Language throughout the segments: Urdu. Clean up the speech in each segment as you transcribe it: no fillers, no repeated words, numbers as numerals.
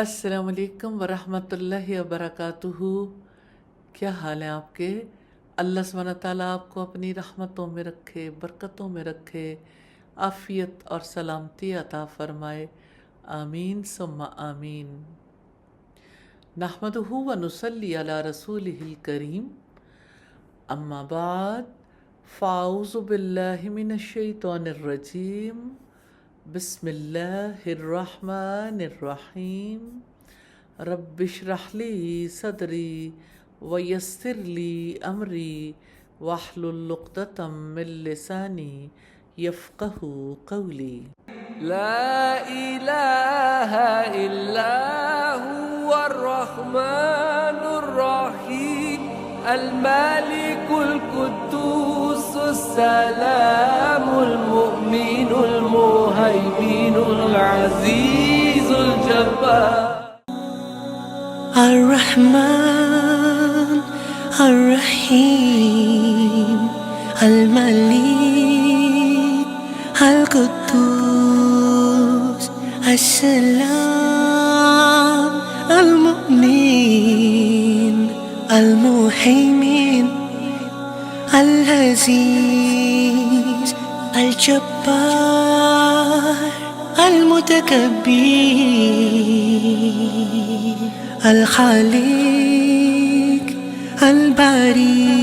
السلام علیکم ورحمۃ اللہ وبرکاتہ۔ کیا حال ہیں آپ کے؟ اللہ سبحانہ تعالیٰ آپ کو اپنی رحمتوں میں رکھے، برکتوں میں رکھے، عافیت اور سلامتی عطا فرمائے، آمین ثم آمین۔ نحمدہ و نصلی علی رسولہ الکریم، اما بعد فاعوذ باللہ من الشیطان الرجیم، بسم اللہ الرحمن الرحیم۔ رب اشرح لی صدری ویسر لی امری واحلل عقدۃ من لسانی یفقہ قولی۔ لا إله إلا هو الرحمن الرحيم الملك القدوس السلام المؤمن المهيمن العزيز الجبار الرحمن الرحيم الملك القدوس السلام المؤمن المهيمن العزيز الجبار المتكبر الخالق الباري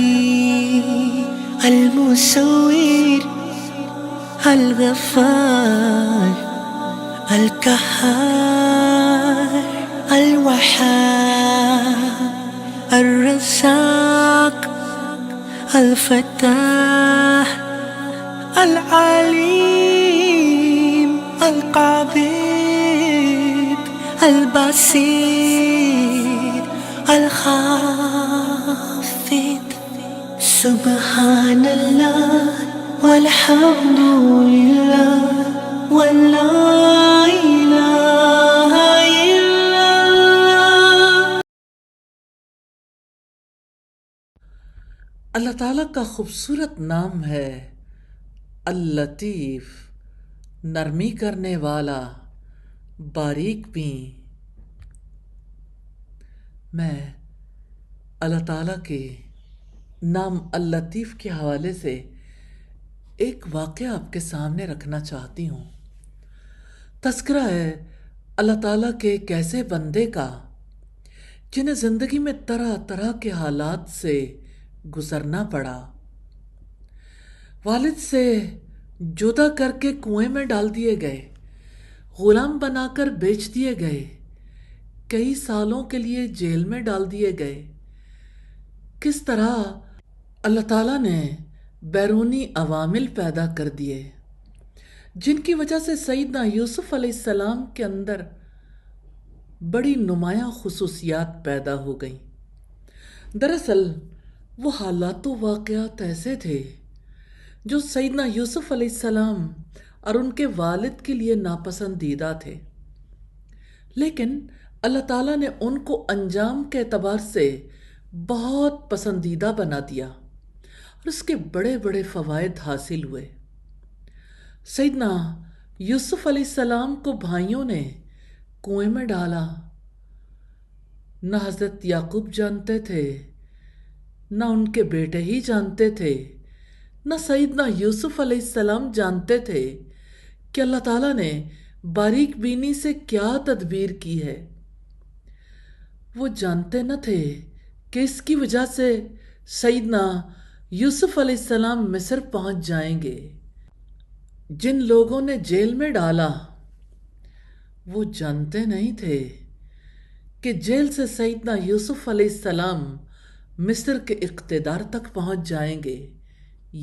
المصور الغفار القهار الوهاب الرزاق الفتاح العليم القابض البصير الخافض سبحان الله والحمد لله ولا إله إلا الله۔ اللہ تعالیٰ کا خوبصورت نام ہے اللطیف، نرمی کرنے والا، باریک بین۔ میں اللہ تعالیٰ کے نام اللطیف کے حوالے سے ایک واقعہ آپ کے سامنے رکھنا چاہتی ہوں۔ تذکرہ ہے اللہ تعالیٰ کے ایک ایسے بندے کا جنہیں زندگی میں طرح طرح کے حالات سے گزرنا پڑا۔ والد سے جدا کر کے کنویں میں ڈال دیے گئے، غلام بنا کر بیچ دیے گئے، کئی سالوں کے لیے جیل میں ڈال دیے گئے۔ کس طرح اللہ تعالیٰ نے بیرونی عوامل پیدا کر دیے جن کی وجہ سے سیدنا یوسف علیہ السلام کے اندر بڑی نمایاں خصوصیات پیدا ہو گئیں۔ دراصل وہ حالات و واقعات ایسے تھے جو سیدنا یوسف علیہ السلام اور ان کے والد کے لیے ناپسندیدہ تھے، لیکن اللہ تعالیٰ نے ان کو انجام کے اعتبار سے بہت پسندیدہ بنا دیا اور اس کے بڑے بڑے فوائد حاصل ہوئے۔ سیدنا یوسف علیہ السلام کو بھائیوں نے کنویں میں ڈالا، نہ حضرت یعقوب جانتے تھے، نہ ان کے بیٹے ہی جانتے تھے، نہ سیدنا یوسف علیہ السلام جانتے تھے کہ اللہ تعالیٰ نے باریک بینی سے کیا تدبیر کی ہے۔ وہ جانتے نہ تھے کہ اس کی وجہ سے سیدنا یوسف علیہ السلام مصر پہنچ جائیں گے۔ جن لوگوں نے جیل میں ڈالا وہ جانتے نہیں تھے کہ جیل سے سیدنا یوسف علیہ السلام مصر کے اقتدار تک پہنچ جائیں گے۔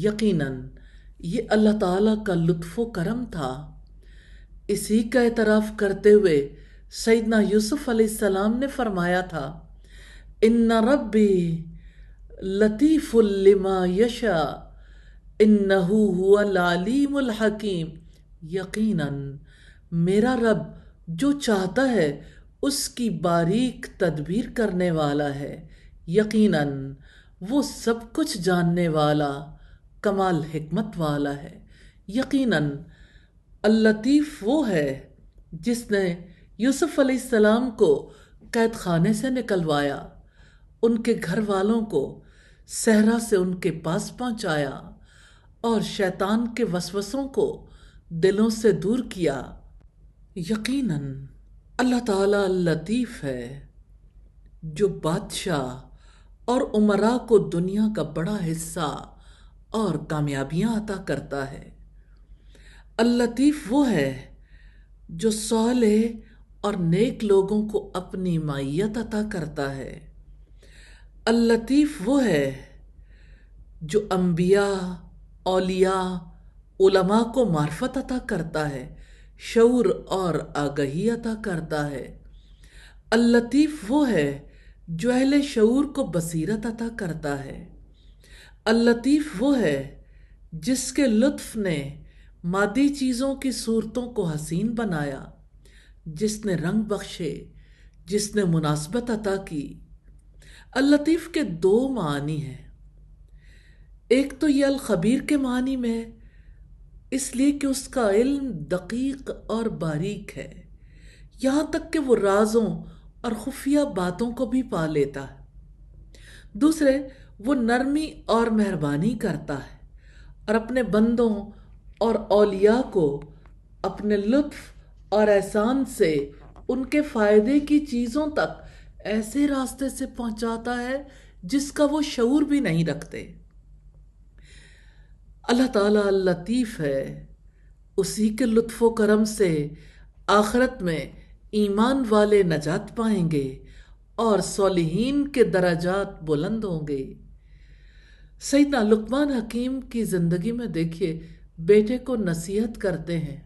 یقیناً یہ اللہ تعالیٰ کا لطف و کرم تھا۔ اسی کا اعتراف کرتے ہوئے سیدنا یوسف علیہ السلام نے فرمایا تھا، ان ربی لطیف لما یشاء انہ هو العلیم الحکیم۔ یقیناً میرا رب جو چاہتا ہے اس کی باریک تدبیر کرنے والا ہے، یقیناً وہ سب کچھ جاننے والا، کمال حکمت والا ہے۔ یقیناً اللطیف وہ ہے جس نے یوسف علیہ السلام کو قید خانے سے نکلوایا، ان کے گھر والوں کو صحرا سے ان کے پاس پہنچایا اور شیطان کے وسوسوں کو دلوں سے دور کیا۔ یقیناً اللہ تعالیٰ لطیف ہے جو بادشاہ اور امراء کو دنیا کا بڑا حصہ اور کامیابیاں عطا کرتا ہے۔ اللطیف وہ ہے جو صالح اور نیک لوگوں کو اپنی معیت عطا کرتا ہے۔ اللطیف وہ ہے جو انبیاء، اولیاء، علماء کو معرفت عطا کرتا ہے، شعور اور آگہی عطا کرتا ہے۔ اللطیف وہ ہے جو اہل شعور کو بصیرت عطا کرتا ہے۔ اللطیف وہ ہے جس کے لطف نے مادی چیزوں کی صورتوں کو حسین بنایا، جس نے رنگ بخشے، جس نے مناسبت عطا کی۔ اللطیف کے دو معنی ہیں، ایک تو یہ الخبیر کے معنی میں ہے، اس لیے کہ اس کا علم دقیق اور باریک ہے، یہاں تک کہ وہ رازوں اور خفیہ باتوں کو بھی پا لیتا ہے۔ دوسرے، وہ نرمی اور مہربانی کرتا ہے اور اپنے بندوں اور اولیاء کو اپنے لطف اور احسان سے ان کے فائدے کی چیزوں تک ایسے راستے سے پہنچاتا ہے جس کا وہ شعور بھی نہیں رکھتے۔ اللہ تعالیٰ لطیف ہے، اسی کے لطف و کرم سے آخرت میں ایمان والے نجات پائیں گے اور صالحین کے درجات بلند ہوں گے۔ سیدنا لقمان حکیم کی زندگی میں دیکھیے، بیٹے کو نصیحت کرتے ہیں،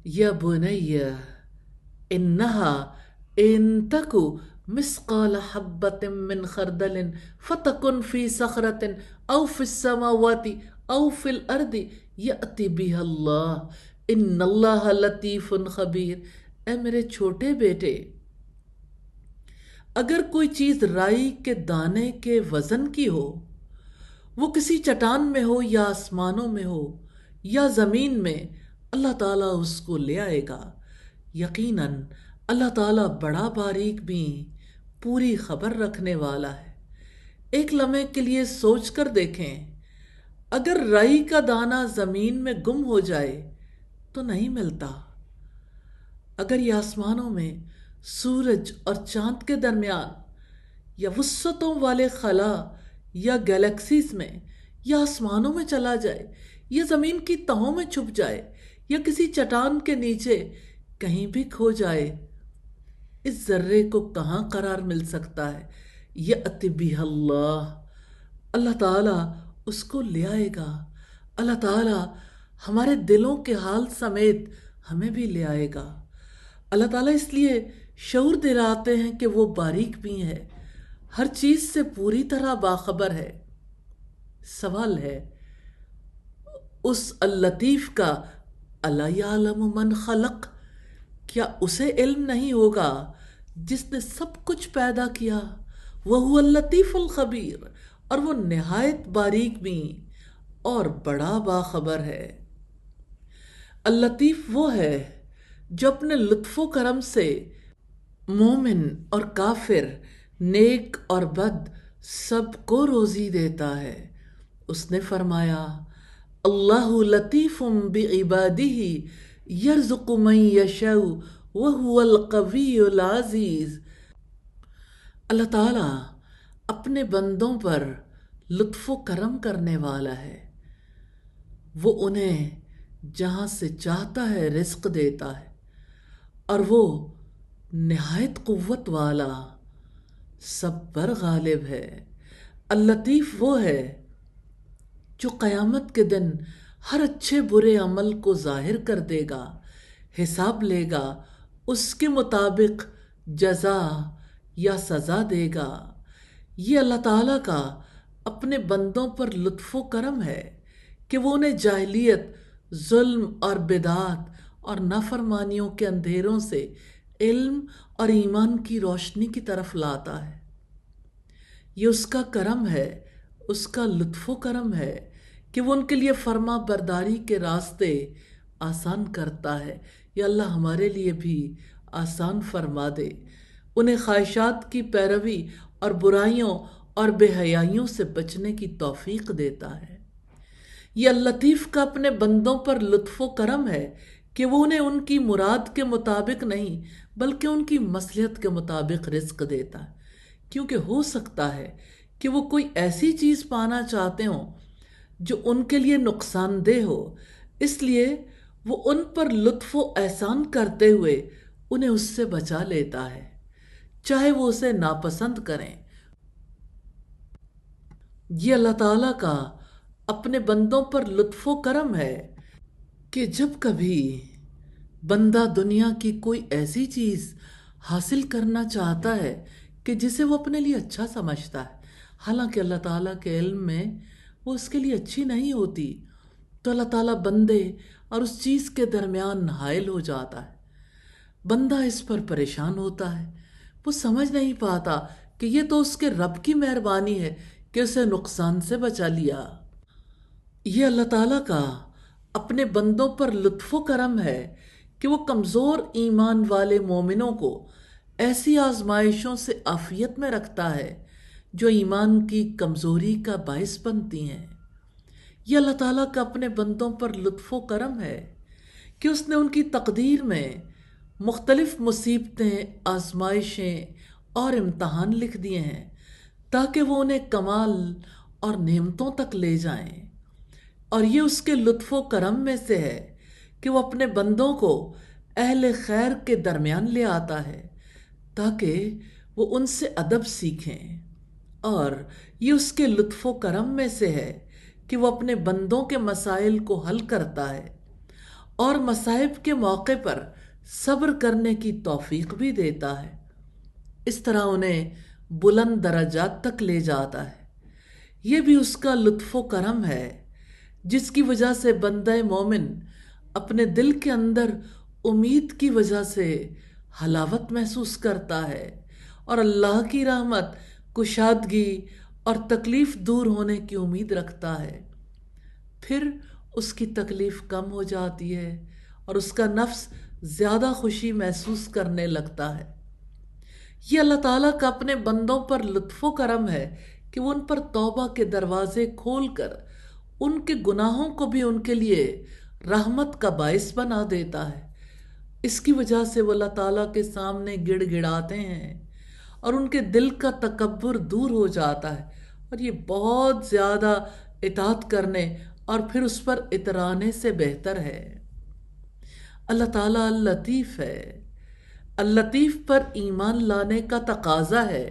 یا بنی انہا ان تکو مثقال حبۃ من خردل فتکن فی صخرۃ او فی السماوات او فی الارض یأتی بها اللہ ان اللہ لطیف خبیر۔ اے میرے چھوٹے بیٹے، اگر کوئی چیز رائی کے دانے کے وزن کی ہو، وہ کسی چٹان میں ہو یا آسمانوں میں ہو یا زمین میں، اللہ تعالیٰ اس کو لے آئے گا۔ یقیناً اللہ تعالیٰ بڑا باریک بھی پوری خبر رکھنے والا ہے۔ ایک لمحے کے لیے سوچ کر دیکھیں، اگر رائی کا دانہ زمین میں گم ہو جائے تو نہیں ملتا، اگر یہ آسمانوں میں سورج اور چاند کے درمیان یا وسعتوں والے خلا یا گیلیکسیز میں یا آسمانوں میں چلا جائے یا زمین کی تہوں میں چھپ جائے یا کسی چٹان کے نیچے کہیں بھی کھو جائے، اس ذرے کو کہاں قرار مل سکتا ہے؟ یأتی بہ اللہ، اللہ تعالیٰ اس کو لے آئے گا۔ اللہ تعالیٰ ہمارے دلوں کے حال سمیت ہمیں بھی لے آئے گا۔ اللہ تعالیٰ اس لیے شعور دلاتے ہیں کہ وہ باریک بھی ہے، ہر چیز سے پوری طرح باخبر ہے۔ سوال ہے، اس اللطیف کا الا یعلم من خلق، کیا اسے علم نہیں ہوگا جس نے سب کچھ پیدا کیا؟ وہو اللطیف الخبیر، اور وہ نہایت باریک بھی اور بڑا باخبر ہے۔ اللطیف وہ ہے جو اپنے لطف و کرم سے مومن اور کافر، نیک اور بد سب کو روزی دیتا ہے۔ اس نے فرمایا، اللہ لطیف بعبادہ یرزق من یشاء وہو القوی العزیز۔ اللہ تعالیٰ اپنے بندوں پر لطف و کرم کرنے والا ہے، وہ انہیں جہاں سے چاہتا ہے رزق دیتا ہے، اور وہ نہایت قوت والا، سب پر غالب ہے۔ اللطیف وہ ہے جو قیامت کے دن ہر اچھے برے عمل کو ظاہر کر دے گا، حساب لے گا، اس کے مطابق جزا یا سزا دے گا۔ یہ اللہ تعالیٰ کا اپنے بندوں پر لطف و کرم ہے کہ وہ انہیں جاہلیت، ظلم اور بدعات اور نافرمانیوں کے اندھیروں سے علم اور ایمان کی روشنی کی طرف لاتا ہے۔ یہ اس کا کرم ہے، اس کا لطف و کرم ہے کہ وہ ان کے لیے فرما برداری کے راستے آسان کرتا ہے۔ یا اللہ ہمارے لیے بھی آسان فرما دے، انہیں خواہشات کی پیروی اور برائیوں اور بے حیائیوں سے بچنے کی توفیق دیتا ہے۔ یہ اللطیف کا اپنے بندوں پر لطف و کرم ہے کہ وہ انہیں ان کی مراد کے مطابق نہیں بلکہ ان کی مصلحت کے مطابق رزق دیتا ہے، کیونکہ ہو سکتا ہے کہ وہ کوئی ایسی چیز پانا چاہتے ہوں جو ان کے لیے نقصان دہ ہو، اس لیے وہ ان پر لطف و احسان کرتے ہوئے انہیں اس سے بچا لیتا ہے، چاہے وہ اسے ناپسند کریں۔ یہ اللہ تعالیٰ کا اپنے بندوں پر لطف و کرم ہے کہ جب کبھی بندہ دنیا کی کوئی ایسی چیز حاصل کرنا چاہتا ہے کہ جسے وہ اپنے لیے اچھا سمجھتا ہے، حالانکہ اللہ تعالیٰ کے علم میں وہ اس کے لیے اچھی نہیں ہوتی، تو اللہ تعالیٰ بندے اور اس چیز کے درمیان حائل ہو جاتا ہے۔ بندہ اس پر پریشان ہوتا ہے، وہ سمجھ نہیں پاتا کہ یہ تو اس کے رب کی مہربانی ہے کہ اسے نقصان سے بچا لیا۔ یہ اللہ تعالیٰ کا اپنے بندوں پر لطف و کرم ہے کہ وہ کمزور ایمان والے مومنوں کو ایسی آزمائشوں سے عافیت میں رکھتا ہے جو ایمان کی کمزوری کا باعث بنتی ہیں۔ یہ اللہ تعالیٰ کا اپنے بندوں پر لطف و کرم ہے کہ اس نے ان کی تقدیر میں مختلف مصیبتیں، آزمائشیں اور امتحان لکھ دیے ہیں تاکہ وہ انہیں کمال اور نعمتوں تک لے جائیں، اور یہ اس کے لطف و کرم میں سے ہے کہ وہ اپنے بندوں کو اہل خیر کے درمیان لے آتا ہے تاکہ وہ ان سے ادب سیکھیں، اور یہ اس کے لطف و کرم میں سے ہے کہ وہ اپنے بندوں کے مسائل کو حل کرتا ہے اور مصائب کے موقع پر صبر کرنے کی توفیق بھی دیتا ہے، اس طرح انہیں بلند درجات تک لے جاتا ہے۔ یہ بھی اس کا لطف و کرم ہے جس کی وجہ سے بندہ مومن اپنے دل کے اندر امید کی وجہ سے حلاوت محسوس کرتا ہے اور اللہ کی رحمت، کشادگی اور تکلیف دور ہونے کی امید رکھتا ہے، پھر اس کی تکلیف کم ہو جاتی ہے اور اس کا نفس زیادہ خوشی محسوس کرنے لگتا ہے۔ یہ اللہ تعالیٰ کا اپنے بندوں پر لطف و کرم ہے کہ وہ ان پر توبہ کے دروازے کھول کر ان کے گناہوں کو بھی ان کے لیے رحمت کا باعث بنا دیتا ہے۔ اس کی وجہ سے وہ اللہ تعالیٰ کے سامنے گڑ گڑاتے ہیں اور ان کے دل کا تکبر دور ہو جاتا ہے، اور یہ بہت زیادہ اطاعت کرنے اور پھر اس پر اترانے سے بہتر ہے۔ اللہ تعالیٰ اللطیف ہے۔ اللطیف پر ایمان لانے کا تقاضا ہے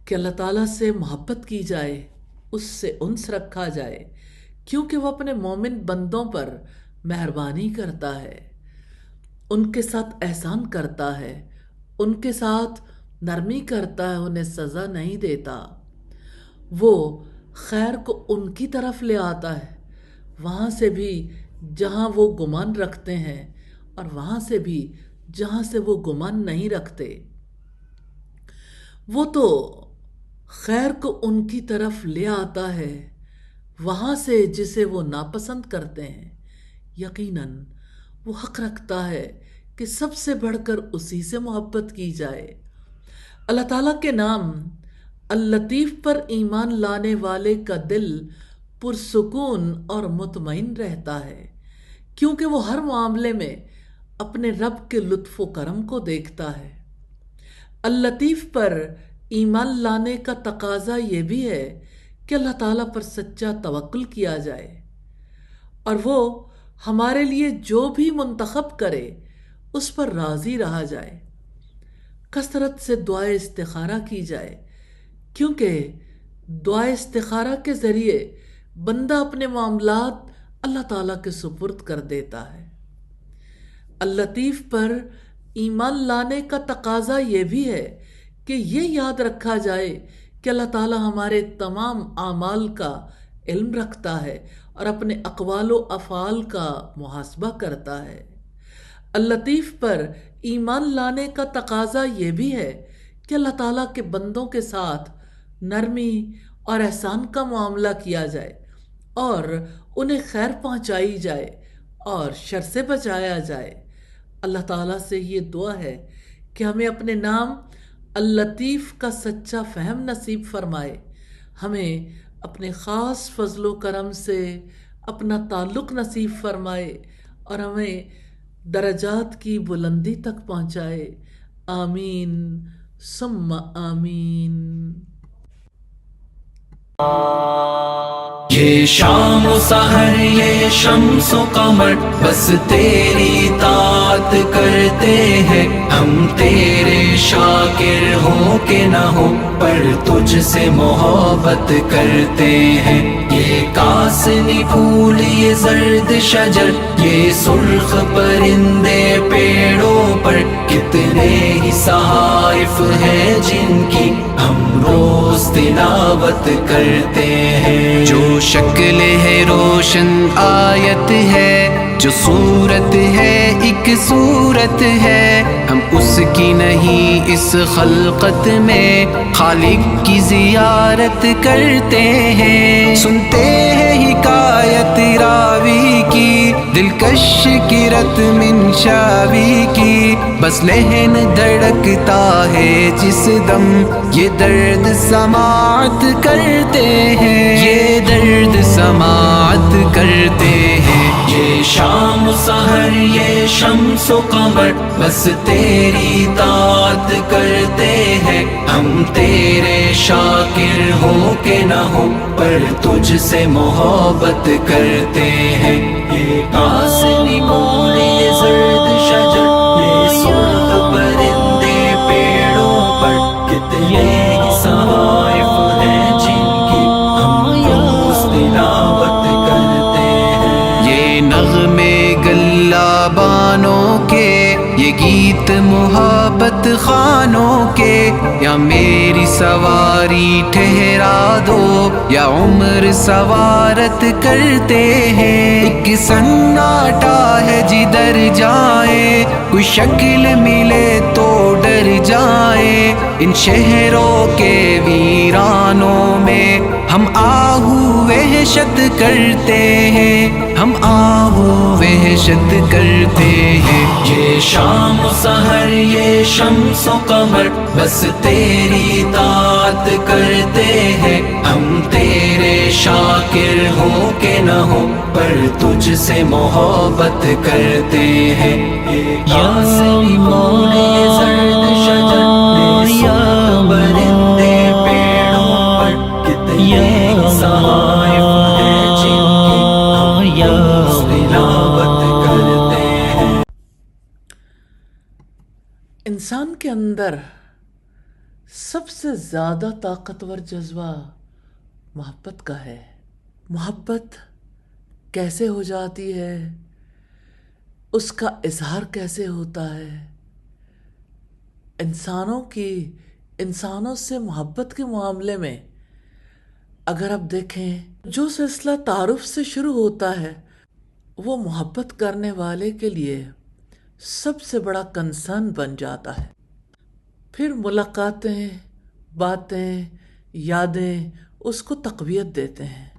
کہ اللہ تعالیٰ سے محبت کی جائے، اس سے انس رکھا جائے، کیونکہ وہ اپنے مومن بندوں پر مہربانی کرتا ہے، ان کے ساتھ احسان کرتا ہے، ان کے ساتھ نرمی کرتا ہے، انہیں سزا نہیں دیتا۔ وہ خیر کو ان کی طرف لے آتا ہے، وہاں سے بھی جہاں وہ گمان رکھتے ہیں اور وہاں سے بھی جہاں سے وہ گمان نہیں رکھتے۔ وہ تو خیر کو ان کی طرف لے آتا ہے وہاں سے جسے وہ ناپسند کرتے ہیں۔ یقیناً وہ حق رکھتا ہے کہ سب سے بڑھ کر اسی سے محبت کی جائے۔ اللہ تعالیٰ کے نام اللطیف پر ایمان لانے والے کا دل پرسکون اور مطمئن رہتا ہے، کیونکہ وہ ہر معاملے میں اپنے رب کے لطف و کرم کو دیکھتا ہے۔ اللطیف پر ایمان لانے کا تقاضا یہ بھی ہے کہ اللہ تعالیٰ پر سچا توکل کیا جائے اور وہ ہمارے لیے جو بھی منتخب کرے اس پر راضی رہا جائے۔ کثرت سے دعائے استخارہ کی جائے، کیونکہ دعائے استخارہ کے ذریعے بندہ اپنے معاملات اللہ تعالیٰ کے سپرد کر دیتا ہے۔ اللطیف پر ایمان لانے کا تقاضا یہ بھی ہے کہ یہ یاد رکھا جائے کہ اللہ تعالیٰ ہمارے تمام اعمال کا علم رکھتا ہے اور اپنے اقوال و افعال کا محاسبہ کرتا ہے۔ اللطیف پر ایمان لانے کا تقاضا یہ بھی ہے کہ اللہ تعالیٰ کے بندوں کے ساتھ نرمی اور احسان کا معاملہ کیا جائے اور انہیں خیر پہنچائی جائے اور شر سے بچایا جائے۔ اللہ تعالیٰ سے یہ دعا ہے کہ ہمیں اپنے نام اللطیف کا سچا فہم نصیب فرمائے، ہمیں اپنے خاص فضل و کرم سے اپنا تعلق نصیب فرمائے اور ہمیں درجات کی بلندی تک پہنچائے۔ آمین ثم آمین۔ یہ شام و سحر یہ شمس و قمر بس تیری طاعت کرتے ہیں، ہم تیرے شاکر ہو کہ نہ ہو پر تجھ سے محبت کرتے ہیں۔ یہ کاسنی پھول یہ زرد شجر یہ سرخ پرندے پیڑوں پر کتنے ہی صحائف ہیں جن کی ہم روز تلاوت کرتے ہیں۔ جو شکل ہے روشن آیت ہے، جو صورت ہے ایک صورت ہے، ہم اس کی نہیں اس خلقت میں خالق کی زیارت کرتے ہیں۔ سنتے ہیں حکایت راوی کی دلکش کرت منشاوی کی، بس لہن دھڑکتا ہے جس دم یہ درد سماعت کرتے ہیں، یہ درد سماعت کرتے ہیں۔ یہ شام و سحر یہ شمس و قمر بس تیری طاعت کرتے ہیں، ہم تیرے شاکر ہو کہ نہ ہو پر تجھ سے محبت کرتے ہیں۔ یہ کاسنی پھول یہ زرد شجر یہ سرخ پرندے پیڑوں پر کتنے ہی صحائف ہیں جن کی ہم روز تلاوت کرتے ہیں۔ یہ نغمے گلہ بانوں کے یہ گیت محبت خانوں کے، یا میری سواری ٹھہرا دو یا عمر سوارت کرتے ہیں۔ ایک سناٹا ہے جدھر جائیں کوئی شکل ملے تو ڈر جائیں، ان شہروں کے ویرانوں میں ہم آہو وحشت کرتے ہیں، ہم آہو وحشت کرتے ہیں۔ یہ شام و سحر یہ شمس و قمر بس تیری طاعت کرتے ہیں، ہم تیرے شاکر ہو کہ نہ ہو پر تجھ سے محبت کرتے ہیں۔ یہ کاسنی پھول یہ زرد شجر یہ سرخ پرندے پیڑوں پر کتنے صحائف ہیں جن کی ہم روز تلاوت کرتے ہیں۔ انسان کے اندر سب سے زیادہ طاقتور جذبہ محبت کا ہے۔ محبت کیسے ہو جاتی ہے، اس کا اظہار کیسے ہوتا ہے؟ انسانوں سے محبت کے معاملے میں اگر آپ دیکھیں، جو سلسلہ تعارف سے شروع ہوتا ہے وہ محبت کرنے والے کے لیے سب سے بڑا کنسرن بن جاتا ہے۔ پھر ملاقاتیں، باتیں، یادیں اس کو تقویت دیتے ہیں۔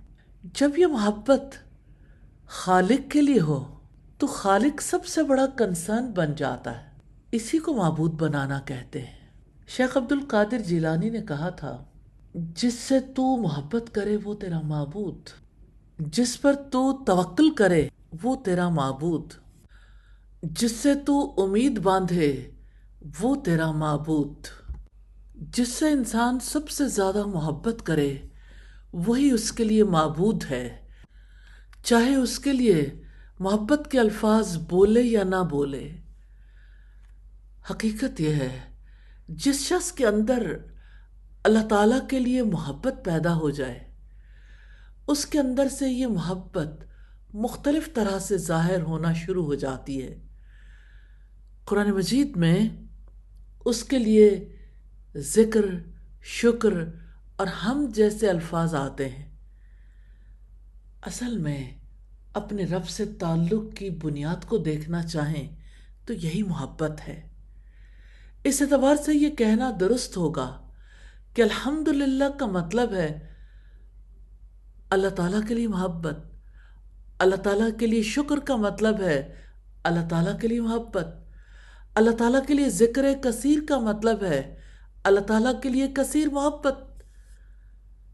جب یہ محبت خالق کے لیے ہو تو خالق سب سے بڑا کنسرن بن جاتا ہے۔ اسی کو معبود بنانا کہتے ہیں۔ شیخ عبد القادر جیلانی نے کہا تھا، جس سے تو محبت کرے وہ تیرا معبود، جس پر تو توکل کرے وہ تیرا معبود، جس سے تو امید باندھے وہ تیرا معبود۔ جس سے انسان سب سے زیادہ محبت کرے وہی اس کے لیے معبود ہے، چاہے اس کے لیے محبت کے الفاظ بولے یا نہ بولے۔ حقیقت یہ ہے، جس شخص کے اندر اللہ تعالیٰ کے لیے محبت پیدا ہو جائے، اس کے اندر سے یہ محبت مختلف طرح سے ظاہر ہونا شروع ہو جاتی ہے۔ قرآن مجید میں اس کے لیے ذکر، شکر اور حمد جیسے الفاظ آتے ہیں۔ اصل میں اپنے رب سے تعلق کی بنیاد کو دیکھنا چاہیں تو یہی محبت ہے۔ اس اعتبار سے یہ کہنا درست ہوگا کہ الحمدللہ کا مطلب ہے اللہ تعالیٰ کے لیے محبت، اللہ تعالیٰ کے لیے شکر کا مطلب ہے اللہ تعالیٰ کے لیے محبت. اللہ تعالیٰ کے لیے ذکر کثیر کا مطلب ہے اللہ تعالیٰ کے لیے کثیر محبت.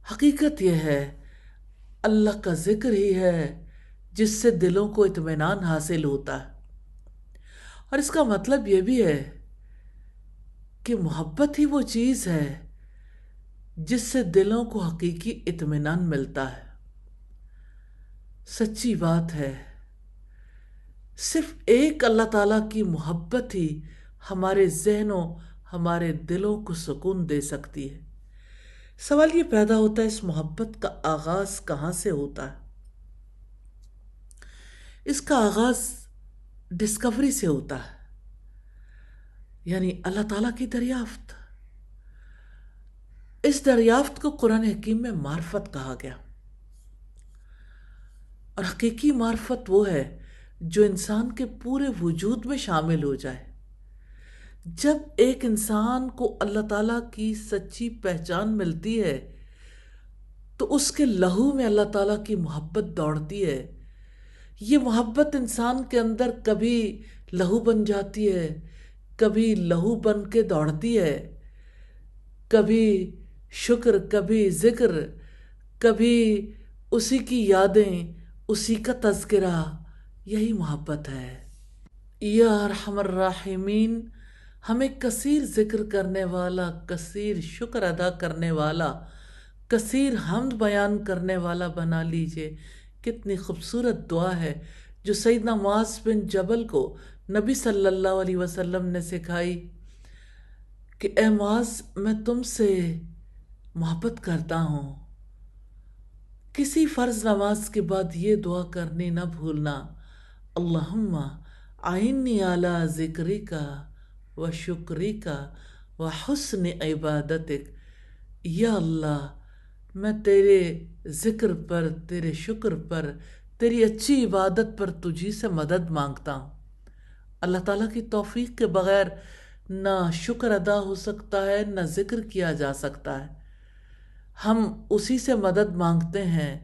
حقیقت یہ ہے اللہ کا ذکر ہی ہے جس سے دلوں کو اطمینان حاصل ہوتا ہے. اور اس کا مطلب یہ بھی ہے کہ محبت ہی وہ چیز ہے جس سے دلوں کو حقیقی اطمینان ملتا ہے. سچی بات ہے صرف ایک اللہ تعالیٰ کی محبت ہی ہمارے ذہنوں ہمارے دلوں کو سکون دے سکتی ہے. سوال یہ پیدا ہوتا ہے اس محبت کا آغاز کہاں سے ہوتا ہے؟ اس کا آغاز ڈسکوری سے ہوتا ہے، یعنی اللہ تعالیٰ کی دریافت. اس دریافت کو قرآن حکیم میں معرفت کہا گیا، اور حقیقی معرفت وہ ہے جو انسان کے پورے وجود میں شامل ہو جائے. جب ایک انسان کو اللہ تعالیٰ کی سچی پہچان ملتی ہے تو اس کے لہو میں اللہ تعالیٰ کی محبت دوڑتی ہے. یہ محبت انسان کے اندر کبھی لہو بن جاتی ہے، کبھی لہو بن کے دوڑتی ہے، کبھی شکر، کبھی ذکر، کبھی اسی کی یادیں، اسی کا تذکرہ. یہی محبت ہے. یا ارحم الراحمین، ہمیں کثیر ذکر کرنے والا، کثیر شکر ادا کرنے والا، کثیر حمد بیان کرنے والا بنا لیجئے. کتنی خوبصورت دعا ہے جو سیدنا معاذ بن جبل کو نبی صلی اللہ علیہ وسلم نے سکھائی کہ اے معاذ، میں تم سے محبت کرتا ہوں. کسی فرض نماز کے بعد یہ دعا کرنی نہ بھولنا، اللہم اعنی علی ذکرک و شکرک و حسن عبادتک. یا اللہ، میں تیرے ذکر پر، تیرے شکر پر، تیری اچھی عبادت پر تجھی سے مدد مانگتا ہوں. اللہ تعالیٰ کی توفیق کے بغیر نہ شکر ادا ہو سکتا ہے، نہ ذکر کیا جا سکتا ہے. ہم اسی سے مدد مانگتے ہیں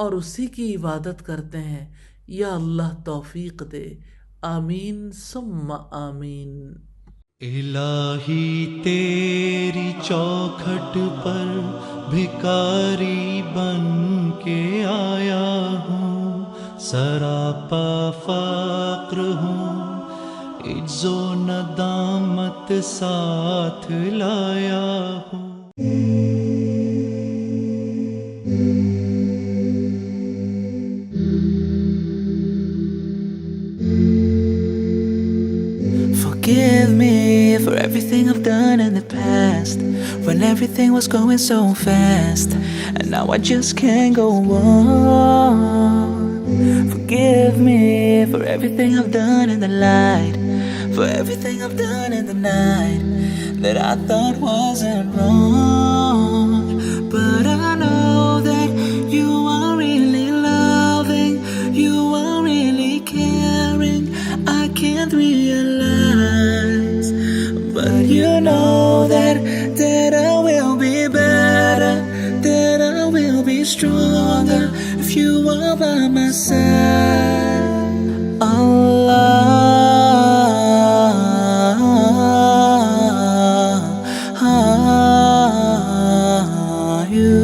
اور اسی کی عبادت کرتے ہیں. یا اللہ توفیق دے. آمین ثم آمین. الہی تیری چوکھٹ پر بھکاری بن کے آیا ہوں، سراپا فقر ہوں، عجز و ندامت ساتھ لایا ہوں. Forgive me for everything I've done in the past, when everything was going so fast, and now I just can't go on. Forgive me for everything I've done in the light, for everything I've done in the night that I thought wasn't wrong. But I know that you are really loving, you are really caring. I can't realize, but you know that I will be better, that I will be stronger if you are by my side. Allah, you,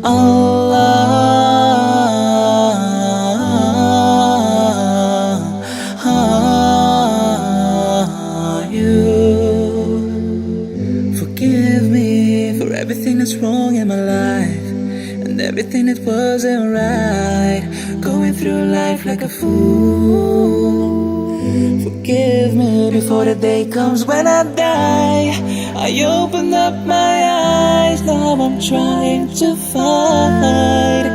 Allah, you. Forgive me for everything that's wrong in my life, and everything that wasn't right, going through life like a fool. Forgive me before the day comes when I die. I opened up my eyes, now I'm trying to fight,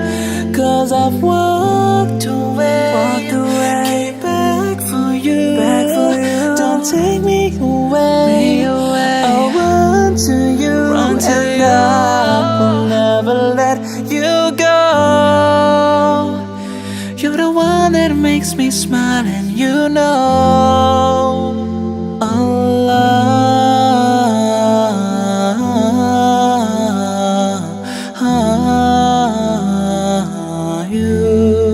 'cause I've walked away, came back for you, don't take me away. I'll run to you, and I will never let you go. You're the one that makes me smile, and you know, Allah, you.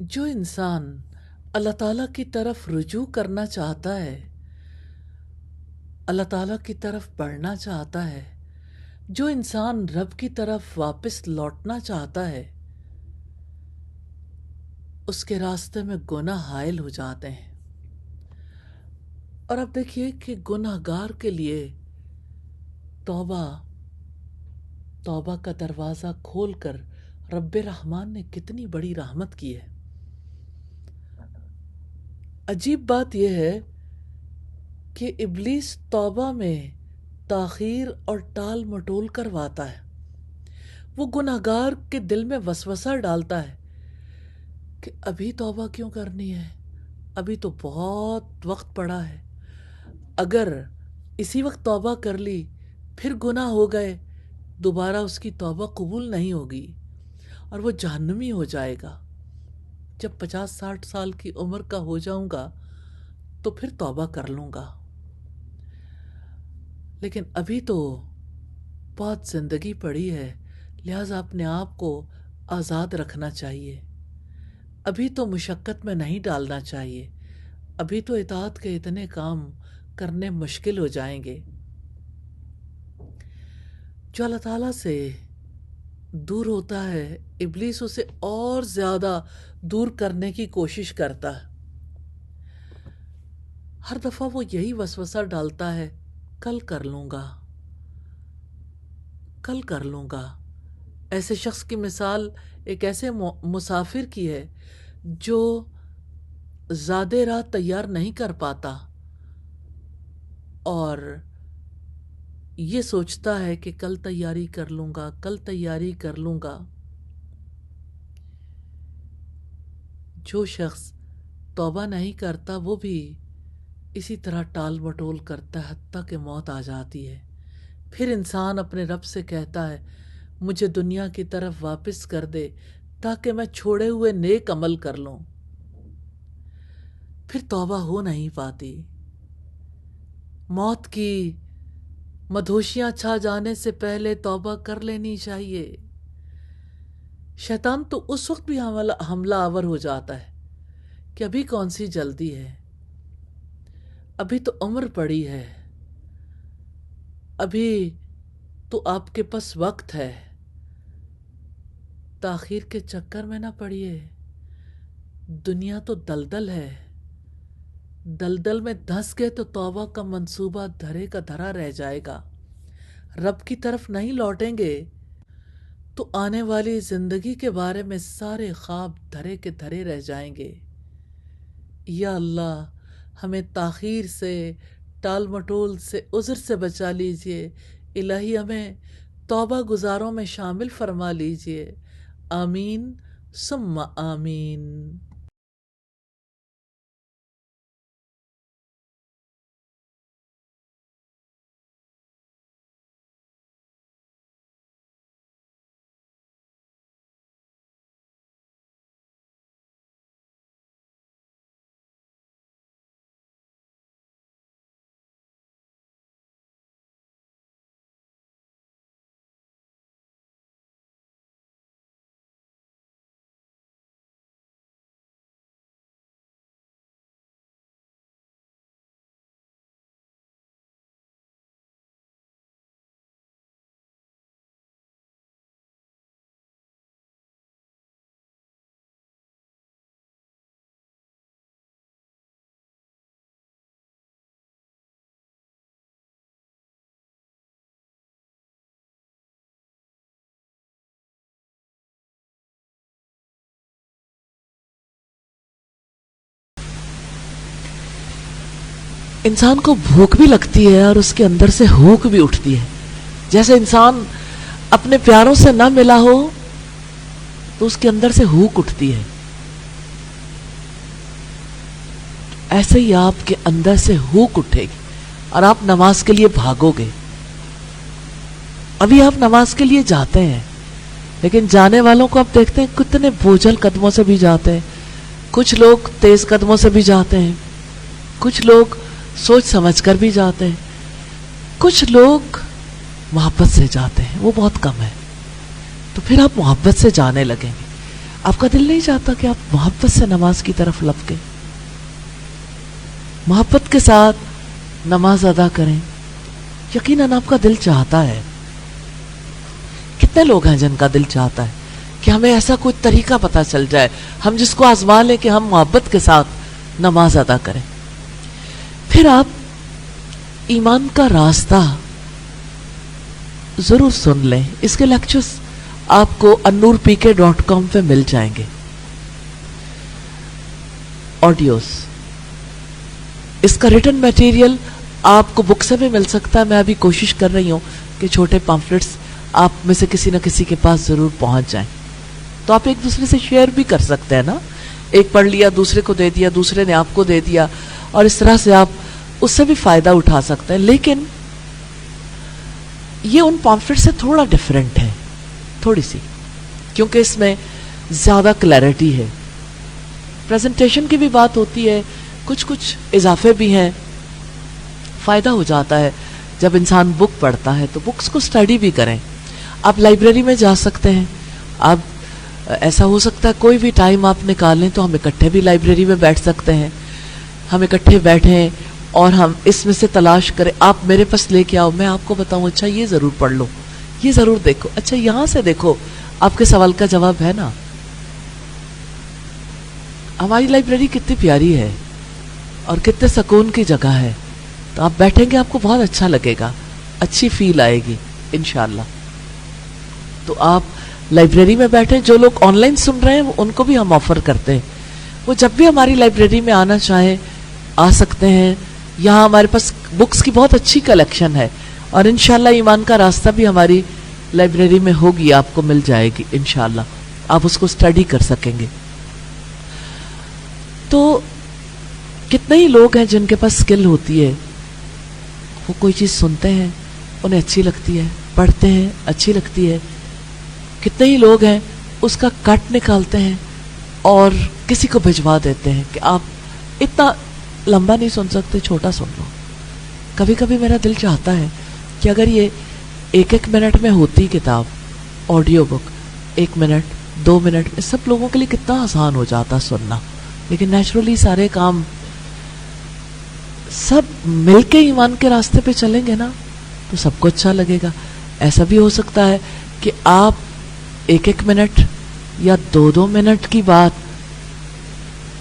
جو انسان اللہ تعالیٰ کی طرف رجوع کرنا چاہتا ہے، اللہ تعالیٰ کی طرف بڑھنا چاہتا ہے، جو انسان رب کی طرف واپس لوٹنا چاہتا ہے، اس کے راستے میں گناہ حائل ہو جاتے ہیں۔ اور اب دیکھیے کہ گناہ گار کے لیے توبہ کا دروازہ کھول کر رب رحمان نے کتنی بڑی رحمت کی ہے۔ عجیب بات یہ ہے کہ ابلیس توبہ میں تاخیر اور ٹال مٹول کرواتا ہے۔ وہ گناہ گار کے دل میں وسوسہ ڈالتا ہے کہ ابھی توبہ کیوں کرنی ہے، ابھی تو بہت وقت پڑا ہے، اگر اسی وقت توبہ کر لی پھر گناہ ہو گئے، دوبارہ اس کی توبہ قبول نہیں ہوگی اور وہ جہنمی ہو جائے گا۔ جب 50-60 سال کی عمر کا ہو جاؤں گا تو پھر توبہ کر لوں گا، لیکن ابھی تو بہت زندگی پڑی ہے، لہٰذا اپنے آپ کو آزاد رکھنا چاہیے، ابھی تو مشقت میں نہیں ڈالنا چاہیے، ابھی تو اطاعت کے اتنے کام کرنے مشکل ہو جائیں گے۔ جو اللہ تعالیٰ سے دور ہوتا ہے، ابلیس اسے اور زیادہ دور کرنے کی کوشش کرتا ہے۔ ہر دفعہ وہ یہی وسوسہ ڈالتا ہے، کل کر لوں گا، کل کر لوں گا۔ ایسے شخص کی مثال ایک ایسے مسافر کی ہے جو زیادہ راہ تیار نہیں کر پاتا اور یہ سوچتا ہے کہ کل تیاری کر لوں گا، کل تیاری کر لوں گا۔ جو شخص توبہ نہیں کرتا وہ بھی اسی طرح ٹال مٹول کرتا ہے حتیٰ کہ موت آ جاتی ہے۔ پھر انسان اپنے رب سے کہتا ہے مجھے دنیا کی طرف واپس کر دے تاکہ میں چھوڑے ہوئے نیک عمل کر لوں۔ پھر توبہ ہو نہیں پاتی۔ موت کی مدہوشیاں چھا جانے سے پہلے توبہ کر لینی چاہیے۔ شیطان تو اس وقت بھی حملہ آور ہو جاتا ہے کہ ابھی کون سی جلدی ہے، ابھی تو عمر پڑی ہے، ابھی تو آپ کے پاس وقت ہے، تاخیر کے چکر میں نہ پڑیے، دنیا تو دلدل ہے، دلدل میں دھنس گئے تو توبہ کا منصوبہ دھرے کا دھرا رہ جائے گا، رب کی طرف نہیں لوٹیں گے تو آنے والی زندگی کے بارے میں سارے خواب دھرے کے دھرے رہ جائیں گے۔ یا اللہ ہمیں تاخیر سے، ٹال مٹول سے، عذر سے بچا لیجئے، الہی ہمیں توبہ گزاروں میں شامل فرما لیجئے، آمین ثم آمین۔ انسان کو بھوک بھی لگتی ہے اور اس کے اندر سے ہوک بھی اٹھتی ہے، جیسے انسان اپنے پیاروں سے نہ ملا ہو تو اس کے اندر سے ہوک اٹھتی ہے، ایسے ہی آپ کے اندر سے ہوک اٹھے گی اور آپ نماز کے لیے بھاگو گے۔ ابھی آپ نماز کے لیے جاتے ہیں لیکن جانے والوں کو آپ دیکھتے ہیں کتنے بوجھل قدموں سے بھی جاتے ہیں، کچھ لوگ تیز قدموں سے بھی جاتے ہیں، کچھ لوگ سوچ سمجھ کر بھی جاتے ہیں، کچھ لوگ محبت سے جاتے ہیں، وہ بہت کم ہے۔ تو پھر آپ محبت سے جانے لگیں گے، آپ کا دل نہیں چاہتا کہ آپ محبت سے نماز کی طرف لپکیں، محبت کے ساتھ نماز ادا کریں؟ یقیناً آپ کا دل چاہتا ہے. کتنے لوگ ہیں جن کا دل چاہتا ہے کہ ہمیں ایسا کوئی طریقہ پتہ چل جائے، ہم جس کو آزما لیں کہ ہم محبت کے ساتھ نماز ادا کریں. پھر آپ ایمان کا راستہ ضرور سن لیں. اس کے لیکچرز آپ کو anurpk.com پہ مل جائیں گے، آڈیوز. اس کا ریٹن میٹیریل آپ کو بک سے بھی مل سکتا ہے. میں ابھی کوشش کر رہی ہوں کہ چھوٹے پامفلٹس آپ میں سے کسی نہ کسی کے پاس ضرور پہنچ جائیں. تو آپ ایک دوسرے سے شیئر بھی کر سکتے ہیں نا. ایک پڑھ لیا، دوسرے کو دے دیا، دوسرے نے آپ کو دے دیا، اور اس طرح سے آپ اس سے بھی فائدہ اٹھا سکتے ہیں. لیکن یہ ان پامفلٹ سے تھوڑا ڈیفرنٹ ہے، تھوڑی سی، کیونکہ اس میں زیادہ کلیئرٹی ہے. پریزنٹیشن کی بھی بات ہوتی ہے، کچھ اضافے بھی ہیں. فائدہ ہو جاتا ہے جب انسان بک پڑھتا ہے تو بکس کو اسٹڈی بھی کریں. آپ لائبریری میں جا سکتے ہیں. آپ ایسا ہو سکتا ہے کوئی بھی ٹائم آپ نکالیں تو ہم اکٹھے بھی لائبریری میں بیٹھ سکتے ہیں. ہم اکٹھے بیٹھیں اور ہم اس میں سے تلاش کریں. آپ میرے پاس لے کے آؤ، میں آپ کو بتاؤں اچھا یہ ضرور پڑھ لو، یہ ضرور دیکھو، اچھا یہاں سے دیکھو، آپ کے سوال کا جواب ہے نا. ہماری لائبریری کتنی پیاری ہے اور کتنے سکون کی جگہ ہے. تو آپ بیٹھیں گے، آپ کو بہت اچھا لگے گا، اچھی فیل آئے گی انشاءاللہ. تو آپ لائبریری میں بیٹھیں. جو لوگ آن لائن سن رہے ہیں ان کو بھی ہم آفر کرتے ہیں، وہ جب بھی ہماری لائبریری میں آنا چاہیں آ سکتے ہیں. یہاں ہمارے پاس بکس کی بہت اچھی کلیکشن ہے، اور انشاءاللہ ایمان کا راستہ بھی ہماری لائبریری میں ہوگی، آپ کو مل جائے گی انشاءاللہ. آپ اس کو اسٹڈی کر سکیں گے. تو کتنے ہی لوگ ہیں جن کے پاس سکل ہوتی ہے، وہ کوئی چیز سنتے ہیں، انہیں اچھی لگتی ہے، پڑھتے ہیں، اچھی لگتی ہے. کتنے ہی لوگ ہیں اس کا کٹ نکالتے ہیں اور کسی کو بھجوا دیتے ہیں کہ آپ اتنا لمبا نہیں سن سکتے، چھوٹا سن لو. کبھی کبھی میرا دل چاہتا ہے کہ اگر یہ 1 منٹ میں ہوتی کتاب، آڈیو بک، 1 منٹ 2 منٹ میں، سب لوگوں کے لیے کتنا آسان ہو جاتا سننا. لیکن نیچرلی سارے کام سب مل کے ایمان کے راستے پہ چلیں گے نا تو سب کو اچھا لگے گا. ایسا بھی ہو سکتا ہے کہ آپ 1 منٹ یا 2 منٹ کی بات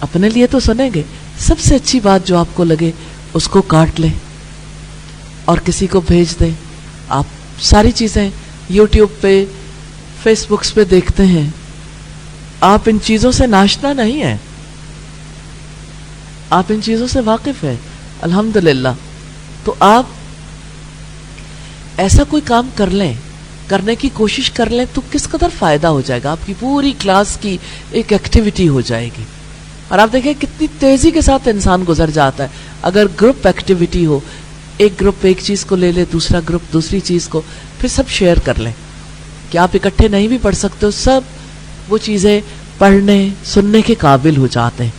اپنے لیے تو سنیں گے، سب سے اچھی بات جو آپ کو لگے اس کو کاٹ لیں اور کسی کو بھیج دیں. آپ ساری چیزیں یوٹیوب پہ، فیس بکس پہ دیکھتے ہیں. آپ ان چیزوں سے ناشنا نہیں ہیں، آپ ان چیزوں سے واقف ہیں الحمدللہ. تو آپ ایسا کوئی کام کر لیں، کرنے کی کوشش کر لیں تو کس قدر فائدہ ہو جائے گا. آپ کی پوری کلاس کی ایک ایکٹیویٹی ہو جائے گی. اور آپ دیکھیں کتنی تیزی کے ساتھ انسان گزر جاتا ہے. اگر گروپ ایکٹیویٹی ہو، ایک گروپ ایک چیز کو لے لے، دوسرا گروپ دوسری چیز کو، پھر سب شیئر کر لیں کہ آپ اکٹھے نہیں بھی پڑھ سکتے ہو، سب وہ چیزیں پڑھنے سننے کے قابل ہو جاتے ہیں.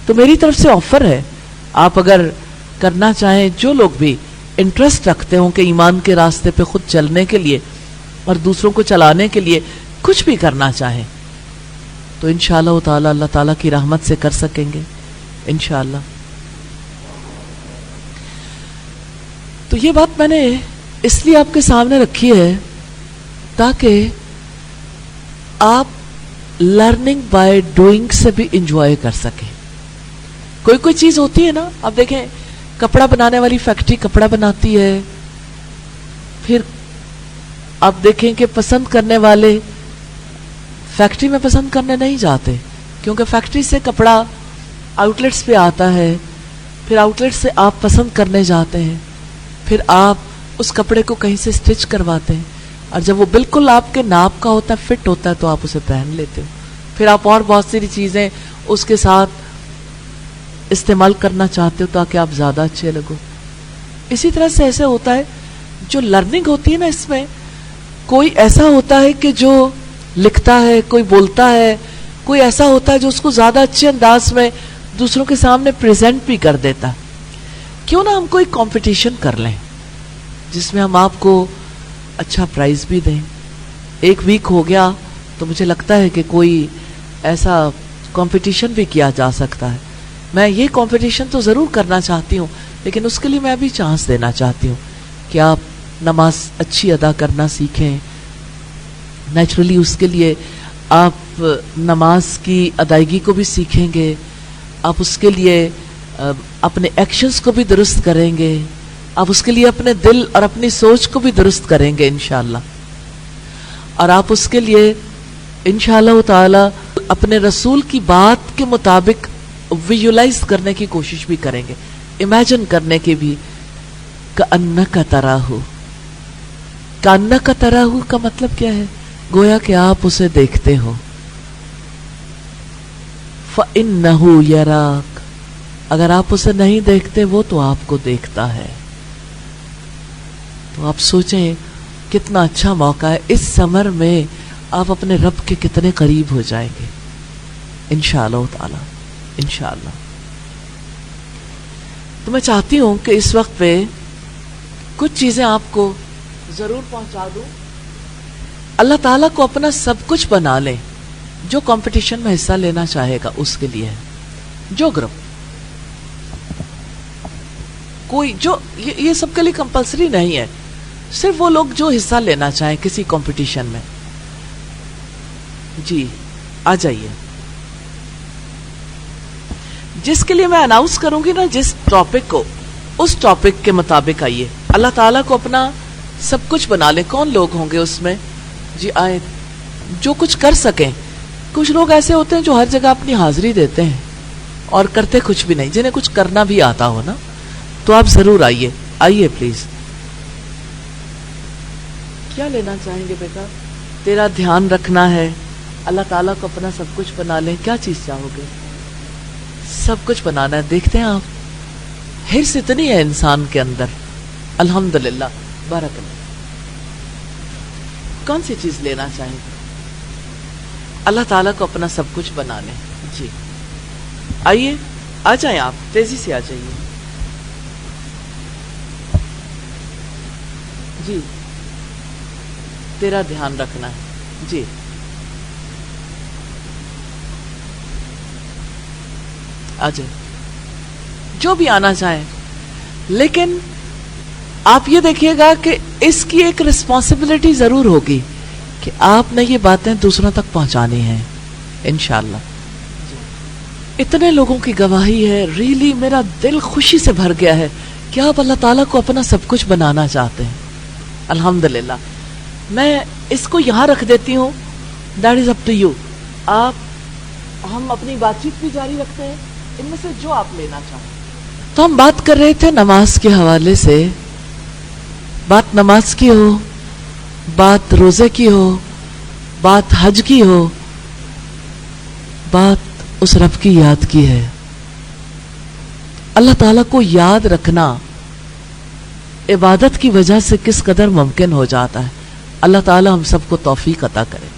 تو میری طرف سے آفر ہے، آپ اگر کرنا چاہیں، جو لوگ بھی انٹرسٹ رکھتے ہوں کہ ایمان کے راستے پہ خود چلنے کے لیے اور دوسروں کو چلانے کے لیے کچھ بھی کرنا چاہیں تو انشاءاللہ تعالی اللہ تعالیٰ کی رحمت سے کر سکیں گے انشاءاللہ. تو یہ بات میں نے اس لیے آپ کے سامنے رکھی ہے تاکہ آپ لرننگ بائی ڈوئنگ سے بھی انجوائے کر سکیں. کوئی چیز ہوتی ہے نا، آپ دیکھیں کپڑا بنانے والی فیکٹری کپڑا بناتی ہے، پھر آپ دیکھیں کہ پسند کرنے والے فیکٹری میں پسند کرنے نہیں جاتے، کیونکہ فیکٹری سے کپڑا آؤٹ لیٹس پہ آتا ہے، پھر آؤٹ لیٹ سے آپ پسند کرنے جاتے ہیں، پھر آپ اس کپڑے کو کہیں سے سٹچ کرواتے ہیں، اور جب وہ بالکل آپ کے ناپ کا ہوتا ہے، فٹ ہوتا ہے، تو آپ اسے پہن لیتے ہو. پھر آپ اور بہت ساری چیزیں اس کے ساتھ استعمال کرنا چاہتے ہو تاکہ آپ زیادہ اچھے لگو. اسی طرح سے ایسے ہوتا ہے جو لرننگ ہوتی ہے نا، اس میں کوئی ایسا ہوتا ہے کہ جو لکھتا ہے، کوئی بولتا ہے، کوئی ایسا ہوتا ہے جو اس کو زیادہ اچھے انداز میں دوسروں کے سامنے پریزنٹ بھی کر دیتا. کیوں نہ ہم کوئی کمپٹیشن کر لیں جس میں ہم آپ کو اچھا پرائز بھی دیں. 1 ویک ہو گیا تو مجھے لگتا ہے کہ کوئی ایسا کمپٹیشن بھی کیا جا سکتا ہے. میں یہ کمپٹیشن تو ضرور کرنا چاہتی ہوں، لیکن اس کے لیے میں بھی چانس دینا چاہتی ہوں کہ آپ نماز اچھی ادا کرنا سیکھیں. نیچرلی اس کے لیے آپ نماز کی ادائیگی کو بھی سیکھیں گے، آپ اس کے لیے اپنے ایکشنز کو بھی درست کریں گے، آپ اس کے لیے اپنے دل اور اپنی سوچ کو بھی درست کریں گے انشاءاللہ. اور آپ اس کے لیے انشاءاللہ تعالی اپنے رسول کی بات کے مطابق ویژولائز کرنے کی کوشش بھی کریں گے، امیجن کرنے کی بھی. کأنک تراہ، کأنک تراہ کا مطلب کیا ہے؟ گویا کہ آپ اسے دیکھتے ہو. فإنہ یراک، اگر آپ اسے نہیں دیکھتے وہ تو آپ کو دیکھتا ہے. تو آپ سوچیں کتنا اچھا موقع ہے، اس سمر میں آپ اپنے رب کے کتنے قریب ہو جائیں گے انشاءاللہ تعالی، انشاءاللہ. تو میں چاہتی ہوں کہ اس وقت پہ کچھ چیزیں آپ کو ضرور پہنچا دوں. اللہ تعالیٰ کو اپنا سب کچھ بنا لیں. جو کمپٹیشن میں حصہ لینا چاہے گا اس کے لیے، جو گروپ، کوئی جو یہ سب کے لیے کمپلسری نہیں ہے، صرف وہ لوگ جو حصہ لینا چاہیں کسی کمپٹیشن میں، جی آ جائیے. جس کے لیے میں اناؤنس کروں گی نا جس ٹاپک کو، اس ٹاپک کے مطابق آئیے. اللہ تعالیٰ کو اپنا سب کچھ بنا لیں. کون لوگ ہوں گے اس میں؟ جی آئیں، جو کچھ کر سکیں. کچھ لوگ ایسے ہوتے ہیں جو ہر جگہ اپنی حاضری دیتے ہیں اور کرتے کچھ بھی نہیں، جنہیں کچھ کرنا بھی آتا ہو نا، تو آپ ضرور آئیے. آئیے پلیز. کیا لینا چاہیں گے بیٹا؟ تیرا دھیان رکھنا ہے. اللہ تعالیٰ کو اپنا سب کچھ بنا لیں. کیا چیز چاہو گے؟ سب کچھ بنانا ہے. دیکھتے ہیں آپ، حرص اتنی ہے انسان کے اندر. الحمدللہ، بارک اللہ. کون سی چیز لینا چاہیں گے؟ اللہ تعالیٰ کو اپنا سب کچھ بنا لیں. جی آئیے، آ جائیں آپ، تیزی سے آ جائیے. جی تیرا دھیان رکھنا ہے. جی آ جائیں، جو بھی آنا چاہیں. لیکن آپ یہ دیکھیے گا کہ اس کی ایک رسپانسبلٹی ضرور ہوگی کہ آپ نے یہ باتیں دوسروں تک پہنچانی ہیں انشاءاللہ. اتنے لوگوں کی گواہی ہے، ریلی میرا دل خوشی سے بھر گیا ہے کہ آپ اللہ تعالیٰ کو اپنا سب کچھ بنانا چاہتے ہیں. الحمدللہ. میں اس کو یہاں رکھ دیتی ہوں. That is up to you. ہم اپنی بات چیت بھی جاری رکھتے ہیں، ان میں سے جو آپ لینا چاہیں. تو ہم بات کر رہے تھے نماز کے حوالے سے. بات نماز کی ہو، بات روزے کی ہو، بات حج کی ہو، بات اس رب کی یاد کی ہے. اللہ تعالیٰ کو یاد رکھنا عبادت کی وجہ سے کس قدر ممکن ہو جاتا ہے. اللہ تعالیٰ ہم سب کو توفیق عطا کرے.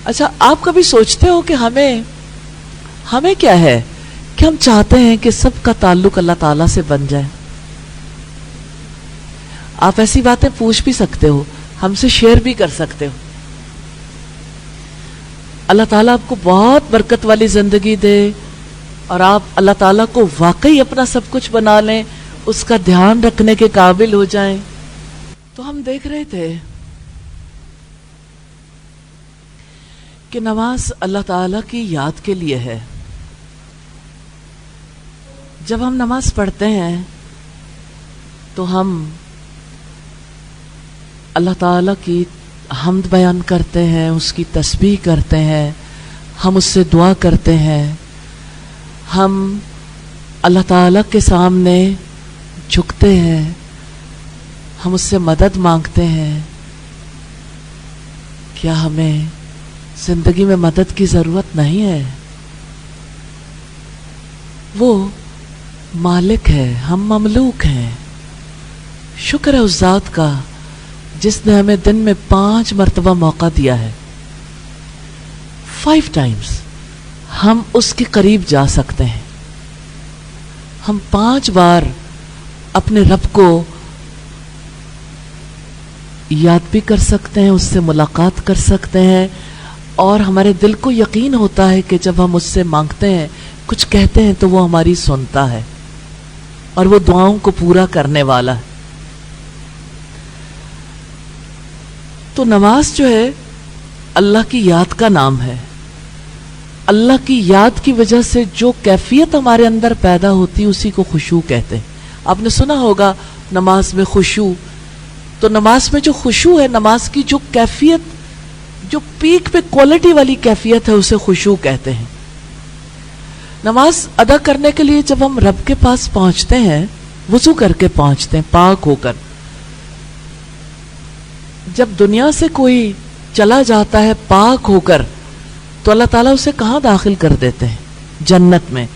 اچھا، آپ کبھی سوچتے ہو کہ ہمیں کیا ہے کہ ہم چاہتے ہیں کہ سب کا تعلق اللہ تعالیٰ سے بن جائے. آپ ایسی باتیں پوچھ بھی سکتے ہو، ہم سے شیئر بھی کر سکتے ہو. اللہ تعالیٰ آپ کو بہت برکت والی زندگی دے اور آپ اللہ تعالیٰ کو واقعی اپنا سب کچھ بنا لیں، اس کا دھیان رکھنے کے قابل ہو جائیں. تو ہم دیکھ رہے تھے کہ نماز اللہ تعالیٰ کی یاد کے لیے ہے. جب ہم نماز پڑھتے ہیں تو ہم اللہ تعالیٰ کی حمد بیان کرتے ہیں، اس کی تسبیح کرتے ہیں، ہم اس سے دعا کرتے ہیں، ہم اللہ تعالیٰ کے سامنے جھکتے ہیں، ہم اس سے مدد مانگتے ہیں. کیا ہمیں زندگی میں مدد کی ضرورت نہیں ہے؟ وہ مالک ہے، ہم مملوک ہیں. شکر ہے اس ذات کا جس نے ہمیں دن میں 5 مرتبہ موقع دیا ہے. 5 times ہم اس کے قریب جا سکتے ہیں. ہم 5 بار اپنے رب کو یاد بھی کر سکتے ہیں، اس سے ملاقات کر سکتے ہیں، اور ہمارے دل کو یقین ہوتا ہے کہ جب ہم اس سے مانگتے ہیں، کچھ کہتے ہیں، تو وہ ہماری سنتا ہے اور وہ دعاؤں کو پورا کرنے والا ہے. تو نماز جو ہے اللہ کی یاد کا نام ہے. اللہ کی یاد کی وجہ سے جو کیفیت ہمارے اندر پیدا ہوتی اسی کو خشوع کہتے ہیں. آپ نے سنا ہوگا نماز میں خشوع. تو نماز میں جو خشوع ہے، نماز کی جو کیفیت، جو پیک پہ کوالٹی والی کیفیت ہے، اسے خشوع کہتے ہیں. نماز ادا کرنے کے لیے جب ہم رب کے پاس پہنچتے ہیں، وضو کر کے پہنچتے ہیں، پاک ہو کر. جب دنیا سے کوئی چلا جاتا ہے پاک ہو کر، تو اللہ تعالیٰ اسے کہاں داخل کر دیتے ہیں؟ جنت میں.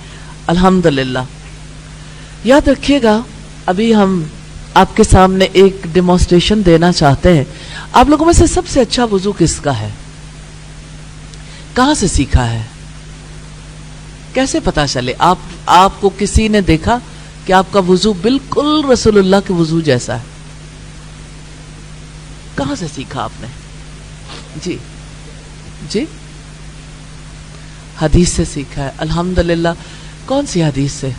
الحمدللہ. یاد رکھیے گا، ابھی ہم آپ کے سامنے ایک ڈیمونسٹریشن دینا چاہتے ہیں. آپ لوگوں میں سے سب سے اچھا وضو کس کا ہے؟ کہاں سے سیکھا ہے؟ کیسے پتا چلے؟ آپ کو کسی نے دیکھا کہ آپ کا وضو بالکل رسول اللہ کے وضو جیسا ہے؟ کہاں سے سیکھا آپ نے؟ جی جی حدیث سے سیکھا ہے. الحمدللہ. کون سی حدیث سے؟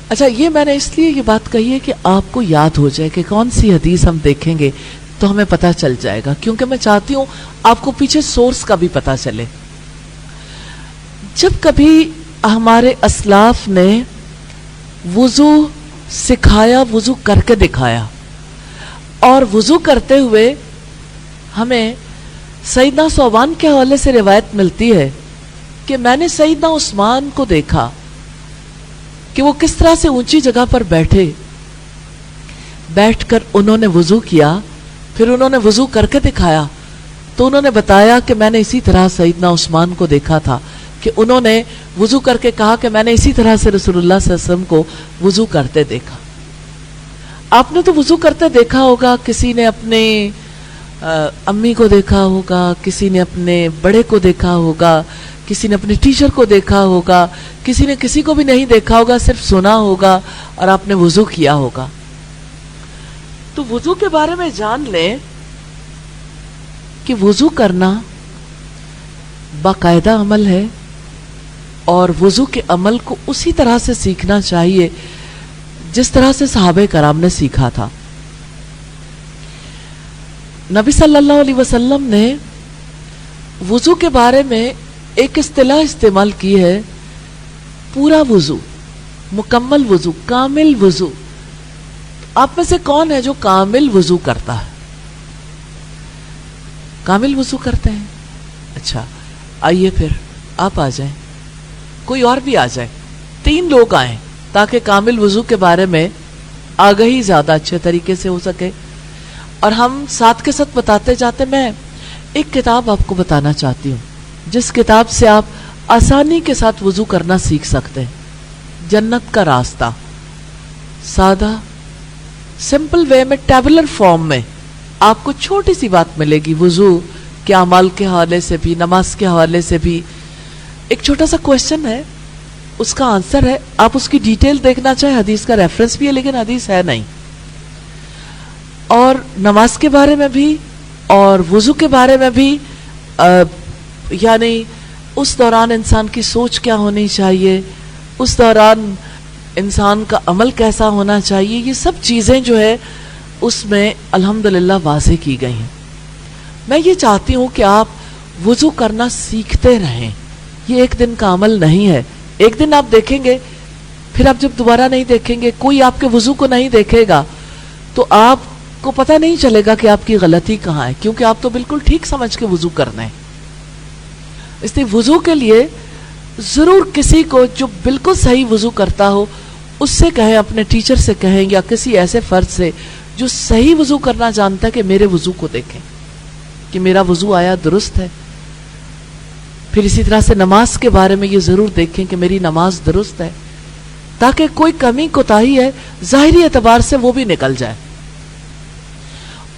اچھا، یہ میں نے اس لیے یہ بات کہی ہے کہ آپ کو یاد ہو جائے کہ کون سی حدیث ہم دیکھیں گے تو ہمیں پتہ چل جائے گا، کیونکہ میں چاہتی ہوں آپ کو پیچھے سورس کا بھی پتہ چلے. جب کبھی ہمارے اسلاف نے وضو سکھایا، وضو کر کے دکھایا، اور وضو کرتے ہوئے ہمیں سیدنا ثوبان کے حوالے سے روایت ملتی ہے کہ میں نے سیدنا عثمان کو دیکھا کہ وہ کس طرح سے اونچی جگہ پر بیٹھ کر انہوں نے وضو کیا. پھر انہوں نے وضو کر کے دکھایا تو انہوں نے بتایا کہ میں نے اسی طرح سیدنا عثمان کو دیکھا تھا کہ انہوں نے وضو کر کے کہا کہ میں نے اسی طرح سے رسول اللہ صلی اللہ علیہ وسلم کو وضو کرتے دیکھا. آپ نے تو وضو کرتے دیکھا ہوگا، کسی نے اپنے امی کو دیکھا ہوگا، کسی نے اپنے بڑے کو دیکھا ہوگا، کسی نے اپنے ٹیچر کو دیکھا ہوگا، کسی نے کسی کو بھی نہیں دیکھا ہوگا، صرف سنا ہوگا اور آپ نے وضو کیا ہوگا. تو وضو کے بارے میں جان لیں کہ وضو کرنا باقاعدہ عمل ہے، اور وضو کے عمل کو اسی طرح سے سیکھنا چاہیے جس طرح سے صحابہ کرام نے سیکھا تھا. نبی صلی اللہ علیہ وسلم نے وضو کے بارے میں ایک اصطلاح استعمال کی ہے، پورا وضو، مکمل وضو، کامل وضو. آپ میں سے کون ہے جو کامل وضو کرتا ہے؟ کامل وضو کرتے ہیں؟ اچھا، آئیے پھر آپ آ جائیں، کوئی اور بھی آ جائے، 3 لوگ آئیں تاکہ کامل وضو کے بارے میں آگہی زیادہ اچھے طریقے سے ہو سکے. اور ہم ساتھ کے ساتھ بتاتے جاتے. میں ایک کتاب آپ کو بتانا چاہتی ہوں جس کتاب سے آپ آسانی کے ساتھ وضو کرنا سیکھ سکتے ہیں. جنت کا راستہ. سادہ سمپل وے میں، ٹیبلر فارم میں آپ کو چھوٹی سی بات ملے گی وضو کے اعمال کے حوالے سے بھی، نماز کے حوالے سے بھی. ایک چھوٹا سا کوشچن ہے، اس کا آنسر ہے. آپ اس کی ڈیٹیل دیکھنا چاہیں، حدیث کا ریفرنس بھی ہے لیکن حدیث ہے نہیں. اور نماز کے بارے میں بھی اور وضو کے بارے میں بھی، یعنی اس دوران انسان کی سوچ کیا ہونی چاہیے، اس دوران انسان کا عمل کیسا ہونا چاہیے، یہ سب چیزیں جو ہے اس میں الحمدللہ واضح کی گئی ہیں. میں یہ چاہتی ہوں کہ آپ وضو کرنا سیکھتے رہیں. یہ ایک دن کا عمل نہیں ہے. ایک دن آپ دیکھیں گے، پھر آپ جب دوبارہ نہیں دیکھیں گے، کوئی آپ کے وضو کو نہیں دیکھے گا تو آپ کو پتہ نہیں چلے گا کہ آپ کی غلطی کہاں ہے، کیونکہ آپ تو بالکل ٹھیک سمجھ کے وضو کرنا ہے. اس لیے وضو کے لیے ضرور کسی کو جو بالکل صحیح وضو کرتا ہو اس سے کہیں، اپنے ٹیچر سے کہیں، یا کسی ایسے فرد سے جو صحیح وضو کرنا جانتا ہے کہ میرے وضو کو دیکھیں کہ میرا وضو آیا درست ہے. پھر اسی طرح سے نماز کے بارے میں یہ ضرور دیکھیں کہ میری نماز درست ہے، تاکہ کوئی کمی کوتاہی ہے ظاہری اعتبار سے وہ بھی نکل جائے.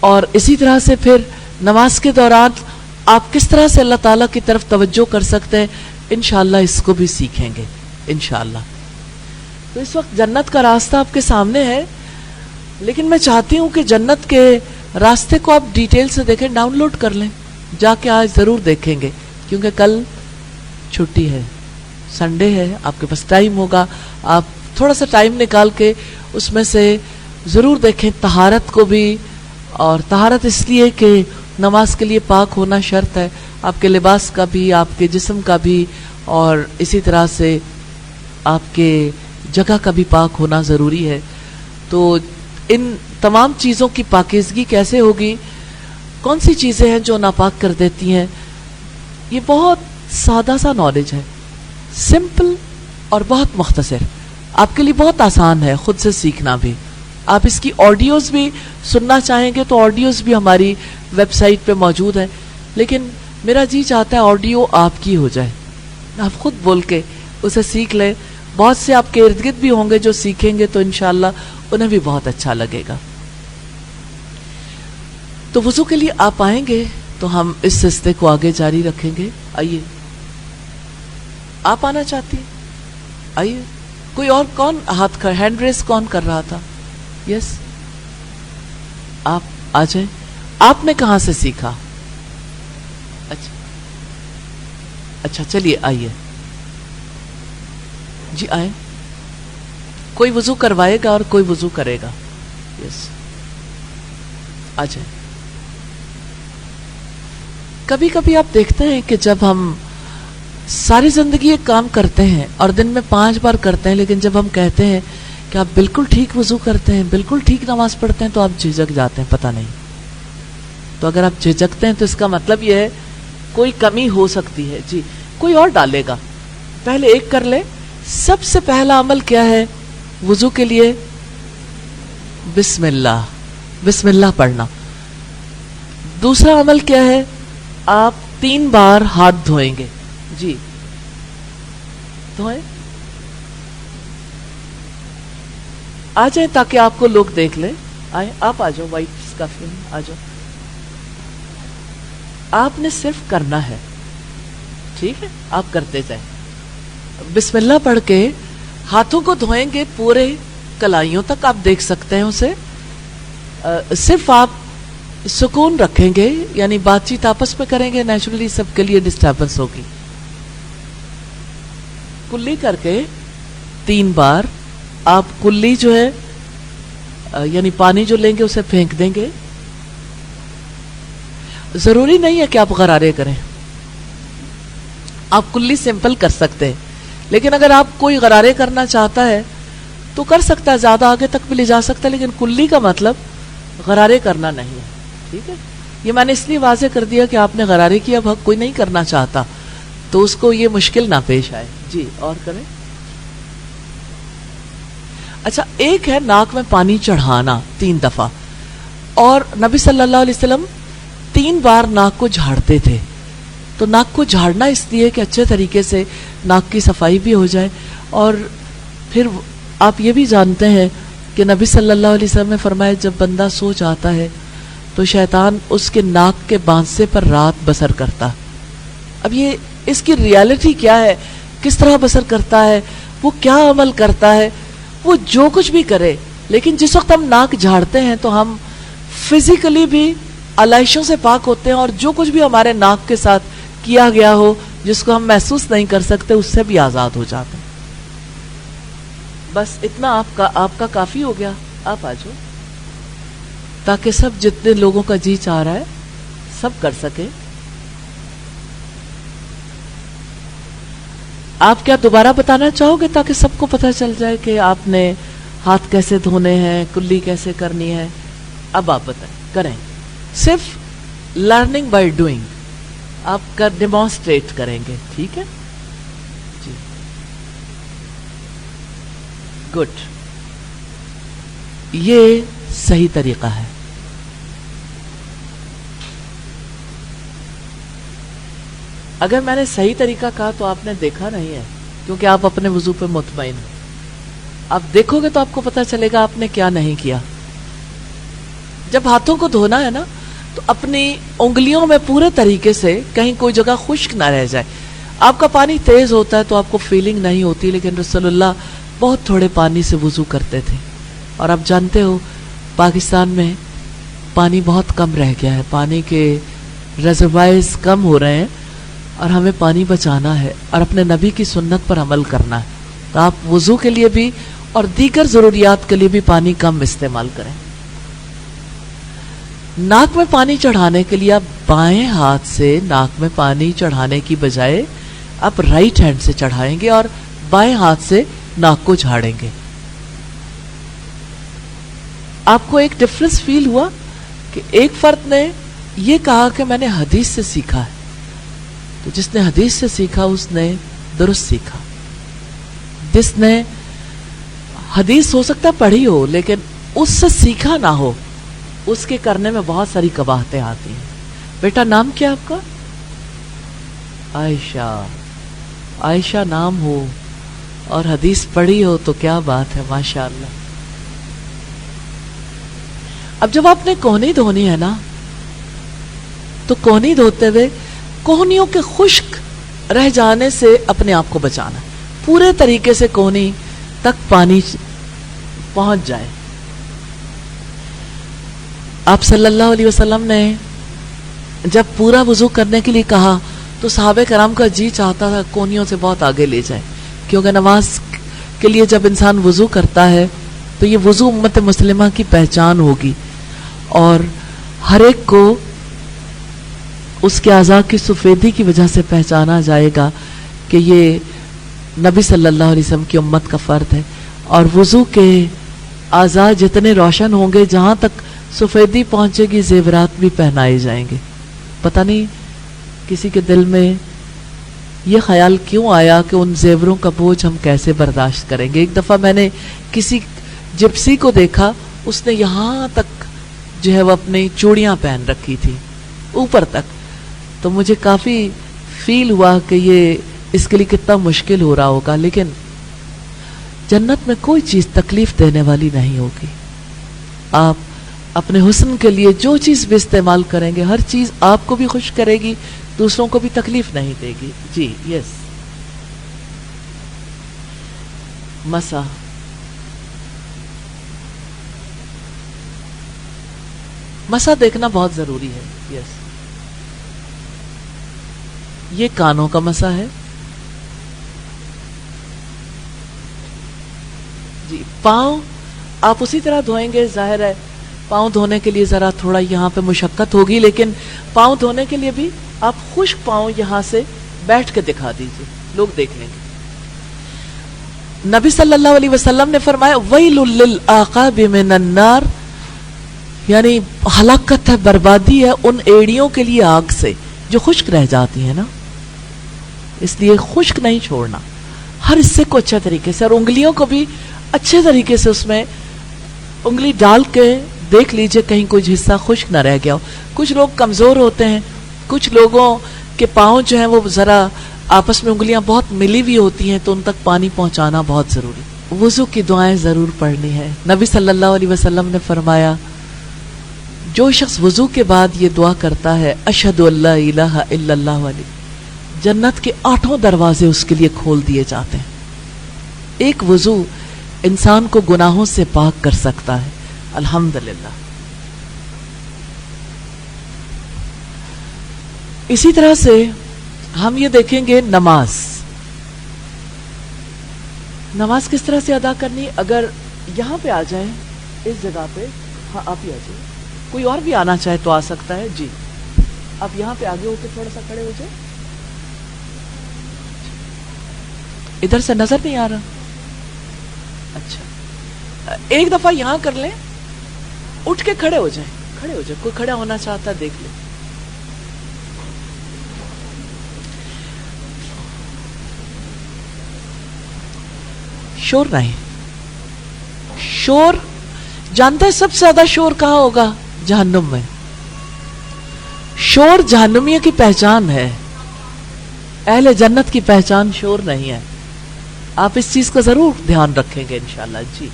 اور اسی طرح سے پھر نماز کے دوران آپ کس طرح سے اللہ تعالیٰ کی طرف توجہ کر سکتے ہیں، انشاءاللہ اس کو بھی سیکھیں گے انشاءاللہ. تو اس وقت جنت کا راستہ آپ کے سامنے ہے، لیکن میں چاہتی ہوں کہ جنت کے راستے کو آپ ڈیٹیل سے دیکھیں، ڈاؤن لوڈ کر لیں. جا کے آج ضرور دیکھیں گے، کیونکہ کل چھٹی ہے، سنڈے ہے، آپ کے پاس ٹائم ہوگا، آپ تھوڑا سا ٹائم نکال کے اس میں سے ضرور دیکھیں طہارت کو بھی. اور طہارت اس لیے کہ نماز کے لیے پاک ہونا شرط ہے، آپ کے لباس کا بھی، آپ کے جسم کا بھی، اور اسی طرح سے آپ کے جگہ کا بھی پاک ہونا ضروری ہے. تو ان تمام چیزوں کی پاکیزگی کیسے ہوگی، کون سی چیزیں ہیں جو ناپاک کر دیتی ہیں، یہ بہت سادہ سا نالج ہے، سمپل اور بہت مختصر، آپ کے لیے بہت آسان ہے خود سے سیکھنا بھی. آپ اس کی آڈیوز بھی سننا چاہیں گے تو آڈیوز بھی ہماری ویب سائٹ پہ موجود ہیں، لیکن میرا جی چاہتا ہے آڈیو آپ کی ہو جائے، آپ خود بول کے اسے سیکھ لیں. بہت سے آپ کے ارد گرد بھی ہوں گے جو سیکھیں گے تو انشاءاللہ انہیں بھی بہت اچھا لگے گا. تو وضو کے لیے آپ آئیں گے تو ہم اس سلسلے کو آگے جاری رکھیں گے. آئیے، آپ آنا چاہتی ہیں؟ آئیے. کوئی اور کون ہاتھ ہینڈ ریس کون کر رہا تھا؟ یس، آپ آ جائیں. آپ نے کہاں سے سیکھا؟ اچھا چلیے آئیے. جی آئیں. کوئی وضو کروائے گا اور کوئی وضو کرے گا. یس، آ جائیں. کبھی کبھی آپ دیکھتے ہیں کہ جب ہم ساری زندگی ایک کام کرتے ہیں اور دن میں 5 بار کرتے ہیں، لیکن جب ہم کہتے ہیں کہ آپ بالکل ٹھیک وضو کرتے ہیں، بالکل ٹھیک نماز پڑھتے ہیں، تو آپ جھجک جاتے ہیں، پتہ نہیں. تو اگر آپ جھجکتے ہیں تو اس کا مطلب یہ ہے کوئی کمی ہو سکتی ہے. جی کوئی اور ڈالے گا. پہلے ایک کر لے. سب سے پہلا عمل کیا ہے وضو کے لیے؟ بسم اللہ، بسم اللہ پڑھنا. دوسرا عمل کیا ہے؟ آپ 3 بار ہاتھ دھوئیں گے. جی دھوئیں. آ جائیں تاکہ آپ کو لوگ دیکھ لیں. آئیں، آپ آ جاؤ، وائٹ اسکارف میں آ جاؤ. آپ نے صرف کرنا ہے، ٹھیک ہے؟ آپ کرتے جائیں. بسم اللہ پڑھ کے ہاتھوں کو دھوئیں گے پورے کلائیوں تک، آپ دیکھ سکتے ہیں اسے. صرف آپ سکون رکھیں گے، یعنی بات چیت آپس میں کریں گے، نیچرلی سب کے لیے ڈسٹربنس ہوگی. کلی کر کے 3 بار آپ کلی جو ہے یعنی پانی جو لیں گے اسے پھینک دیں گے. ضروری نہیں ہے کہ آپ غرارے کریں، آپ کلی سمپل کر سکتے ہیں، لیکن اگر آپ کوئی غرارے کرنا چاہتا ہے تو کر سکتا ہے، زیادہ آگے تک بھی لے جا سکتا ہے، لیکن کلی کا مطلب غرارے کرنا نہیں ہے. ٹھیک ہے، یہ میں نے اس لیے واضح کر دیا کہ آپ نے غرارے کیا، اب کوئی نہیں کرنا چاہتا تو اس کو یہ مشکل نہ پیش آئے. جی اور کریں. اچھا، ایک ہے ناک میں پانی چڑھانا 3 دفعہ، اور نبی صلی اللہ علیہ وسلم 3 بار ناک کو جھاڑتے تھے. تو ناک کو جھاڑنا اس لیے کہ اچھے طریقے سے ناک کی صفائی بھی ہو جائے. اور پھر آپ یہ بھی جانتے ہیں کہ نبی صلی اللہ علیہ وسلم نے فرمایا جب بندہ سو جاتا ہے تو شیطان اس کے ناک کے بانسے پر رات بسر کرتا. اب یہ اس کی ریالٹی کیا ہے، کس طرح بسر کرتا ہے، وہ کیا عمل کرتا ہے، وہ جو کچھ بھی کرے، لیکن جس وقت ہم ناک جھاڑتے ہیں تو ہم فزیکلی بھی علائشوں سے پاک ہوتے ہیں، اور جو کچھ بھی ہمارے ناک کے ساتھ کیا گیا ہو جس کو ہم محسوس نہیں کر سکتے اس سے بھی آزاد ہو جاتے ہیں. بس اتنا آپ کا کافی ہو گیا. آپ آ جاؤ تاکہ سب جتنے لوگوں کا جی چاہ رہا ہے سب کر سکے. آپ کیا دوبارہ بتانا چاہو گے تاکہ سب کو پتہ چل جائے کہ آپ نے ہاتھ کیسے دھونے ہیں، کلی کیسے کرنی ہے؟ اب آپ بتائیں، کریں. صرف لرننگ بائی ڈوئنگ، آپ کا ڈیمانسٹریٹ کریں گے. ٹھیک ہے جی، گڈ. یہ صحیح طریقہ ہے. اگر میں نے صحیح طریقہ کہا تو آپ نے دیکھا نہیں ہے، کیونکہ آپ اپنے وضو پہ مطمئن ہیں. آپ دیکھو گے تو آپ کو پتہ چلے گا آپ نے کیا نہیں کیا. جب ہاتھوں کو دھونا ہے نا تو اپنی انگلیوں میں پورے طریقے سے کہیں کوئی جگہ خشک نہ رہ جائے. آپ کا پانی تیز ہوتا ہے تو آپ کو فیلنگ نہیں ہوتی، لیکن رسول اللہ بہت تھوڑے پانی سے وضو کرتے تھے. اور آپ جانتے ہو پاکستان میں پانی بہت کم رہ گیا ہے، پانی کے ریزروائرز کم ہو رہے ہیں اور ہمیں پانی بچانا ہے اور اپنے نبی کی سنت پر عمل کرنا ہے، تو آپ وضو کے لیے بھی اور دیگر ضروریات کے لیے بھی پانی کم استعمال کریں۔ ناک میں پانی چڑھانے کے لیے آپ بائیں ہاتھ سے ناک میں پانی چڑھانے کی بجائے آپ رائٹ ہینڈ سے چڑھائیں گے اور بائیں ہاتھ سے ناک کو جھاڑیں گے۔ آپ کو ایک ڈفرنس فیل ہوا کہ ایک فرد نے یہ کہا کہ میں نے حدیث سے سیکھا ہے، تو جس نے حدیث سے سیکھا اس نے درست سیکھا۔ جس نے حدیث ہو سکتا پڑھی ہو لیکن اس سے سیکھا نہ ہو، اس کے کرنے میں بہت ساری قباحتیں آتی ہیں۔ بیٹا نام کیا آپ کا؟ عائشہ۔ عائشہ نام ہو اور حدیث پڑھی ہو تو کیا بات ہے، ماشاءاللہ۔ اب جب آپ نے کوہنی دھونی ہے نا، تو کوہنی دھوتے ہوئے کوہنیوں کے خشک رہ جانے سے اپنے آپ کو بچانا، پورے طریقے سے کوہنی تک پانی پہنچ جائے۔ آپ صلی اللہ علیہ وسلم نے جب پورا وضو کرنے کے لیے کہا تو صحابہ کرام کا جی چاہتا تھا کوہنیوں سے بہت آگے لے جائے، کیونکہ نماز کے لیے جب انسان وضو کرتا ہے تو یہ وضو امت مسلمہ کی پہچان ہوگی اور ہر ایک کو اس کے اعضاء کی سفیدی کی وجہ سے پہچانا جائے گا کہ یہ نبی صلی اللہ علیہ وسلم کی امت کا فرد ہے۔ اور وضو کے اعضاء جتنے روشن ہوں گے، جہاں تک سفیدی پہنچے گی زیورات بھی پہنائے جائیں گے۔ پتہ نہیں کسی کے دل میں یہ خیال کیوں آیا کہ ان زیوروں کا بوجھ ہم کیسے برداشت کریں گے۔ ایک دفعہ میں نے کسی جپسی کو دیکھا، اس نے یہاں تک جو ہے وہ اپنی چوڑیاں پہن رکھی تھی اوپر تک، تو مجھے کافی فیل ہوا کہ یہ اس کے لیے کتنا مشکل ہو رہا ہوگا، لیکن جنت میں کوئی چیز تکلیف دینے والی نہیں ہوگی۔ آپ اپنے حسن کے لیے جو چیز بھی استعمال کریں گے، ہر چیز آپ کو بھی خوش کرے گی، دوسروں کو بھی تکلیف نہیں دے گی۔ جی یس، مسا مسا دیکھنا بہت ضروری ہے۔ یس، یہ کانوں کا مسا ہے۔ جی، پاؤں آپ اسی طرح دھوئیں گے، ظاہر ہے پاؤں دھونے کے لیے ذرا تھوڑا یہاں پہ مشقت ہوگی، لیکن پاؤں دھونے کے لیے بھی آپ خشک پاؤں یہاں سے بیٹھ کے دکھا دیجئے، لوگ دیکھ لیں گے۔ نبی صلی اللہ علیہ وسلم نے فرمایا ویل للعقاب من النار، یعنی ہلاکت ہے، بربادی ہے ان ایڑیوں کے لیے آگ سے جو خشک رہ جاتی ہیں نا، اس لیے خشک نہیں چھوڑنا، ہر حصے کو اچھے طریقے سے، اور انگلیوں کو بھی اچھے طریقے سے اس میں انگلی ڈال کے دیکھ لیجئے کہیں کوئی حصہ خشک نہ رہ گیا ہو۔ کچھ لوگ کمزور ہوتے ہیں، کچھ لوگوں کے پاؤں جو ہیں وہ ذرا آپس میں انگلیاں بہت ملی ہوئی ہوتی ہیں، تو ان تک پانی پہنچانا بہت ضروری۔ وضو کی دعائیں ضرور پڑھنی ہے۔ نبی صلی اللہ علیہ وسلم نے فرمایا جو شخص وضو کے بعد یہ دعا کرتا ہے اشہد ان لا الہ الا اللہ والی، جنت کے 8 دروازے اس کے لیے کھول دیے جاتے ہیں۔ ایک وضو انسان کو گناہوں سے پاک کر سکتا ہے، الحمدللہ۔ اسی طرح سے ہم یہ دیکھیں گے نماز کس طرح سے ادا کرنی۔ اگر یہاں پہ آ جائیں اس جگہ پہ، ہاں آپ ہی آ جائیں، کوئی اور بھی آنا چاہے تو آ سکتا ہے۔ جی آپ یہاں پہ آگے ہو کے تھوڑا سا کھڑے ہو جائیں، ادھر سے نظر نہیں آ رہا۔ اچھا، ایک دفعہ یہاں کر لیں، اٹھ کے کھڑے ہو جائیں، کوئی کھڑا ہونا چاہتا ہے دیکھ لیں۔ شور نہیں، شور جانتے ہیں سب سے زیادہ شور کہاں ہوگا؟ جہنم میں۔ شور جہنمیوں کی پہچان ہے، اہل جنت کی پہچان شور نہیں ہے۔ آپ اس چیز کا ضرور دھیان رکھیں گے انشاءاللہ۔ جی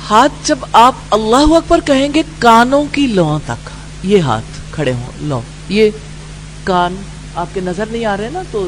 ہاتھ جب آپ اللہ اکبر کہیں گے کانوں کی لوؤں تک یہ ہاتھ کھڑے ہوں، لو یہ کان آپ کے نظر نہیں آ رہے نا، تو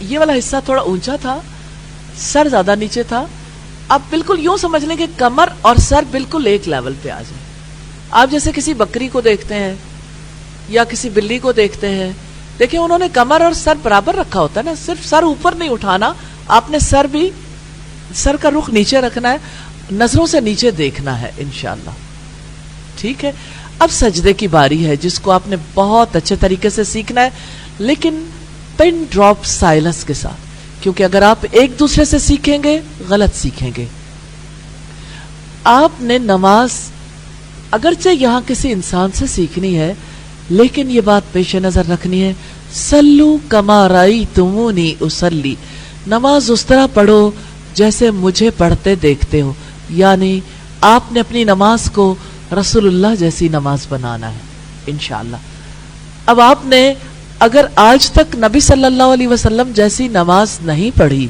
یہ والا حصہ تھوڑا اونچا تھا, سر زیادہ نیچے تھا. اب بالکل یوں سمجھ لیں کہ کمر اور سر بالکل ایک لیول پہ آ جائے. آپ جیسے کسی بکری کو دیکھتے ہیں یا کسی بلی کو دیکھتے ہیں, دیکھیں انہوں نے کمر اور سر برابر رکھا ہوتا ہے نا, صرف سر اوپر نہیں اٹھانا, آپ نے سر کا رخ نیچے رکھنا ہے, نظروں سے نیچے دیکھنا ہے انشاءاللہ. ٹھیک ہے. اب سجدے کی باری ہے جس کو آپ نے بہت اچھے طریقے سے سیکھنا ہے, لیکن پن ڈراپ سائلنس کے ساتھ, کیونکہ اگر آپ ایک دوسرے سے سیکھیں گے غلط سیکھیں گے. آپ نے نماز اگرچہ یہاں کسی انسان سے سیکھنی ہے, لیکن یہ بات پیش نظر رکھنی ہے, سلو کما رأیتمونی اصلی, نماز اس طرح پڑھو جیسے مجھے پڑھتے دیکھتے ہو. یعنی آپ نے اپنی نماز کو رسول اللہ جیسی نماز بنانا ہے انشاءاللہ. اب آپ نے اگر آج تک نبی صلی اللہ علیہ وسلم جیسی نماز نہیں پڑھی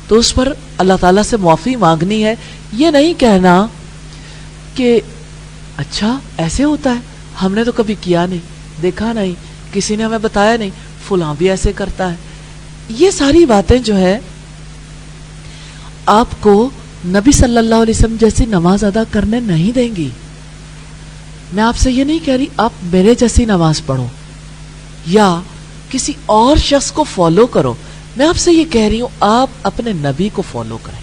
تو اس پر اللہ تعالیٰ سے معافی مانگنی ہے. یہ نہیں کہنا کہ اچھا ایسے ہوتا ہے, ہم نے تو کبھی کیا نہیں, دیکھا نہیں, کسی نے ہمیں بتایا نہیں, فلاں بھی ایسے کرتا ہے. یہ ساری باتیں جو ہے آپ کو نبی صلی اللہ علیہ وسلم جیسی نماز ادا کرنے نہیں دیں گی. میں آپ سے یہ نہیں کہہ رہی آپ میرے جیسی نماز پڑھو یا کسی اور شخص کو فالو کرو, میں آپ سے یہ کہہ رہی ہوں آپ اپنے نبی کو فالو کریں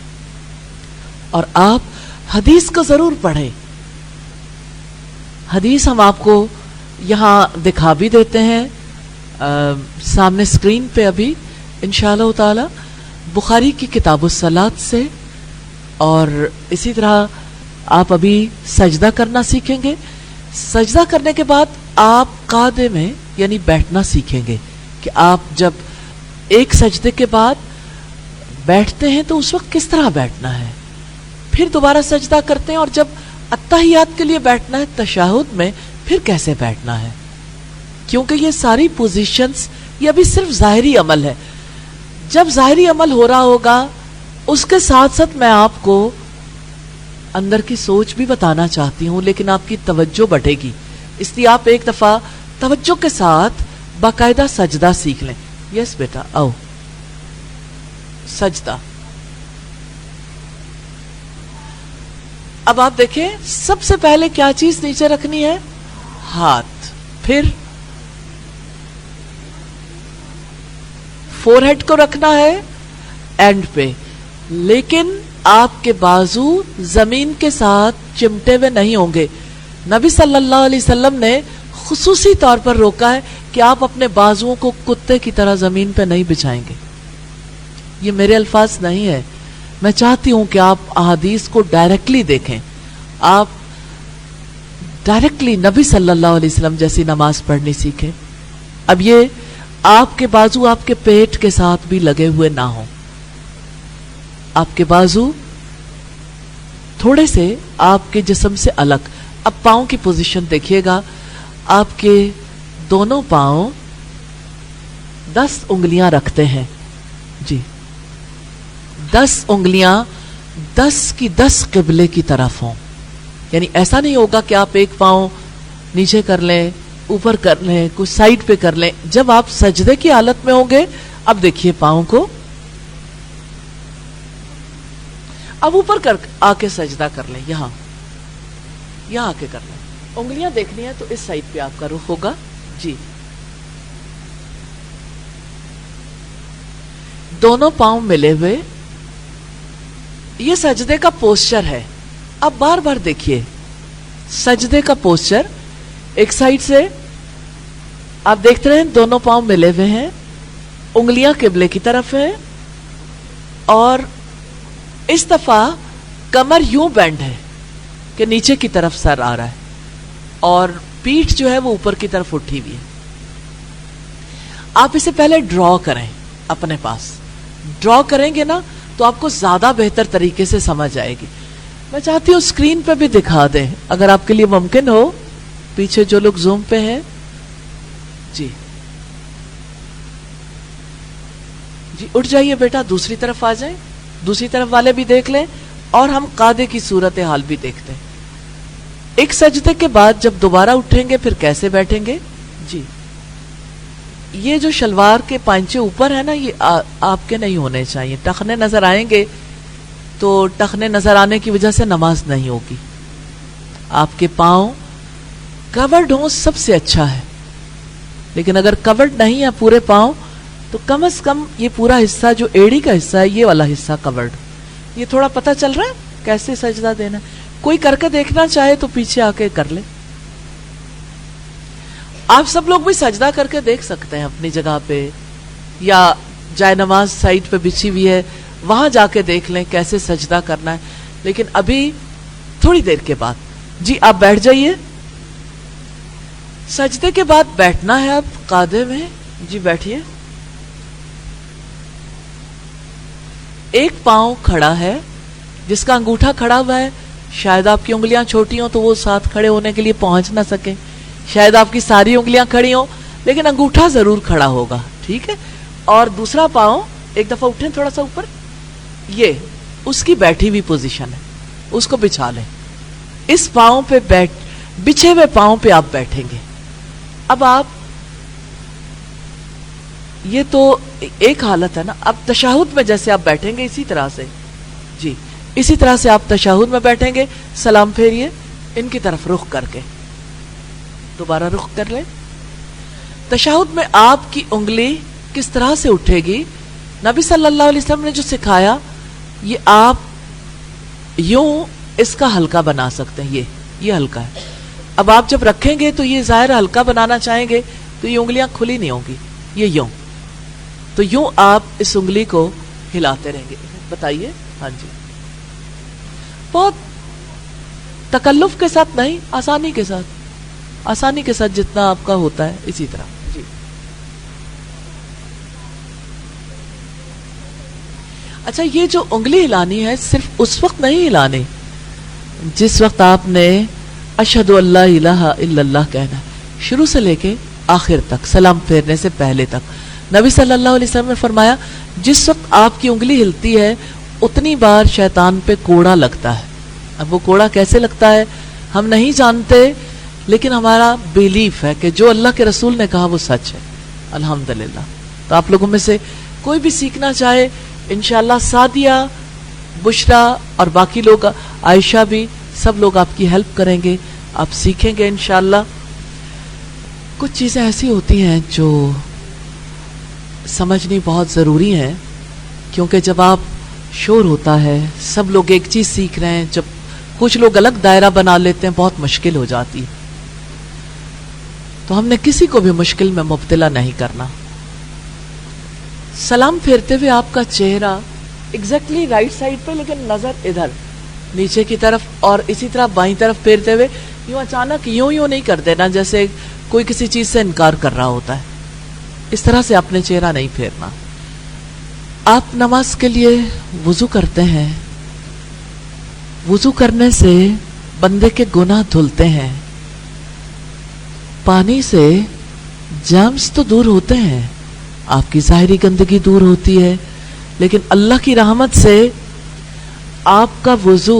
اور آپ حدیث کو ضرور پڑھیں. حدیث ہم آپ کو یہاں دکھا بھی دیتے ہیں سامنے اسکرین پہ ابھی انشاءاللہ تعالی, بخاری کی کتاب الصلاۃ سے. اور اسی طرح آپ ابھی سجدہ کرنا سیکھیں گے. سجدہ کرنے کے بعد آپ قاعدے میں یعنی بیٹھنا سیکھیں گے کہ آپ جب ایک سجدے کے بعد بیٹھتے ہیں تو اس وقت کس طرح بیٹھنا ہے, پھر دوبارہ سجدہ کرتے ہیں اور جب اتحیات کے لیے بیٹھنا ہے تشہد میں پھر کیسے بیٹھنا ہے. کیونکہ یہ ساری پوزیشنز یہ ابھی صرف ظاہری عمل ہے. جب ظاہری عمل ہو رہا ہوگا اس کے ساتھ ساتھ میں آپ کو اندر کی سوچ بھی بتانا چاہتی ہوں, لیکن آپ کی توجہ بڑھے گی, اس لیے آپ ایک دفعہ توجہ کے ساتھ باقاعدہ سجدہ سیکھ لیں. یس بیٹا آؤ, سجدہ. اب آپ دیکھیں سب سے پہلے کیا چیز نیچے رکھنی ہے, ہاتھ, پھر فور ہیڈ کو رکھنا ہے اینڈ پہ, لیکن آپ کے بازو زمین کے ساتھ چمٹے ہوئے نہیں ہوں گے. نبی صلی اللہ علیہ وسلم نے خصوصی طور پر روکا ہے کہ آپ اپنے بازوؤں کو کتے کی طرح زمین پہ نہیں بچھائیں گے. یہ میرے الفاظ نہیں ہے, میں چاہتی ہوں کہ آپ احادیث کو ڈائریکٹلی دیکھیں, آپ ڈائریکٹلی نبی صلی اللہ علیہ وسلم جیسی نماز پڑھنی سیکھیں. اب یہ آپ کے بازو آپ کے پیٹ کے ساتھ بھی لگے ہوئے نہ ہوں, آپ کے بازو تھوڑے سے آپ کے جسم سے الگ. اب پاؤں کی پوزیشن دیکھیے گا, آپ کے دونوں پاؤں 10 انگلیاں رکھتے ہیں جی, 10 انگلیاں 10 کی 10 قبلے کی طرف ہوں. یعنی ایسا نہیں ہوگا کہ آپ ایک پاؤں نیچے کر لیں, اوپر کر لیں, کچھ سائڈ پہ کر لیں. جب آپ سجدے کی حالت میں ہوں گے, اب دیکھیے پاؤں کو, اب اوپر کر آ کے سجدہ کر لیں, یہاں آ کے کر لیں. انگلیاں دیکھنی ہے تو اس سائڈ پہ آپ کا رخ ہوگا جی. دونوں پاؤں ملے ہوئے, یہ سجدے کا پوسچر ہے. اب بار بار دیکھیے سجدے کا پوسچر, ایک سائڈ سے آپ دیکھتے رہیں دونوں پاؤں ملے ہوئے ہیں, انگلیاں قبلے کی طرف ہیں, اور اس دفعہ کمر یوں بینڈ ہے کہ نیچے کی طرف سر آ رہا ہے اور پیٹھ جو ہے وہ اوپر کی طرف اٹھی ہوئی ہے. آپ اسے پہلے ڈرا کریں, اپنے پاس ڈرا کریں گے نا تو آپ کو زیادہ بہتر طریقے سے سمجھ آئے گی. میں چاہتی ہوں اسکرین پہ بھی دکھا دیں اگر آپ کے لیے ممکن ہو, پیچھے جو لوگ زوم پہ ہیں جی. جی اٹھ جائیے بیٹا, دوسری طرف آ جائیں, دوسری طرف والے بھی دیکھ لیں, اور ہم قاعدے کی صورتحال بھی دیکھتے ہیں. ایک سجدے کے بعد جب دوبارہ اٹھیں گے پھر کیسے بیٹھیں گے جی. یہ جو شلوار کے پانچے اوپر ہے نا یہ آپ کے نہیں ہونے چاہیے. ٹخنے نظر آئیں گے تو ٹخنے نظر آنے کی وجہ سے نماز نہیں ہوگی. آپ کے پاؤں کورڈ ہوں سب سے اچھا ہے, لیکن اگر کورڈ نہیں ہے پورے پاؤں تو کم از کم یہ پورا حصہ جو ایڑی کا حصہ ہے یہ والا حصہ کورڈ. یہ تھوڑا پتہ چل رہا ہے کیسے سجدہ دینا ہے. کوئی کر کے دیکھنا چاہے تو پیچھے آ کے کر لے. آپ سب لوگ بھی سجدہ کر کے دیکھ سکتے ہیں اپنی جگہ پہ, یا جائے نماز سائڈ پہ بچھی ہوئی ہے وہاں جا کے دیکھ لیں کیسے سجدہ کرنا ہے. لیکن ابھی تھوڑی دیر کے بعد جی آپ بیٹھ جائیے. سجدے کے بعد بیٹھنا ہے آپ قاعدے میں. جی بیٹھیے. ایک پاؤں کھڑا ہے, جس کا انگوٹھا کھڑا ہوا ہے شاید آپ کی انگلیاں چھوٹی ہوں تو وہ ساتھ کھڑے ہونے کے لیے پہنچ نہ سکیں, شاید آپ کی ساری انگلیاں کھڑی ہوں لیکن انگوٹھا ضرور کھڑا ہوگا. ٹھیک ہے. اور دوسرا پاؤں ایک دفعہ اٹھیں تھوڑا سا اوپر, یہ اس کی بیٹھی ہوئی پوزیشن ہے, اس کو بچھا لیں. اس پاؤں پہ بچھے ہوئے پاؤں پہ آپ بیٹھیں گے. اب آپ یہ تو ایک حالت ہے نا. اب تشہد میں جیسے آپ بیٹھیں گے اسی طرح سے, جی اسی طرح سے آپ تشہد میں بیٹھیں گے. سلام پھیریے ان کی طرف رخ کر کے, دوبارہ رخ کر لیں. تشہد میں آپ کی انگلی کس طرح سے اٹھے گی, نبی صلی اللہ علیہ وسلم نے جو سکھایا یہ آپ یوں اس کا ہلکا بنا سکتے ہیں. یہ ہلکا ہے. اب آپ جب رکھیں گے تو یہ ظاہر ہلکا بنانا چاہیں گے تو یہ انگلیاں کھلی نہیں ہوں گی, یہ یوں. تو یوں آپ اس انگلی کو ہلاتے رہیں گے. بتائیے. ہاں جی, بہت تکلف کے ساتھ نہیں, آسانی کے ساتھ, آسانی کے ساتھ جتنا آپ کا ہوتا ہے اسی طرح. جی اچھا, یہ جو انگلی ہلانی ہے صرف اس وقت نہیں ہلانی جس وقت آپ نے اشہد ان لا الہ الا اللہ کہنا ہے, شروع سے لے کے آخر تک, سلام پھیرنے سے پہلے تک. نبی صلی اللہ علیہ وسلم نے فرمایا جس وقت آپ کی انگلی ہلتی ہے اتنی بار شیطان پہ کوڑا لگتا ہے. اب وہ کوڑا کیسے لگتا ہے ہم نہیں جانتے, لیکن ہمارا بیلیف ہے کہ جو اللہ کے رسول نے کہا وہ سچ ہے. الحمدللہ. تو آپ لوگوں میں سے کوئی بھی سیکھنا چاہے انشاءاللہ سعدیہ, بشرا اور باقی لوگ, عائشہ بھی, سب لوگ آپ کی ہیلپ کریں گے, آپ سیکھیں گے انشاءاللہ. کچھ چیزیں ایسی ہوتی ہیں جو سمجھنی بہت ضروری ہیں, کیونکہ جب آپ شور ہوتا ہے سب لوگ ایک چیز سیکھ رہے ہیں, جب کچھ لوگ الگ دائرہ بنا لیتے ہیں بہت مشکل ہو جاتی ہے. تو ہم نے کسی کو بھی مشکل میں مبتلا نہیں کرنا. سلام پھیرتے ہوئے آپ کا چہرہ ایگزیکٹلی رائٹ سائڈ پہ, لیکن نظر ادھر نیچے کی طرف, اور اسی طرح بائیں طرف پھیرتے ہوئے یوں اچانک یوں نہیں کر دینا جیسے کوئی کسی چیز سے انکار کر رہا ہوتا ہے. اس طرح سے اپنے چہرہ نہیں پھیرنا. آپ نماز کے لیے وضو کرتے ہیں, وضو کرنے سے بندے کے گناہ دھلتے ہیں. پانی سے جرمز تو دور ہوتے ہیں, آپ کی ظاہری گندگی دور ہوتی ہے, لیکن اللہ کی رحمت سے آپ کا وضو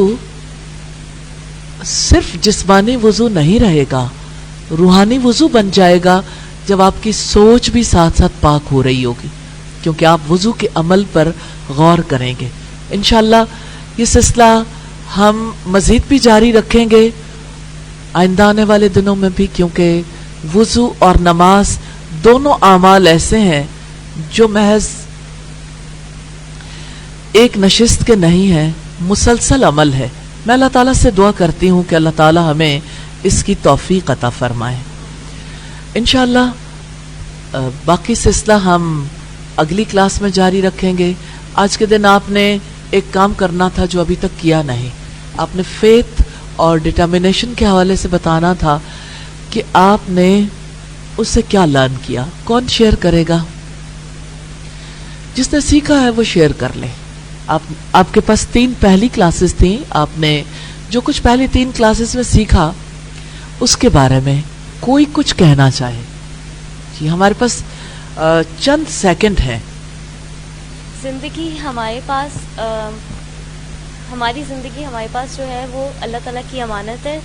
صرف جسمانی وضو نہیں رہے گا, روحانی وضو بن جائے گا جب آپ کی سوچ بھی ساتھ ساتھ پاک ہو رہی ہوگی, کیونکہ آپ وضو کے عمل پر غور کریں گے. انشاءاللہ یہ سلسلہ ہم مزید بھی جاری رکھیں گے آئندہ آنے والے دنوں میں بھی, کیونکہ وضو اور نماز دونوں اعمال ایسے ہیں جو محض ایک نشست کے نہیں ہیں, مسلسل عمل ہے. میں اللہ تعالیٰ سے دعا کرتی ہوں کہ اللہ تعالیٰ ہمیں اس کی توفیق عطا فرمائے. انشاءاللہ باقی سلسلہ ہم اگلی کلاس میں جاری رکھیں گے. آج کے دن آپ نے ایک کام کرنا تھا جو ابھی تک کیا نہیں. آپ نے فیتھ اور ڈٹرمنیشن کے حوالے سے بتانا تھا کہ آپ نے اس سے کیا لرن کیا. کون شیئر کرے گا؟ جس نے سیکھا ہے وہ شیئر کر لے. آپ کے پاس 3 پہلی کلاسز تھیں, آپ نے جو کچھ پہلی 3 کلاسز میں سیکھا اس کے بارے میں کوئی کچھ کہنا چاہے. جی ہمارے پاس چند سیکنڈ ہیں. زندگی ہمارے پاس ہماری زندگی ہمارے پاس جو ہے وہ اللہ تعالیٰ کی امانت ہے,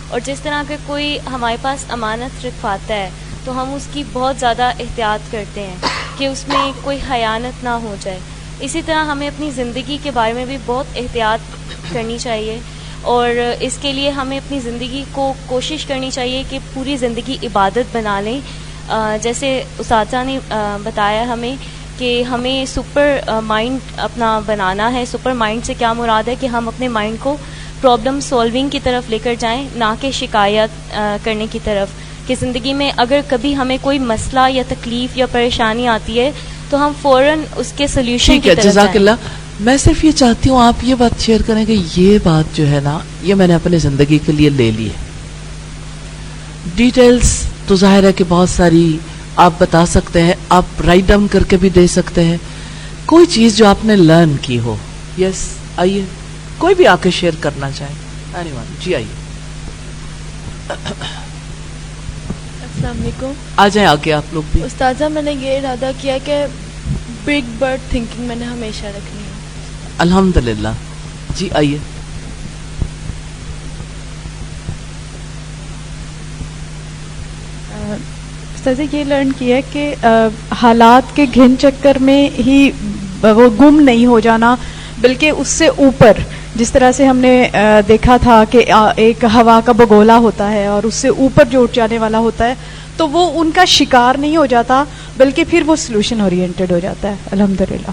اور جس طرح کہ کوئی ہمارے پاس امانت رکھواتا ہے تو ہم اس کی بہت زیادہ احتیاط کرتے ہیں کہ اس میں کوئی خیانت نہ ہو جائے. اسی طرح ہمیں اپنی زندگی کے بارے میں بھی بہت احتیاط کرنی چاہیے، اور اس کے لیے ہمیں اپنی زندگی کو کوشش کرنی چاہیے کہ پوری زندگی عبادت بنا لیں. جیسے اساتذہ نے بتایا ہمیں کہ ہمیں سپر مائنڈ اپنا بنانا ہے. سپر مائنڈ سے کیا مراد ہے کہ ہم اپنے مائنڈ کو پرابلم سولونگ کی طرف لے کر جائیں، نہ کہ شکایت کرنے کی طرف. کہ زندگی میں اگر کبھی ہمیں کوئی مسئلہ یا تکلیف یا پریشانی آتی ہے تو ہم فوراً اس کے سلیوشن کی طرف جائیں. جزاک اللہ. میں صرف یہ چاہتی ہوں آپ یہ بات شیئر کریں کہ یہ بات جو ہے نا یہ میں نے اپنے زندگی کے لیے لے لی ہے. ڈیٹیلز تو ظاہر ہے کہ بہت ساری آپ بتا سکتے ہیں، آپ رائٹ ڈاؤن کر کے بھی دے سکتے ہیں. کوئی چیز جو آپ نے لرن کی ہو. یس آئیے، کوئی بھی آ کے شیئر کرنا چاہیں. جی آئیے. السلام علیکم. آ جائیں آگے آپ لوگ بھی. استاذہ میں نے یہ ارادہ کیا کہ بگ برڈ تھنکنگ میں نے ہمیشہ رکھنی ہے. الحمدللہ. جی آئیے. استاذہ یہ لرن کیا ہے کہ حالات کے گھن چکر میں ہی وہ گم نہیں ہو جانا، بلکہ اس سے اوپر، جس طرح سے ہم نے دیکھا تھا کہ ایک ہوا کا بگولا ہوتا ہے اور اس سے اوپر جو اٹھ جانے والا ہوتا ہے، تو وہ ان کا شکار نہیں ہو جاتا بلکہ پھر وہ سلوشن اورینٹڈ ہو جاتا ہے. الحمدللہ.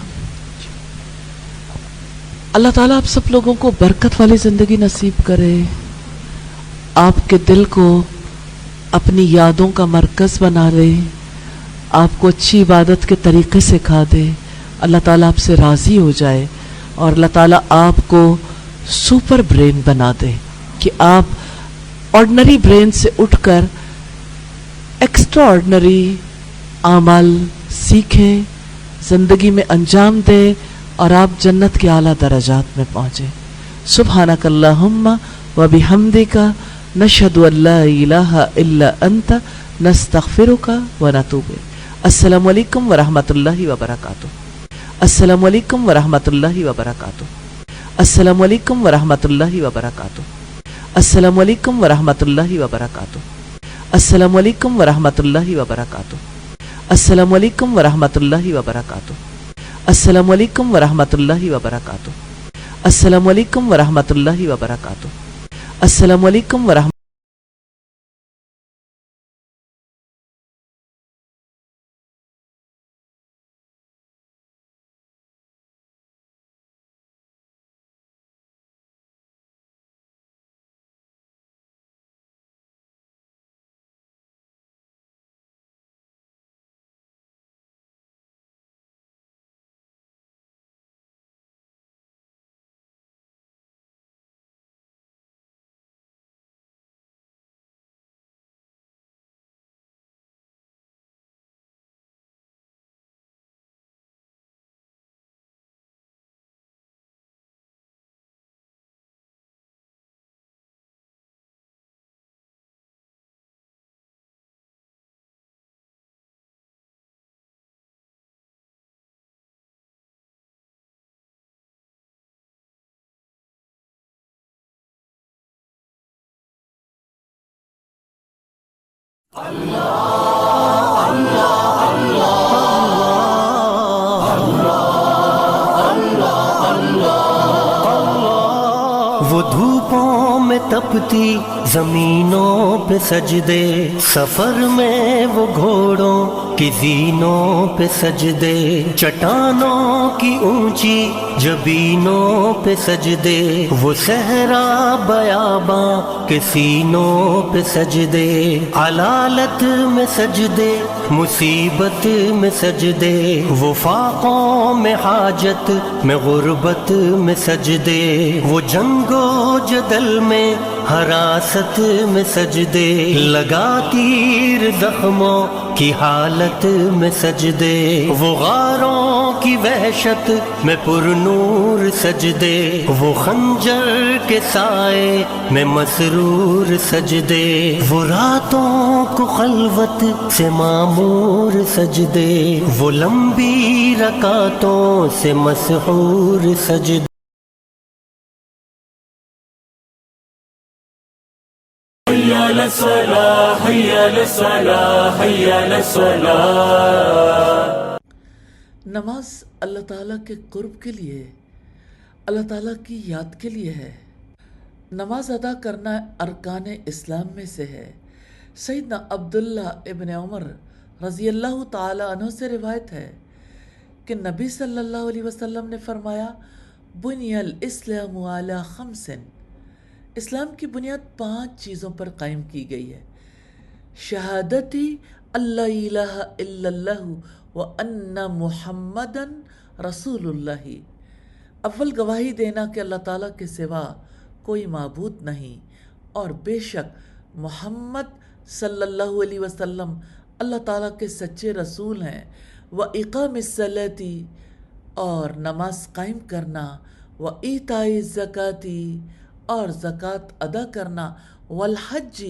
اللہ تعالیٰ آپ سب لوگوں کو برکت والی زندگی نصیب کرے، آپ کے دل کو اپنی یادوں کا مرکز بنا لے، آپ کو اچھی عبادت کے طریقے سکھا دے. اللہ تعالیٰ آپ سے راضی ہو جائے اور اللہ تعالیٰ آپ کو سپر برین بنا دے کہ آپ آرڈنری برین سے اٹھ کر ایکسٹرا آرڈنری اعمال سیکھیں، زندگی میں انجام دیں اور آپ جنت کے اعلیٰ درجات میں پہنچیں. سبحانک اللہم و بحمدک نشہد ان لا الہ الا انت نستغفرک و نتوب الیک. السلام علیکم ورحمۃ اللہ وبرکاتہ. السلام علیکم ورحمۃ اللہ وبرکاتہ. السلام علیکم ورحمۃ اللہ وبرکاتہ. السلام علیکم ورحمۃ اللہ وبرکاتہ. السلام علیکم ورحمۃ اللہ وبرکاتہ. السلام علیکم ورحمۃ اللہ وبرکاتہ. السلام علیکم ورحمۃ اللہ وبرکاتہ. السلام علیکم ورحمۃ اللہ وبرکاتہ. السلام علیکم ورحمۃ وہ دھوپوں میں تپتی زمینوں پہ سجدے، سفر میں وہ گھوڑوں کی زینوں پہ سجدے، چٹانوں کی اونچی جبینوں پہ سجدے، وہ صحرا بیاباں کے سینوں پہ سجدے، علالت میں سجدے، مصیبت میں سجدے، وہ فاقوں میں حاجت میں غربت میں سجدے، وہ جنگ و جدل میں حراست میں سجدے، لگا تیر زخموں کی حالت میں سجدے، وہ غاروں کی وحشت میں پر نور سجدے، وہ خنجر کے سائے میں مسرور سجدے، وہ راتوں کو خلوت سے معمور سجدے، وہ لمبی رکعتوں سے مسحور سجدے۔ حي على الصلاة حي على الصلاة حي على الصلاة. نماز اللہ تعالیٰ کے قرب کے لیے، اللہ تعالیٰ کی یاد کے لیے ہے۔ نماز ادا کرنا ارکان اسلام میں سے ہے۔ سیدنا عبداللہ ابن عمر رضی اللہ تعالیٰ عنہ سے روایت ہے کہ نبی صلی اللہ علیہ وسلم نے فرمایا بنی الاسلام علی خمس، اسلام کی بنیاد 5 چیزوں پر قائم کی گئی ہے۔ شہادتی اللہ الہ الا اللہ وان محمدًا رسول اللہ، اول گواہی دینا کہ اللہ تعالیٰ کے سوا کوئی معبود نہیں اور بے شک محمد صلی اللہ علیہ وسلم اللہ تعالیٰ کے سچے رسول ہیں۔ وَإِقَامِ الصَّلَاةِ، اور نماز قائم کرنا، وَإِيتَاءِ الزَّكَاةِ، اور زکوٰۃ ادا کرنا، وَالْحَجِّ،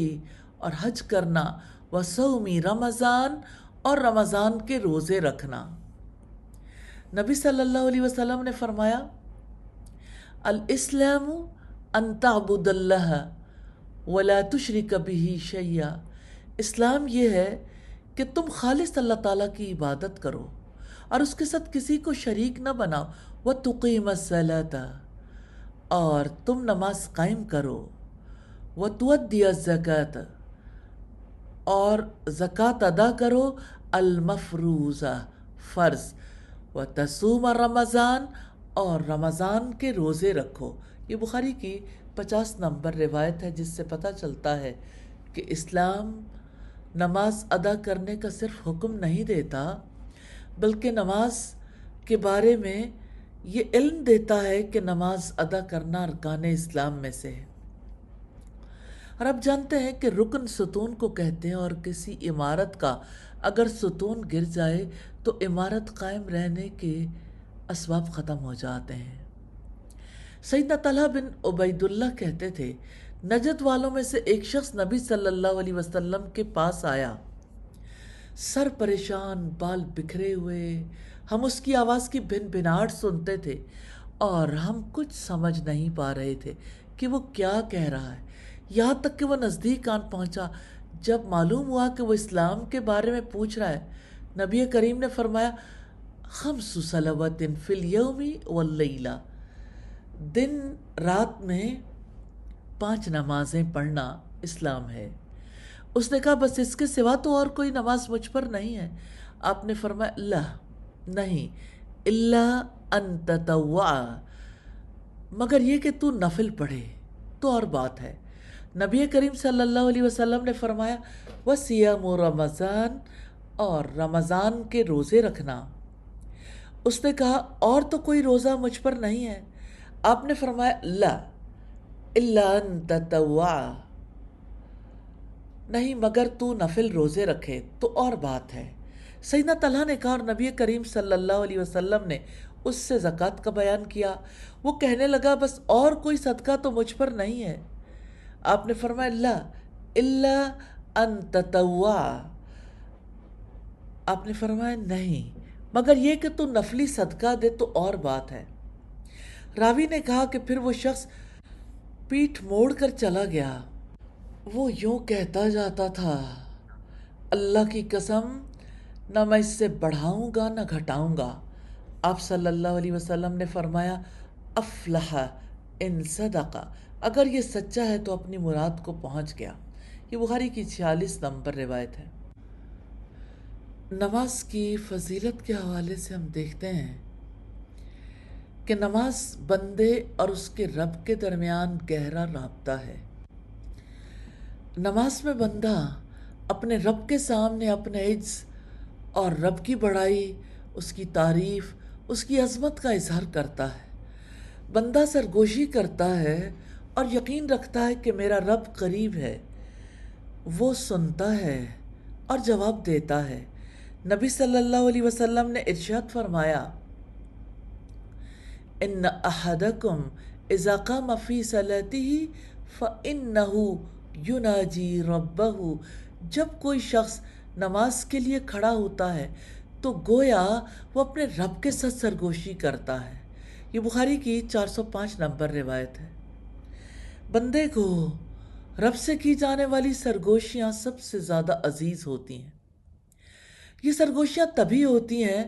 اور حج کرنا، وَصَوْمِ رمضان، اور رمضان کے روزے رکھنا۔ نبی صلی اللہ علیہ وسلم نے فرمایا الاسلام ان تعبد اللہ ولا تشرک بہ شیئا، اسلام یہ ہے کہ تم خالص اللہ تعالیٰ کی عبادت کرو اور اس کے ساتھ کسی کو شریک نہ بناؤ، وتقیم الصلاۃ، اور تم نماز قائم کرو، وتؤدی الزکوٰۃ، اور زکوٰۃ ادا کرو، المفروضہ، فرض، وتصوم رمضان، اور رمضان کے روزے رکھو۔ یہ بخاری کی 50 نمبر روایت ہے، جس سے پتہ چلتا ہے کہ اسلام نماز ادا کرنے کا صرف حکم نہیں دیتا، بلکہ نماز کے بارے میں یہ علم دیتا ہے کہ نماز ادا کرنا ارکان اسلام میں سے ہے۔ اور آپ جانتے ہیں کہ رکن ستون کو کہتے ہیں، اور کسی عمارت کا اگر ستون گر جائے تو عمارت قائم رہنے کے اسباب ختم ہو جاتے ہیں۔ سیدنا طلحہ بن عبید اللہ کہتے تھے نجد والوں میں سے ایک شخص نبی صلی اللہ علیہ وسلم کے پاس آیا، سر پریشان، بال بکھرے ہوئے، ہم اس کی آواز کی بھن بھناہٹ سنتے تھے اور ہم کچھ سمجھ نہیں پا رہے تھے کہ وہ کیا کہہ رہا ہے، یہاں تک کہ وہ نزدیک آن پہنچا۔ جب معلوم ہوا کہ وہ اسلام کے بارے میں پوچھ رہا ہے، نبی کریم نے فرمایا 5 صلوات فی الیوم واللیلہ، دن رات میں 5 نمازیں پڑھنا اسلام ہے۔ اس نے کہا بس اس کے سوا تو اور کوئی نماز مجھ پر نہیں ہے۔ آپ نے فرمایا لا، نہیں، الا ان تطوع، مگر یہ کہ تو نفل پڑھے تو اور بات ہے۔ نبی کریم صلی اللہ علیہ وسلم نے فرمایا وصیام رمضان، اور رمضان کے روزے رکھنا۔ اس نے کہا اور تو کوئی روزہ مجھ پر نہیں ہے۔ آپ نے فرمایا لا الا ان تطوع، نہیں مگر تو نفل روزے رکھے تو اور بات ہے۔ سیدنا طلحہ نے کہا اور نبی کریم صلی اللہ علیہ وسلم نے اس سے زکوٰۃ کا بیان کیا۔ وہ کہنے لگا بس اور کوئی صدقہ تو مجھ پر نہیں ہے۔ آپ نے فرمایا لا الا ان تطوع، آپ نے فرمایا نہیں مگر یہ کہ تو نفلی صدقہ دے تو اور بات ہے۔ راوی نے کہا کہ پھر وہ شخص پیٹھ موڑ کر چلا گیا۔ وہ یوں کہتا جاتا تھا اللہ کی قسم، نہ میں اس سے بڑھاؤں گا نہ گھٹاؤں گا۔ آپ صلی اللہ علیہ وسلم نے فرمایا افلح ان صدق، اگر یہ سچا ہے تو اپنی مراد کو پہنچ گیا۔ یہ بخاری کی 46 نمبر روایت ہے۔ نماز کی فضیلت کے حوالے سے ہم دیکھتے ہیں کہ نماز بندے اور اس کے رب کے درمیان گہرا رابطہ ہے۔ نماز میں بندہ اپنے رب کے سامنے اپنے عجز اور رب کی بڑائی، اس کی تعریف، اس کی عظمت کا اظہار کرتا ہے۔ بندہ سرگوشی کرتا ہے اور یقین رکھتا ہے کہ میرا رب قریب ہے، وہ سنتا ہے اور جواب دیتا ہے۔ نبی صلی اللہ علیہ وسلم نے ارشاد فرمایا ان احدکم اذا قام فی صلاته فانه یناجی ربہ، جب کوئی شخص نماز کے لیے کھڑا ہوتا ہے تو گویا وہ اپنے رب کے ساتھ سرگوشی کرتا ہے۔ یہ بخاری کی 405 نمبر روایت ہے۔ بندے کو رب سے کی جانے والی سرگوشیاں سب سے زیادہ عزیز ہوتی ہیں۔ یہ سرگوشیاں تبھی ہوتی ہیں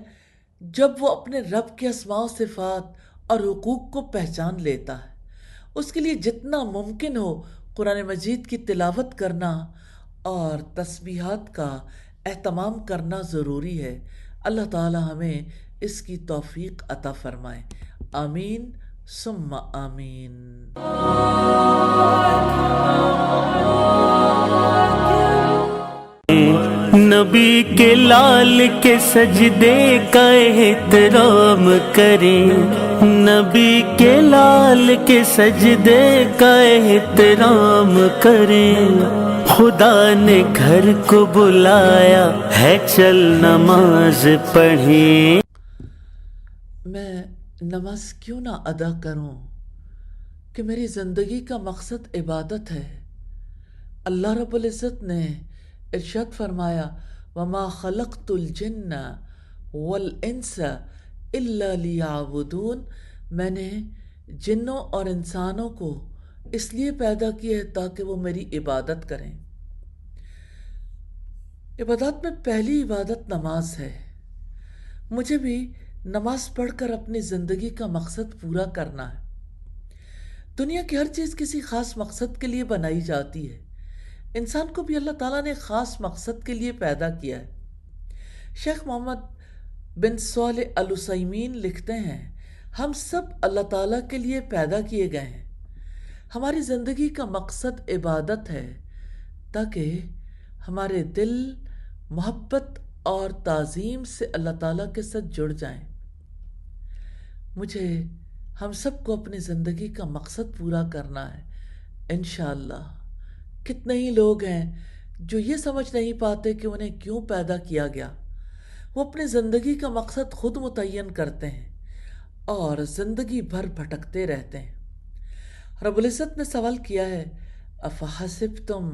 جب وہ اپنے رب کے اسماء و صفات اور حقوق کو پہچان لیتا ہے۔ اس کے لیے جتنا ممکن ہو قرآن مجید کی تلاوت کرنا اور تسبیحات کا اہتمام کرنا ضروری ہے۔ اللہ تعالی ہمیں اس کی توفیق عطا فرمائے، آمین ثم آمین۔ نبی کے لال کے سجدے کا احترام کریں، نبی کے لال کے سجدے کا احترام کریں، خدا نے گھر کو بلایا ہے چل نماز پڑھیں۔ میں نماز کیوں نہ ادا کروں کہ میری زندگی کا مقصد عبادت ہے۔ اللہ رب العزت نے ارشاد فرمایا وَمَا خَلَقْتُ الْجِنَّ وَالْإِنسَ إِلَّا لِيَعْبُدُونَ، میں نے جنوں اور انسانوں کو اس لیے پیدا کیا ہے تاکہ وہ میری عبادت کریں۔ عبادات میں پہلی عبادت نماز ہے۔ مجھے بھی نماز پڑھ کر اپنی زندگی کا مقصد پورا کرنا ہے۔ دنیا کی ہر چیز کسی خاص مقصد کے لیے بنائی جاتی ہے۔ انسان کو بھی اللہ تعالیٰ نے خاص مقصد کے لیے پیدا کیا ہے۔ شیخ محمد بن صالح العثیمین لکھتے ہیں ہم سب اللہ تعالیٰ کے لیے پیدا کیے گئے ہیں۔ ہماری زندگی کا مقصد عبادت ہے تاکہ ہمارے دل محبت اور تعظیم سے اللہ تعالیٰ کے ساتھ جڑ جائیں۔ مجھے ہم سب کو اپنی زندگی کا مقصد پورا کرنا ہے انشاءاللہ۔ کتنے ہی لوگ ہیں جو یہ سمجھ نہیں پاتے کہ انہیں کیوں پیدا کیا گیا۔ وہ اپنی زندگی کا مقصد خود متعین کرتے ہیں اور زندگی بھر بھٹکتے رہتے ہیں۔ رب العزت نے سوال کیا ہے افحسبتم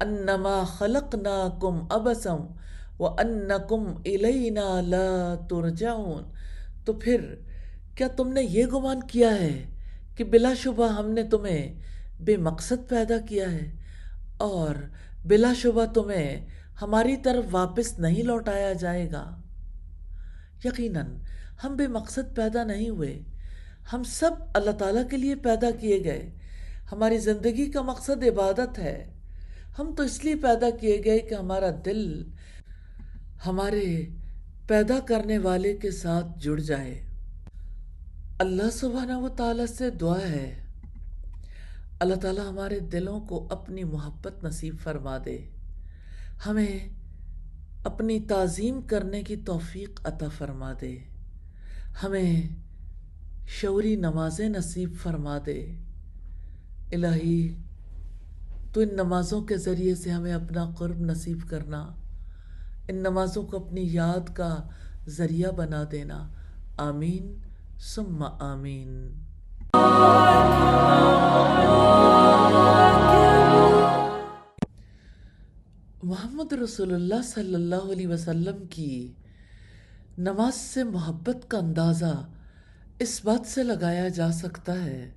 انما خلقناکم عبثا وانکم الینا لا ترجعون، تو پھر کیا تم نے یہ گمان کیا ہے کہ بلا شبہ ہم نے تمہیں بے مقصد پیدا کیا ہے اور بلا شبہ تمہیں ہماری طرف واپس نہیں لوٹایا جائے گا؟ یقیناً ہم بے مقصد پیدا نہیں ہوئے، ہم سب اللہ تعالیٰ کے لیے پیدا کیے گئے۔ ہماری زندگی کا مقصد عبادت ہے۔ ہم تو اس لیے پیدا کیے گئے کہ ہمارا دل ہمارے پیدا کرنے والے کے ساتھ جڑ جائے۔ اللہ سبحانہ و تعالیٰ سے دعا ہے اللہ تعالیٰ ہمارے دلوں کو اپنی محبت نصیب فرما دے، ہمیں اپنی تعظیم کرنے کی توفیق عطا فرما دے، ہمیں شعوری نمازیں نصیب فرما دے۔ الہی تو ان نمازوں کے ذریعے سے ہمیں اپنا قرب نصیب کرنا، ان نمازوں کو اپنی یاد کا ذریعہ بنا دینا، آمین ثم آمین۔ محمد رسول اللہ صلی اللہ علیہ وسلم کی نماز سے محبت کا اندازہ اس بات سے لگایا جا سکتا ہے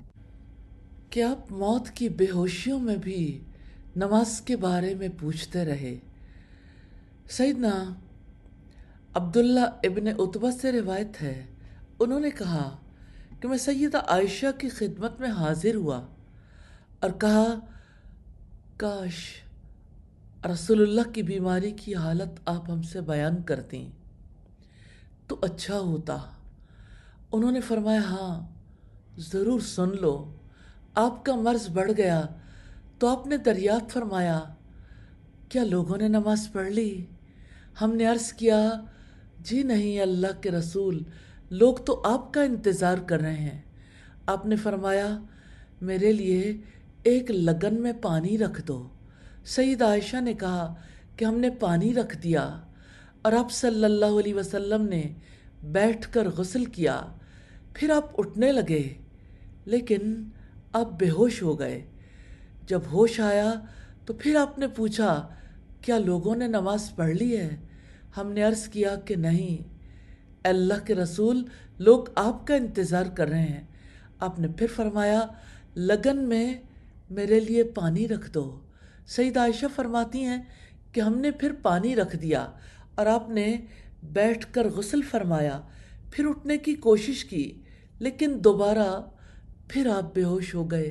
کہ آپ موت کی بے ہوشیوں میں بھی نماز کے بارے میں پوچھتے رہے۔ سیدنا عبداللہ ابن عتبہ سے روایت ہے، انہوں نے کہا کہ میں سیدہ عائشہ کی خدمت میں حاضر ہوا اور کہا کاش رسول اللہ کی بیماری کی حالت آپ ہم سے بیان کرتیں تو اچھا ہوتا۔ انہوں نے فرمایا ہاں ضرور سن لو۔ آپ کا مرض بڑھ گیا تو آپ نے دریافت فرمایا کیا لوگوں نے نماز پڑھ لی؟ ہم نے عرض کیا جی نہیں اللہ کے رسول، لوگ تو آپ کا انتظار کر رہے ہیں۔ آپ نے فرمایا میرے لیے ایک لگن میں پانی رکھ دو۔ سیدہ عائشہ نے کہا کہ ہم نے پانی رکھ دیا اور آپ صلی اللہ علیہ وسلم نے بیٹھ کر غسل کیا، پھر آپ اٹھنے لگے لیکن آپ بے ہوش ہو گئے۔ جب ہوش آیا تو پھر آپ نے پوچھا کیا لوگوں نے نماز پڑھ لی ہے؟ ہم نے عرض کیا کہ نہیں اللہ کے رسول، لوگ آپ کا انتظار کر رہے ہیں۔ آپ نے پھر فرمایا لگن میں میرے لیے پانی رکھ دو۔ سید عائشہ فرماتی ہیں کہ ہم نے پھر پانی رکھ دیا اور آپ نے بیٹھ کر غسل فرمایا، پھر اٹھنے کی کوشش کی، لیکن دوبارہ پھر آپ بے ہوش ہو گئے۔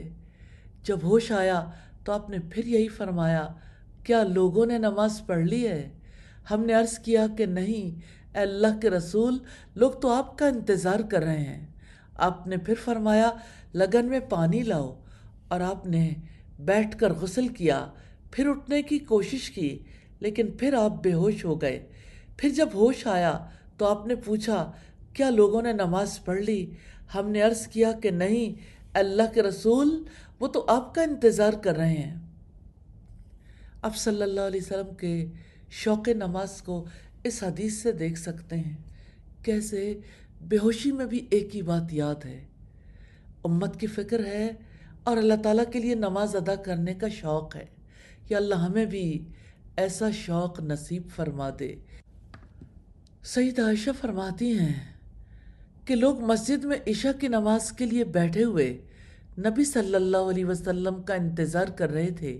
جب ہوش آیا تو آپ نے پھر یہی فرمایا، کیا لوگوں نے نماز پڑھ لی ہے؟ ہم نے عرض کیا کہ نہیں اے اللہ کے رسول، لوگ تو آپ کا انتظار کر رہے ہیں۔ آپ نے پھر فرمایا لگن میں پانی لاؤ، اور آپ نے بیٹھ کر غسل کیا، پھر اٹھنے کی کوشش کی، لیکن پھر آپ بے ہوش ہو گئے۔ پھر جب ہوش آیا تو آپ نے پوچھا کیا لوگوں نے نماز پڑھ لی؟ ہم نے عرض کیا کہ نہیں اے اللہ کے رسول، وہ تو آپ کا انتظار کر رہے ہیں۔ آپ صلی اللہ علیہ وسلم کے شوق نماز کو اس حدیث سے دیکھ سکتے ہیں، کیسے بے ہوشی میں بھی ایک ہی بات یاد ہے، امت کی فکر ہے اور اللہ تعالیٰ کے لیے نماز ادا کرنے کا شوق ہے۔ یا اللہ ہمیں بھی ایسا شوق نصیب فرما دے۔ سید عائشہ فرماتی ہیں کہ لوگ مسجد میں عشاء کی نماز کے لیے بیٹھے ہوئے نبی صلی اللہ علیہ وسلم کا انتظار کر رہے تھے۔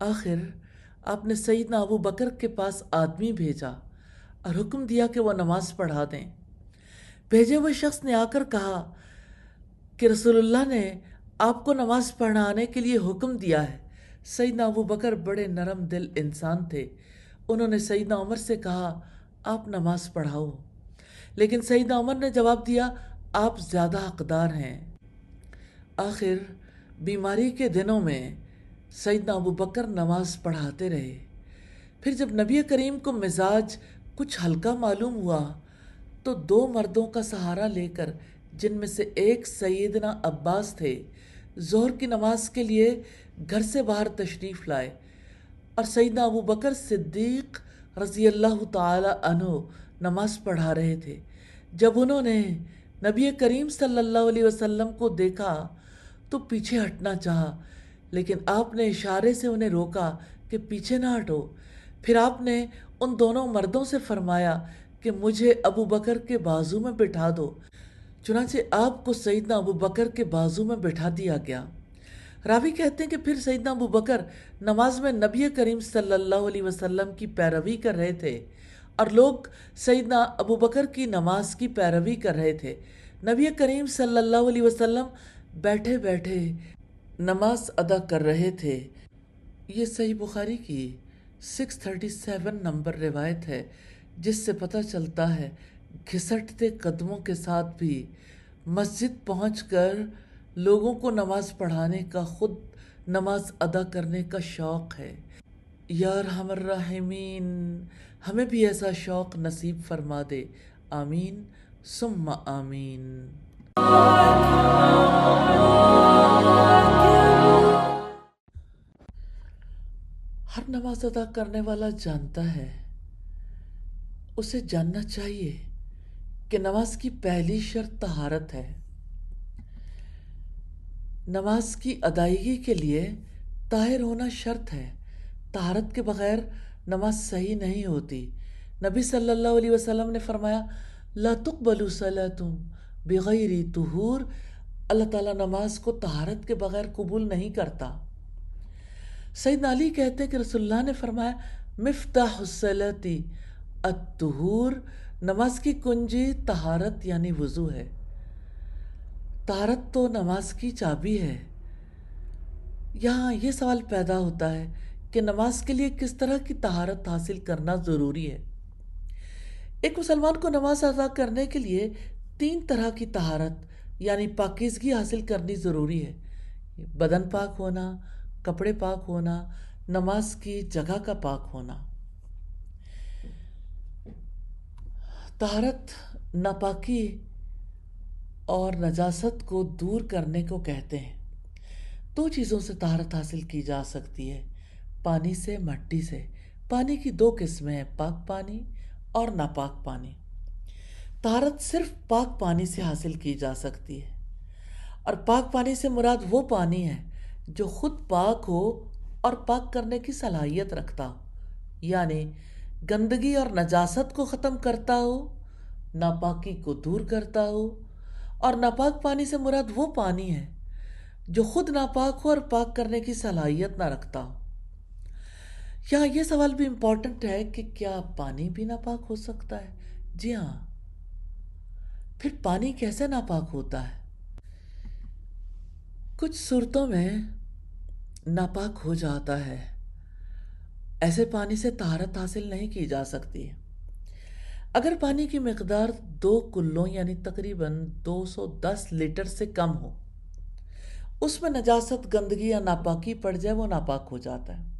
آخر آپ نے سیدنا ابو بکر کے پاس آدمی بھیجا اور حکم دیا کہ وہ نماز پڑھا دیں۔ بھیجے ہوئے شخص نے آ کر کہا کہ رسول اللہ نے آپ کو نماز پڑھانے کے لیے حکم دیا ہے۔ سیدنا ابو بکر بڑے نرم دل انسان تھے، انہوں نے سیدنا عمر سے کہا آپ نماز پڑھاؤ، لیکن سیدنا عمر نے جواب دیا آپ زیادہ حقدار ہیں۔ آخر بیماری کے دنوں میں سیدنا ابو بکر نماز پڑھاتے رہے۔ پھر جب نبی کریم کو مزاج کچھ ہلکا معلوم ہوا تو 2 مردوں کا سہارا لے کر، جن میں سے ایک سیدنا عباس تھے، ظہر کی نماز کے لیے گھر سے باہر تشریف لائے، اور سیدنا ابو بکر صدیق رضی اللہ تعالی عنہ نماز پڑھا رہے تھے۔ جب انہوں نے نبی کریم صلی اللہ علیہ وسلم کو دیکھا تو پیچھے ہٹنا چاہا، لیکن آپ نے اشارے سے انہیں روکا کہ پیچھے نہ ہٹو۔ پھر آپ نے ان دونوں مردوں سے فرمایا کہ مجھے ابو بکر کے بازو میں بٹھا دو۔ چنانچہ آپ کو سیدنا ابو بکر کے بازو میں بٹھا دیا گیا۔ راوی کہتے ہیں کہ پھر سیدنا ابو بکر نماز میں نبی کریم صلی اللہ علیہ وسلم کی پیروی کر رہے تھے اور لوگ سیدنا ابو بکر کی نماز کی پیروی کر رہے تھے۔ نبی کریم صلی اللہ علیہ وسلم بیٹھے بیٹھے نماز ادا کر رہے تھے۔ یہ صحیح بخاری کی 637 نمبر روایت ہے، جس سے پتہ چلتا ہے گھسٹتے قدموں کے ساتھ بھی مسجد پہنچ کر لوگوں کو نماز پڑھانے کا، خود نماز ادا کرنے کا شوق ہے۔ یا ارحم الراحمین، ہمیں بھی ایسا شوق نصیب فرما دے، آمین ثم آمین۔ ہر نماز ادا کرنے والا جانتا ہے، اسے جاننا چاہیے کہ نماز کی پہلی شرط طہارت ہے۔ نماز کی ادائیگی کے لیے طاہر ہونا شرط ہے، طہارت کے بغیر نماز صحیح نہیں ہوتی۔ نبی صلی اللہ علیہ وسلم نے فرمایا لا تقبل صلاۃ بغیر طہور، اللہ تعالیٰ نماز کو طہارت کے بغیر قبول نہیں کرتا۔ سیدنا علی کہتے ہیں کہ رسول اللہ نے فرمایا مفتاح الصلاۃ الطہور، نماز کی کنجی طہارت یعنی وضو ہے۔ طہارت تو نماز کی چابی ہے۔ یہاں یہ سوال پیدا ہوتا ہے کہ نماز کے لیے کس طرح کی طہارت حاصل کرنا ضروری ہے۔ ایک مسلمان کو نماز ادا کرنے کے لیے 3 طرح کی طہارت یعنی پاکیزگی حاصل کرنی ضروری ہے۔ بدن پاک ہونا، کپڑے پاک ہونا، نماز کی جگہ کا پاک ہونا۔ طہارت ناپاکی اور نجاست کو دور کرنے کو کہتے ہیں۔ 2 چیزوں سے طہارت حاصل کی جا سکتی ہے، پانی سے، مٹی سے۔ پانی کی 2 قسمیں ہیں، پاک پانی اور ناپاک پانی۔ طہارت صرف پاک پانی سے حاصل کی جا سکتی ہے، اور پاک پانی سے مراد وہ پانی ہے جو خود پاک ہو اور پاک کرنے کی صلاحیت رکھتا ہو، یعنی گندگی اور نجاست کو ختم کرتا ہو، ناپاکی کو دور کرتا ہو۔ اور ناپاک پانی سے مراد وہ پانی ہے جو خود ناپاک ہو اور پاک کرنے کی صلاحیت نہ رکھتا ہو۔ یہاں یہ سوال بھی امپورٹنٹ ہے کہ کیا پانی بھی ناپاک ہو سکتا ہے؟ جی ہاں۔ پھر پانی کیسے ناپاک ہوتا ہے؟ کچھ صورتوں میں ناپاک ہو جاتا ہے۔ ایسے پانی سے طہارت حاصل نہیں کی جا سکتی۔ اگر پانی کی مقدار 2 کلوں یعنی تقریباً 210 لیٹر سے کم ہو، اس میں نجاست، گندگی یا ناپاکی پڑ جائے، وہ ناپاک ہو جاتا ہے۔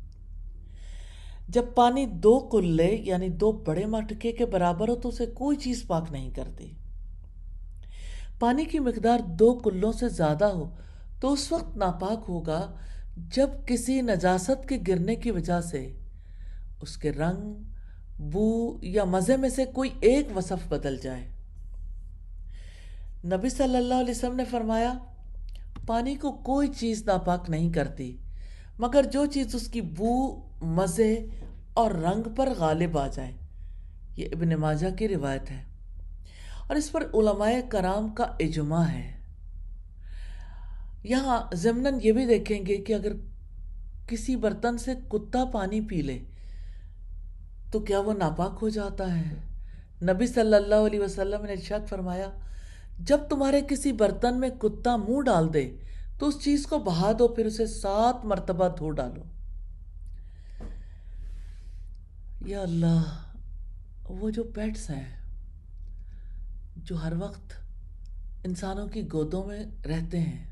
جب پانی 2 کلے یعنی 2 بڑے مٹکے کے برابر ہو تو اسے کوئی چیز پاک نہیں کرتی۔ پانی کی مقدار 2 کلوں سے زیادہ ہو تو اس وقت ناپاک ہوگا جب کسی نجاست کے گرنے کی وجہ سے اس کے رنگ، بو یا مزے میں سے کوئی ایک وصف بدل جائے۔ نبی صلی اللہ علیہ وسلم نے فرمایا، پانی کو کوئی چیز ناپاک نہیں کرتی مگر جو چیز اس کی بو، مزے اور رنگ پر غالب آ جائے۔ یہ ابن ماجہ کی روایت ہے اور اس پر علماء کرام کا اجماع ہے۔ یہاں ضمناً یہ بھی دیکھیں گے کہ اگر کسی برتن سے کتا پانی پی لے تو کیا وہ ناپاک ہو جاتا ہے؟ نبی صلی اللہ علیہ وسلم نے ارشاد فرمایا، جب تمہارے کسی برتن میں کتا منہ ڈال دے تو اس چیز کو بہا دو، پھر اسے 7 مرتبہ دھو ڈالو۔ یا اللہ، وہ جو پیٹس ہیں جو ہر وقت انسانوں کی گودوں میں رہتے ہیں،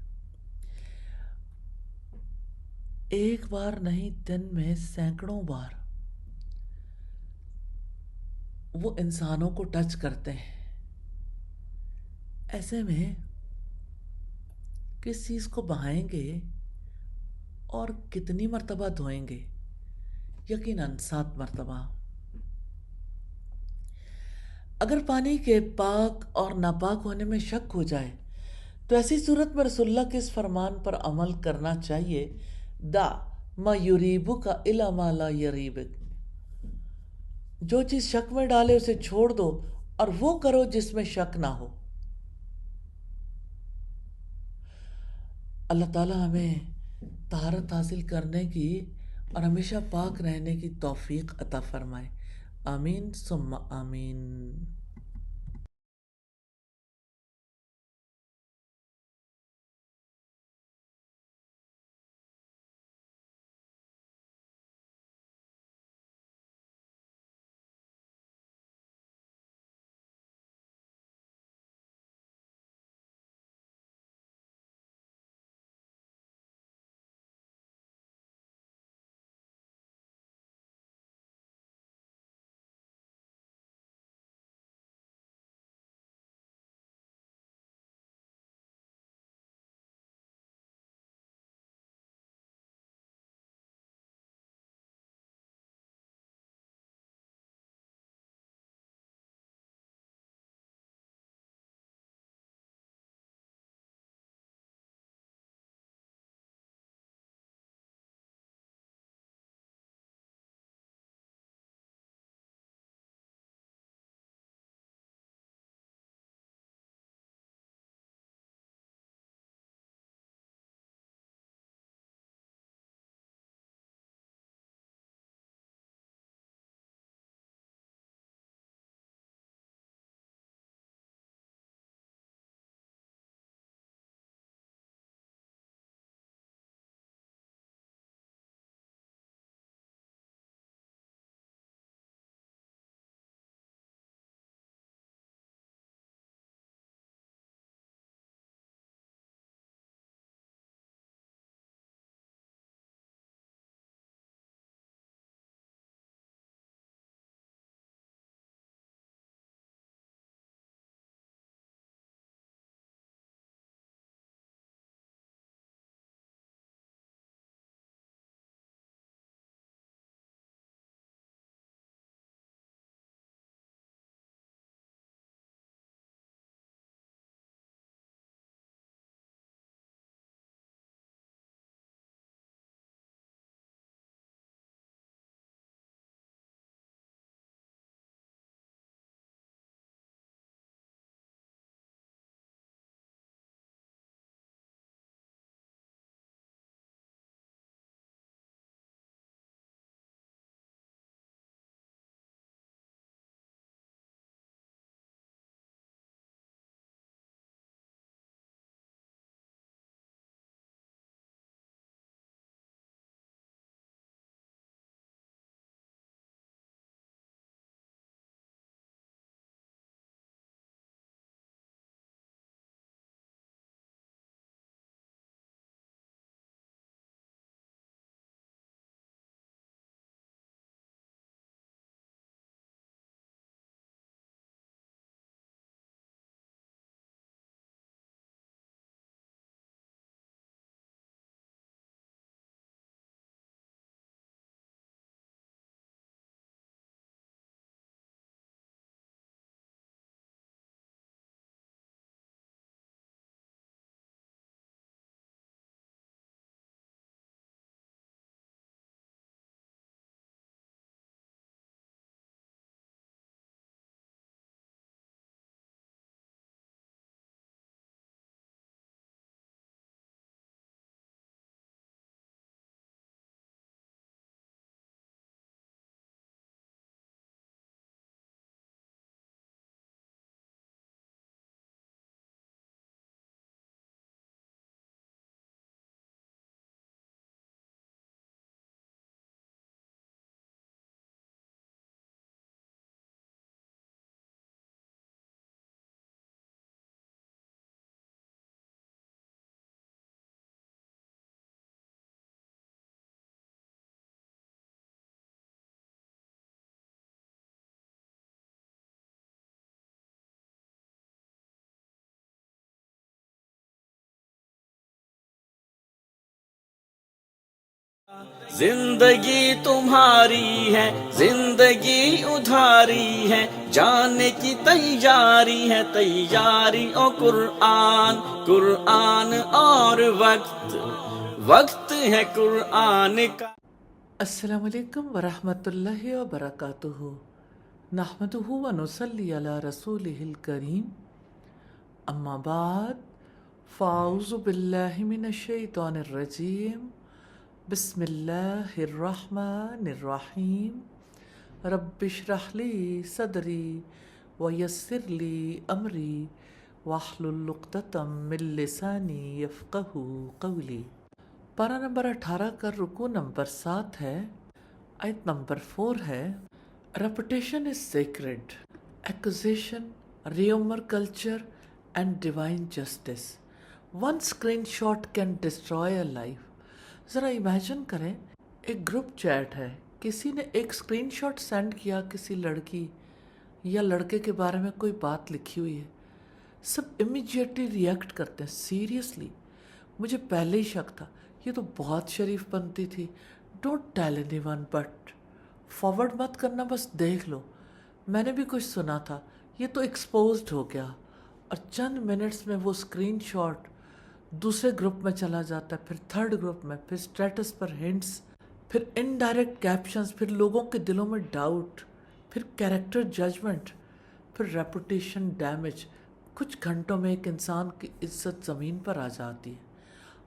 ایک بار نہیں دن میں سینکڑوں بار وہ انسانوں کو ٹچ کرتے ہیں۔ ایسے میں کس چیز کو بہائیں گے اور کتنی مرتبہ دھوئیں گے؟ یقیناً 7 مرتبہ۔ اگر پانی کے پاک اور ناپاک ہونے میں شک ہو جائے تو ایسی صورت میں رسول اللہ کے اس فرمان پر عمل کرنا چاہیے، دا ما یریبک الی ما لا یریبک، جو چیز شک میں ڈالے اسے چھوڑ دو اور وہ کرو جس میں شک نہ ہو۔ اللہ تعالیٰ ہمیں طہارت حاصل کرنے کی اور ہمیشہ پاک رہنے کی توفیق عطا فرمائے۔ آمین ثم آمین۔ زندگی تمہاری ہے، زندگی ادھاری ہے، جانے کی تیاری ہے، تیاری او قرآن، قرآن اور وقت، وقت ہے قرآن کا۔ السلام علیکم ورحمۃ اللہ وبرکاتہ، نحمدہ ونصلی علی رسولہ الکریم، اما بعد فاعوذ باللہ من الشیطان الرجیم، بسم اللہ الرحمن الرحیم، رب اشرح لی صدری ویسر لی امری واحلل عقدۃ من لسانی یفقہوا قولی۔ پارہ نمبر 18 کا رکوع نمبر 7 ہے، آیت نمبر 4 ہے، reputation is sacred, accusation, rumour culture and divine justice, one screenshot can destroy a life. ذرا امیجن کریں، ایک گروپ چیٹ ہے، کسی نے ایک اسکرین شاٹ سینڈ کیا کسی لڑکی یا لڑکے کے بارے میں کوئی بات لکھی ہوئی ہے، سب امیڈیٹلی ریئیکٹ کرتے ہیں، سیریسلی۔ مجھے پہلے ہی شک تھا یہ تو بہت شریف بنتی تھی، don't tell any one, but forward مت کرنا، بس دیکھ لو، میں نے بھی کچھ سنا تھا، یہ تو ایکسپوزڈ ہو گیا۔ اور چند منٹس میں وہ اسکرین شاٹ دوسرے گروپ میں چلا جاتا ہے، پھر تھرڈ گروپ میں، پھر اسٹیٹس پر ہنٹس، پھر انڈائریکٹ کیپشنز، پھر لوگوں کے دلوں میں ڈاؤٹ، پھر کیریکٹر ججمنٹ، پھر ریپوٹیشن ڈیمیج۔ کچھ گھنٹوں میں ایک انسان کی عزت زمین پر آ جاتی ہے،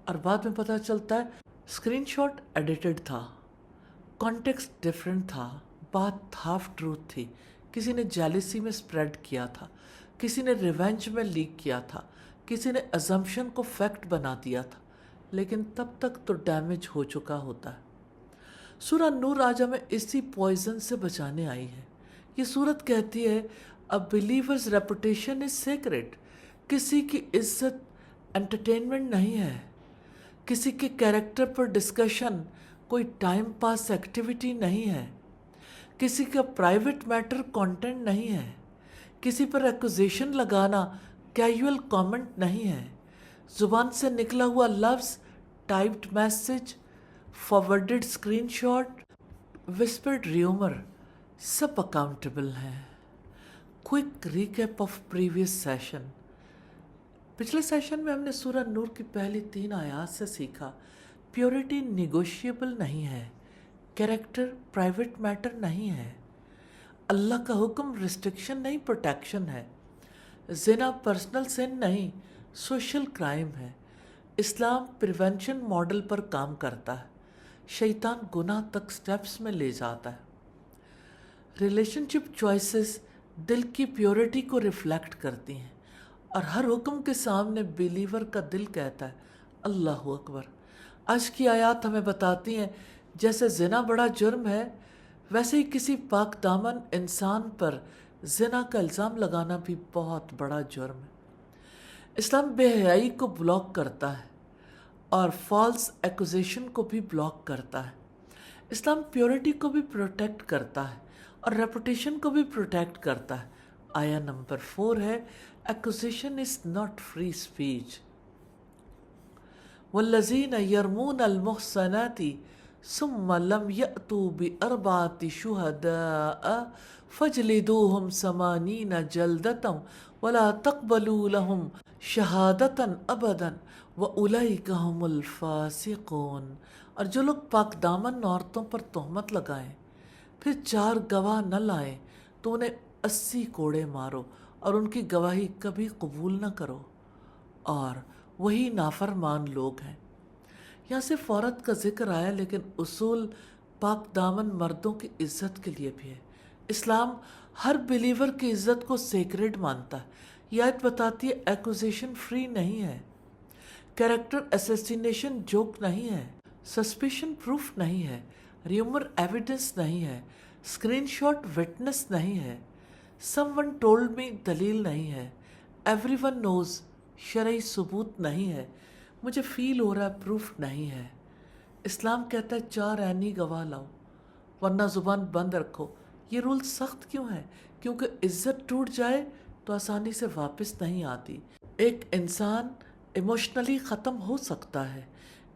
اور بعد میں پتہ چلتا ہے اسکرین شاٹ ایڈیٹڈ تھا، کانٹیکسٹ ڈیفرنٹ تھا، بات ہاف ٹروتھ تھی، کسی نے جیلیسی میں سپریڈ کیا تھا، کسی نے ریونج میں لیک کیا تھا، کسی نے ازمپشن کو فیکٹ بنا دیا تھا، لیکن تب تک تو ڈیمیج ہو چکا ہوتا ہے۔ سورہ نور آج ہمیں اسی پوائزن سے بچانے آئی ہے۔ یہ سورت کہتی ہے A believer's reputation is sacred۔ کسی کی عزت انٹرٹینمنٹ نہیں ہے، کسی کے کیریکٹر پر ڈسکشن کوئی ٹائم پاس ایکٹیویٹی نہیں ہے، کسی کا پرائیویٹ میٹر کانٹینٹ نہیں ہے، کسی پر ایکوزیشن لگانا کیجول کامنٹ نہیں ہے، زبان سے نکلا ہوا لفظ، typed message, forwarded screenshot, whispered rumour, سب اکاؤنٹیبل ہیں۔ Quick recap of previous session. پچھلے سیشن میں ہم نے سورہ نور کی پہلی 3 آیات سے سیکھا، پیورٹی نیگوشیبل نہیں ہے، کیریکٹر پرائیویٹ میٹر نہیں ہے، اللہ کا حکم ریسٹرکشن نہیں پروٹیکشن ہے، زنا پرسنل سن نہیں سوشل کرائم ہے، اسلام پریونشن ماڈل پر کام کرتا ہے، شیطان گناہ تک سٹیپس میں لے جاتا ہے۔ ریلیشن شپ چوائسز دل کی پیورٹی کو ریفلیکٹ کرتی ہیں، اور ہر حکم کے سامنے بیلیور کا دل کہتا ہے اللہ اکبر۔ آج کی آیات ہمیں بتاتی ہیں جیسے زنا بڑا جرم ہے، ویسے ہی کسی پاک دامن انسان پر زنا کا الزام لگانا بھی بہت بڑا جرم ہے۔ اسلام بے حیائی کو بلاک کرتا ہے اور فالس ایکوزیشن کو بھی بلاک کرتا ہے۔ اسلام پیورٹی کو بھی پروٹیکٹ کرتا ہے اور ریپوٹیشن کو بھی پروٹیکٹ کرتا ہے۔ آیا نمبر 4 ہے، acquisition is not free speech. والذین یرمون المحصنات ثم لم یأتوا بأربعة شہداء فاجلدوہم 80 جلدۃ ولا تقبلوا لہم شہادۃ ابدا واولئک ھم الفاسقون۔ اور جو لوگ پاک دامن عورتوں پر تہمت لگائیں پھر 4 گواہ نہ لائیں تو انہیں 80 کوڑے مارو اور ان کی گواہی کبھی قبول نہ کرو، اور وہی نافرمان لوگ ہیں۔ یہاں صرف عورت کا ذکر آیا، لیکن اصول پاک دامن مردوں کی عزت کے لیے بھی ہے۔ اسلام ہر بلیور کی عزت کو سیکریڈ مانتا ہے۔ یہ آیت بتاتی ہے ایکوزیشن فری نہیں ہے، کیریکٹر اسیسینیشن جوک نہیں ہے، سسپیشن پروف نہیں ہے، ریومر ایویڈنس نہیں ہے، اسکرین شاٹ وٹنس نہیں ہے، سم ون ٹولڈ می دلیل نہیں ہے، ایوری ون نوز شرعی ثبوت نہیں ہے، مجھے فیل ہو رہا ہے پروف نہیں ہے۔ اسلام کہتا ہے 4 عینی گواہ لاؤ ورنہ زبان بند رکھو۔ یہ رول سخت کیوں ہے؟ کیونکہ عزت ٹوٹ جائے تو آسانی سے واپس نہیں آتی۔ ایک انسان ایموشنلی ختم ہو سکتا ہے،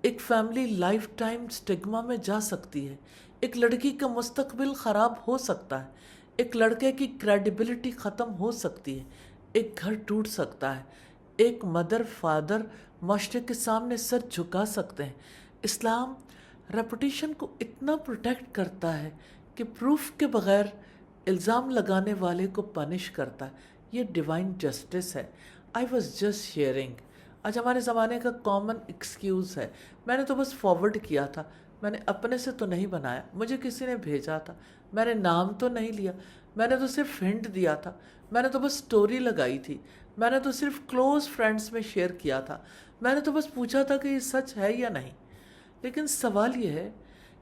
ایک فیملی لائف ٹائم سٹگما میں جا سکتی ہے، ایک لڑکی کا مستقبل خراب ہو سکتا ہے، ایک لڑکے کی کریڈیبلٹی ختم ہو سکتی ہے، ایک گھر ٹوٹ سکتا ہے، ایک مدر فادر معاشرے کے سامنے سر جھکا سکتے ہیں۔ اسلام ریپوٹیشن کو اتنا پروٹیکٹ کرتا ہے کہ پروف کے بغیر الزام لگانے والے کو پنش کرتا ہے۔ یہ ڈیوائن جسٹس ہے۔ آئی واز جسٹ شیئرنگ، آج ہمارے زمانے کا کامن ایکسکیوز ہے، میں نے تو بس فارورڈ کیا تھا، میں نے اپنے سے تو نہیں بنایا، مجھے کسی نے بھیجا تھا، میں نے نام تو نہیں لیا، میں نے تو صرف ہنٹ دیا تھا، میں نے تو بس سٹوری لگائی تھی، میں نے تو صرف کلوز فرینڈز میں شیئر کیا تھا، میں نے تو بس پوچھا تھا کہ یہ سچ ہے یا نہیں۔ لیکن سوال یہ ہے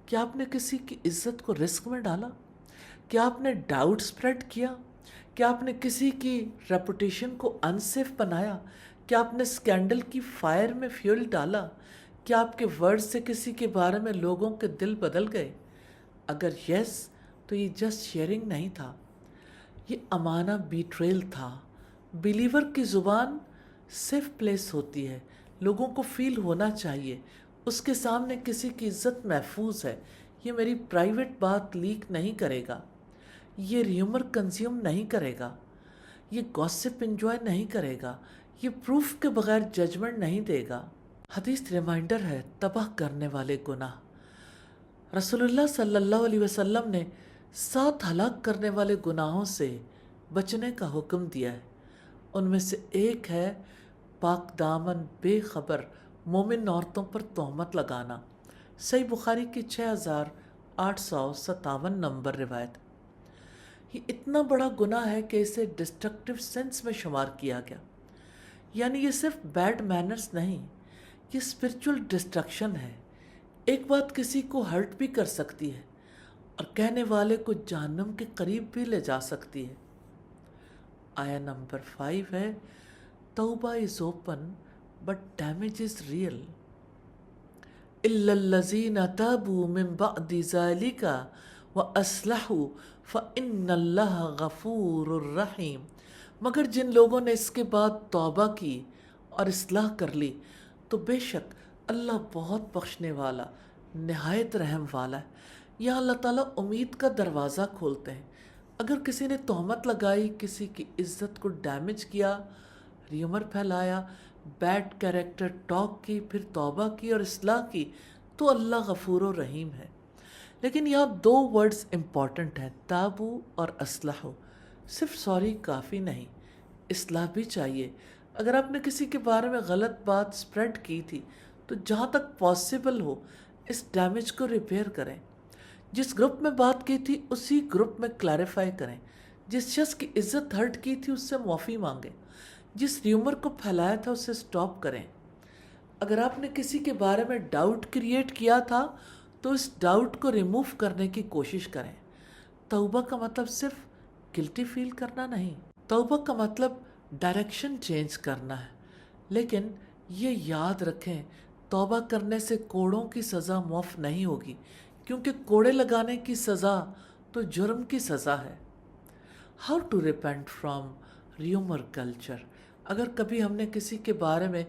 کہ آپ نے کسی کی عزت کو رسک میں ڈالا؟ کیا آپ نے ڈاؤٹ سپریڈ کیا؟ کیا آپ نے کسی کی ریپوٹیشن کو انسیف بنایا؟ کیا آپ نے اسکینڈل کی فائر میں فیول ڈالا؟ کیا آپ کے ورڈ سے کسی کے بارے میں لوگوں کے دل بدل گئے؟ اگر یس تو یہ جسٹ شیئرنگ نہیں تھا، یہ امانہ بیٹریل تھا۔ بلیور کی زبان سیف پلیس ہوتی ہے، لوگوں کو فیل ہونا چاہیے اس کے سامنے کسی کی عزت محفوظ ہے، یہ میری پرائیویٹ بات لیک نہیں کرے گا، یہ ریومر کنزیوم نہیں کرے گا، یہ گوسپ انجوائے نہیں کرے گا، یہ پروف کے بغیر ججمنٹ نہیں دے گا۔ حدیث ریمائنڈر ہے تباہ کرنے والے گناہ۔ رسول اللہ صلی اللہ علیہ وسلم نے 7 ہلاک کرنے والے گناہوں سے بچنے کا حکم دیا ہے، ان میں سے ایک ہے پاک دامن بے خبر مومن عورتوں پر تہمت لگانا۔ صحیح بخاری کی 6857 نمبر روایت۔ یہ اتنا بڑا گناہ ہے کہ اسے ڈسٹرکٹیو سینس میں شمار کیا گیا، یعنی یہ صرف بیڈ مینرز نہیں، یہ اسپرچول ڈسٹرکشن ہے۔ ایک بات کسی کو ہرٹ بھی کر سکتی ہے اور کہنے والے کو جہنم کے قریب بھی لے جا سکتی ہے۔ آیا نمبر 5 ہے توبہ is open but damage is real. إِلَّا الَّذِينَ تَابُوا مِن بَعْدِ ذَلِكَ وَأَصْلَحُوا فَإِنَّ اللَّهَ غَفُورٌ رَحِيمٌ، مگر جن لوگوں نے اس کے بعد توبہ کی اور اصلاح کر لی تو بے شک اللہ بہت بخشنے والا نہایت رحم والا ہے۔ یہاں اللہ تعالیٰ امید کا دروازہ کھولتے ہیں۔ اگر کسی نے تہمت لگائی، کسی کی عزت کو ڈیمیج کیا، ریومر پھیلایا، بیڈ کیریکٹر ٹاک کی، پھر توبہ کی اور اصلاح کی، تو اللہ غفور و رحیم ہے۔ لیکن یہاں 2 ورڈز امپورٹنٹ ہیں، تابو اور اصلحو۔ صرف سوری کافی نہیں، اصلاح بھی چاہیے۔ اگر آپ نے کسی کے بارے میں غلط بات سپریڈ کی تھی تو جہاں تک پاسبل ہو اس ڈیمیج کو ریپیئر کریں۔ جس گروپ میں بات کی تھی اسی گروپ میں کلیریفائی کریں۔ جس شخص کی عزت ہرٹ کی تھی اس سے معافی مانگیں۔ جس ریومر کو پھیلایا تھا اسے سٹاپ کریں۔ اگر آپ نے کسی کے بارے میں ڈاؤٹ کریٹ کیا تھا تو اس ڈاؤٹ کو ریموو کرنے کی کوشش کریں۔ توبہ کا مطلب صرف گلٹی فیل کرنا نہیں، توبہ کا مطلب ڈائریکشن چینج کرنا ہے۔ لیکن یہ یاد رکھیں، توبہ کرنے سے کوڑوں کی سزا معاف نہیں ہوگی، کیونکہ کوڑے لگانے کی سزا تو جرم کی سزا ہے۔ How to repent from rumour culture. اگر کبھی ہم نے کسی کے بارے میں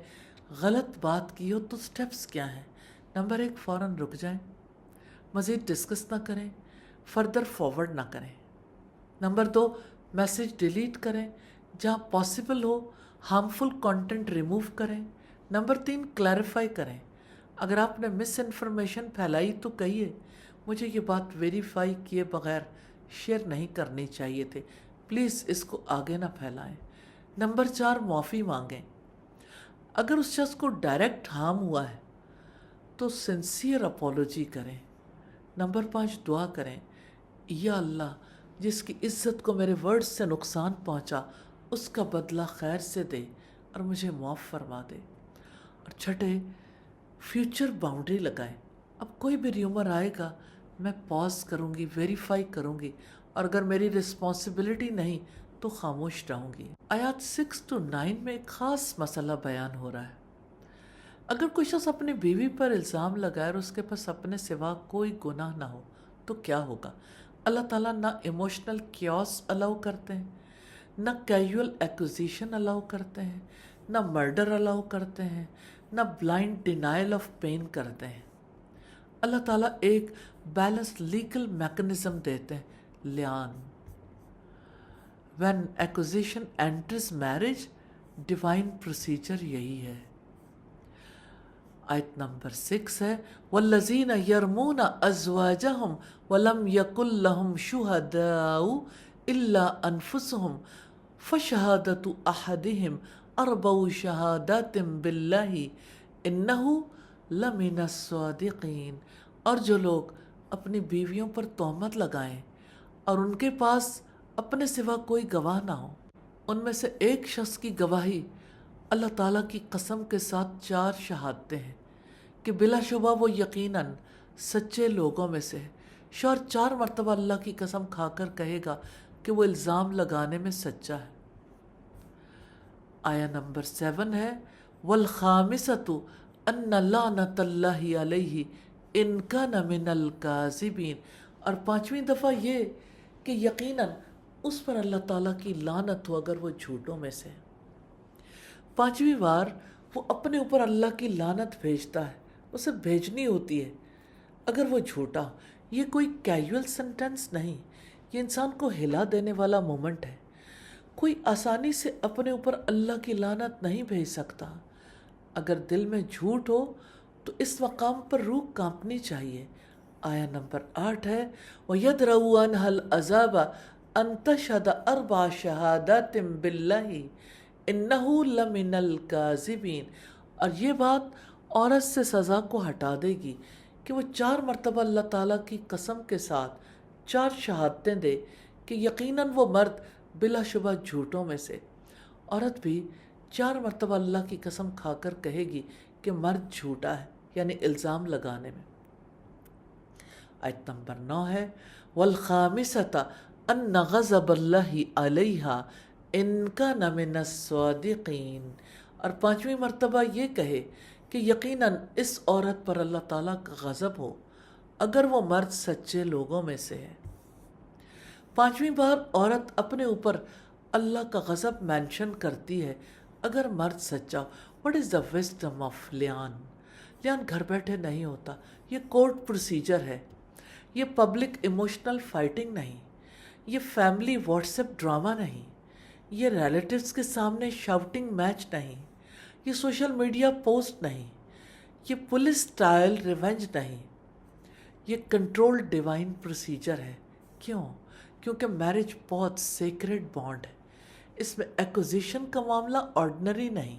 غلط بات کی ہو تو سٹیپس کیا ہیں؟ نمبر 1، فوراً رک جائیں، مزید ڈسکس نہ کریں، فردر فارورڈ نہ کریں۔ نمبر 2، میسیج ڈیلیٹ کریں، جہاں پاسبل ہو ہارمفل کانٹینٹ ریموو کریں۔ نمبر 3، کلیریفائی کریں۔ اگر آپ نے مس انفارمیشن پھیلائی تو کہیے مجھے یہ بات ویریفائی کیے بغیر شیئر نہیں کرنی چاہیے تھے، پلیز اس کو آگے نہ پھیلائیں۔ نمبر 4، معافی مانگیں۔ اگر اس شخص کو ڈائریکٹ ہارم ہوا ہے تو سنسیئر اپولوجی کریں۔ نمبر 5، دعا کریں، یا اللہ جس کی عزت کو میرے ورڈز سے نقصان پہنچا اس کا بدلہ خیر سے دے اور مجھے معاف فرما دے۔ اور چھٹے، فیوچر باؤنڈری لگائیں۔ اب کوئی بھی ریومر آئے گا میں پاز کروں گی، ویریفائی کروں گی، اور اگر میری رسپانسبلٹی نہیں تو خاموش رہوں گی۔ آیات 6 to 9 میں ایک خاص مسئلہ بیان ہو رہا ہے۔ اگر کوئی شخص اپنی بیوی پر الزام لگائے اور اس کے پاس اپنے سوا کوئی گناہ نہ ہو تو کیا ہوگا؟ اللہ تعالیٰ نہ ایموشنل کیوس الاؤ کرتے ہیں، نہ کیجول ایکوزیشن الاؤ کرتے ہیں، نہ مرڈر الاؤ کرتے ہیں، نہ بلائنڈ ڈینائل آف پین کرتے ہیں۔ اللہ تعالیٰ ایک بیلنس لیگل میکنزم دیتے ہیں، لیان۔ When accusation enters marriage, divine procedure یہی ہے۔ آیت نمبر 6 ہے وَالَّذِينَ يَرْمُونَ أَزْوَاجَهُمْ وَلَمْ يَكُنْ لَهُمْ شُهَدَاءُ إِلَّا أَنفُسُهُمْ فَشَهَادَةُ أَحَدِهِمْ أَرْبَعُ شَهَادَاتٍ بِاللَّهِ إِنَّهُ لَمِنَ الصَّادِقِينَ، اور جو لوگ اپنی بیویوں پر تہمت لگائیں اور ان کے پاس اپنے سوا کوئی گواہ نہ ہو، ان میں سے ایک شخص کی گواہی اللہ تعالیٰ کی قسم کے ساتھ 4 شہادتیں ہیں کہ بلا شبہ وہ یقیناً سچے لوگوں میں سے ہے۔ شوہر 4 مرتبہ اللہ کی قسم کھا کر کہے گا کہ وہ الزام لگانے میں سچا ہے۔ آیا نمبر 7 ہے وَالْخَامِسَةُ أَنَّ لَعْنَةَ اللَّهِ عَلَيْهِ إِنْ كَانَ مِنَ الْكَاذِبِينَ، اور 5ویں دفعہ یہ کہ یقیناً اس پر اللہ تعالیٰ کی لعنت ہو اگر وہ جھوٹوں میں سے۔ 5ویں بار وہ اپنے اوپر اللہ کی لعنت بھیجتا ہے، اسے بھیجنی ہوتی ہے اگر وہ جھوٹا ہو۔ یہ کوئی کیجول سنٹینس نہیں، یہ انسان کو ہلا دینے والا مومنٹ ہے۔ کوئی آسانی سے اپنے اوپر اللہ کی لعنت نہیں بھیج سکتا۔ اگر دل میں جھوٹ ہو تو اس مقام پر روح کانپنی چاہیے۔ آیا نمبر 8 ہے وَيَدْرَؤُ عَنْهَا الْعَذَابَ أَن تَشْهَدَ 4 شَهَادَاتٍ بِاللَّهِ إِنَّهُ لَمِنَ الْكَاذِبِينَ، اور یہ بات عورت سے سزا کو ہٹا دے گی کہ وہ 4 مرتبہ اللہ تعالیٰ کی قسم کے ساتھ 4 شہادتیں دے کہ یقیناً وہ مرد بلا شبہ جھوٹوں میں سے۔ عورت بھی 4 مرتبہ اللہ کی قسم کھا کر کہے گی کہ مرد جھوٹا ہے، یعنی الزام لگانے میں۔ آیت نمبر 9 ہے وَالْخَامِسَةَ أَنَّ غَضَبَ اللَّهِ عَلَيْهَا إِنْ كَانَ مِنَ الصَّادِقِينَ، اور 5ویں مرتبہ یہ کہے کہ یقیناً اس عورت پر اللہ تعالیٰ کا غضب ہو اگر وہ مرد سچے لوگوں میں سے ہے۔ 5ویں بار عورت اپنے اوپر اللہ کا غضب مینشن کرتی ہے اگر مرد سچا ہو۔ What is the wisdom of لیان؟ لیان گھر بیٹھے نہیں ہوتا، یہ کورٹ پروسیجر ہے، یہ پبلک ایموشنل فائٹنگ نہیں، یہ فیملی واٹس ایپ ڈرامہ نہیں، یہ ریلیٹیوز کے سامنے شاؤٹنگ میچ نہیں، یہ سوشل میڈیا پوسٹ نہیں، یہ پولیس سٹائل ریونج نہیں، یہ کنٹرول ڈیوائن پروسیجر ہے۔ کیوں؟ کیونکہ میرج بہت سیکریٹ بانڈ ہے، اس میں ایکوزیشن کا معاملہ آرڈنری نہیں۔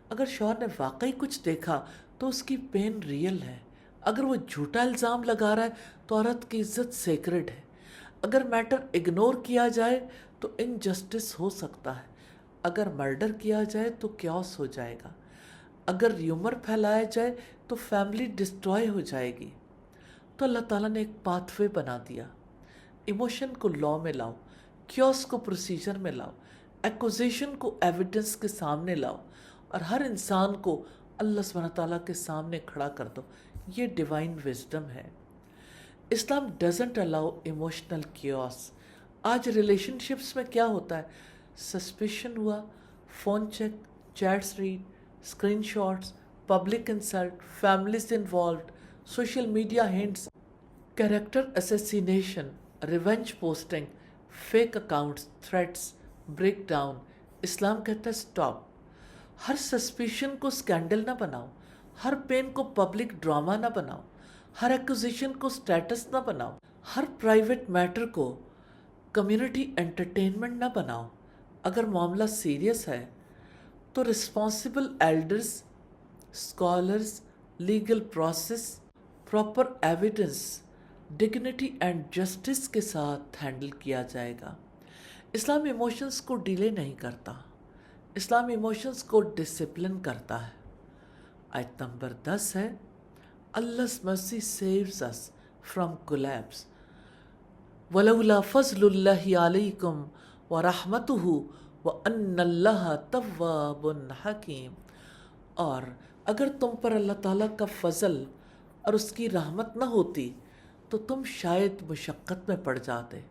اگر شوہر نے واقعی کچھ دیکھا تو اس کی پین ریئل ہے، اگر وہ جھوٹا الزام لگا رہا ہے تو عورت کی عزت سیکریٹ ہے۔ اگر میٹر اگنور کیا جائے تو انجسٹس ہو سکتا ہے، اگر مرڈر کیا جائے تو کیوس ہو جائے گا، اگر ریومر پھیلایا جائے تو فیملی ڈسٹروائے ہو جائے گی۔ تو اللہ تعالیٰ نے ایک پاتھ وے بنا دیا، ایموشن کو لاء میں لاؤ، کیوس کو پروسیجر میں لاؤ، ایکوزیشن کو ایویڈنس کے سامنے لاؤ، اور ہر انسان کو اللہ سبحانہ تعالیٰ کے سامنے کھڑا کر دو۔ یہ ڈیوائن وزڈم ہے۔ اسلام ڈزنٹ الاؤ ایموشنل کیوس۔ آج ریلیشن شپس میں کیا ہوتا ہے؟ سسپیشن ہوا، phone check, chats read, screenshot, public insult, families involved, social media hunts, character assassination, revenge posting, fake accounts, threats, breakdown. اسلام کہتا ہے سٹاپ۔ ہر سسپیشن کو سکینڈل نہ بناؤ، ہر پین کو پبلک ڈرامہ نہ بناؤ، ہر ایکوزیشن کو سٹیٹس نہ بناؤ، ہر پرائیویٹ میٹر کو کمیونٹی انٹرٹینمنٹ نہ بناؤ۔ اگر معاملہ سیریس ہے تو responsible elders, scholars, legal process, proper evidence, dignity and justice کے ساتھ ہینڈل کیا جائے گا۔ اسلام ایموشنز کو ڈیلے نہیں کرتا، اسلام ایموشنز کو ڈسپلن کرتا ہے۔ آیت نمبر 10 ہے Allah's mercy saves us from collapse. وَلَوْلَا فَضْلُ اللَّهِ عَلَيْكُمْ وَرَحْمَتُهُ وَأَنَّ اللَّهَ تَوَّابٌ حَكِيمٌ، اور اگر تم پر اللہ تعالیٰ کا فضل اور اس کی رحمت نہ ہوتی تو تم شاید مشقت میں پڑ جاتے،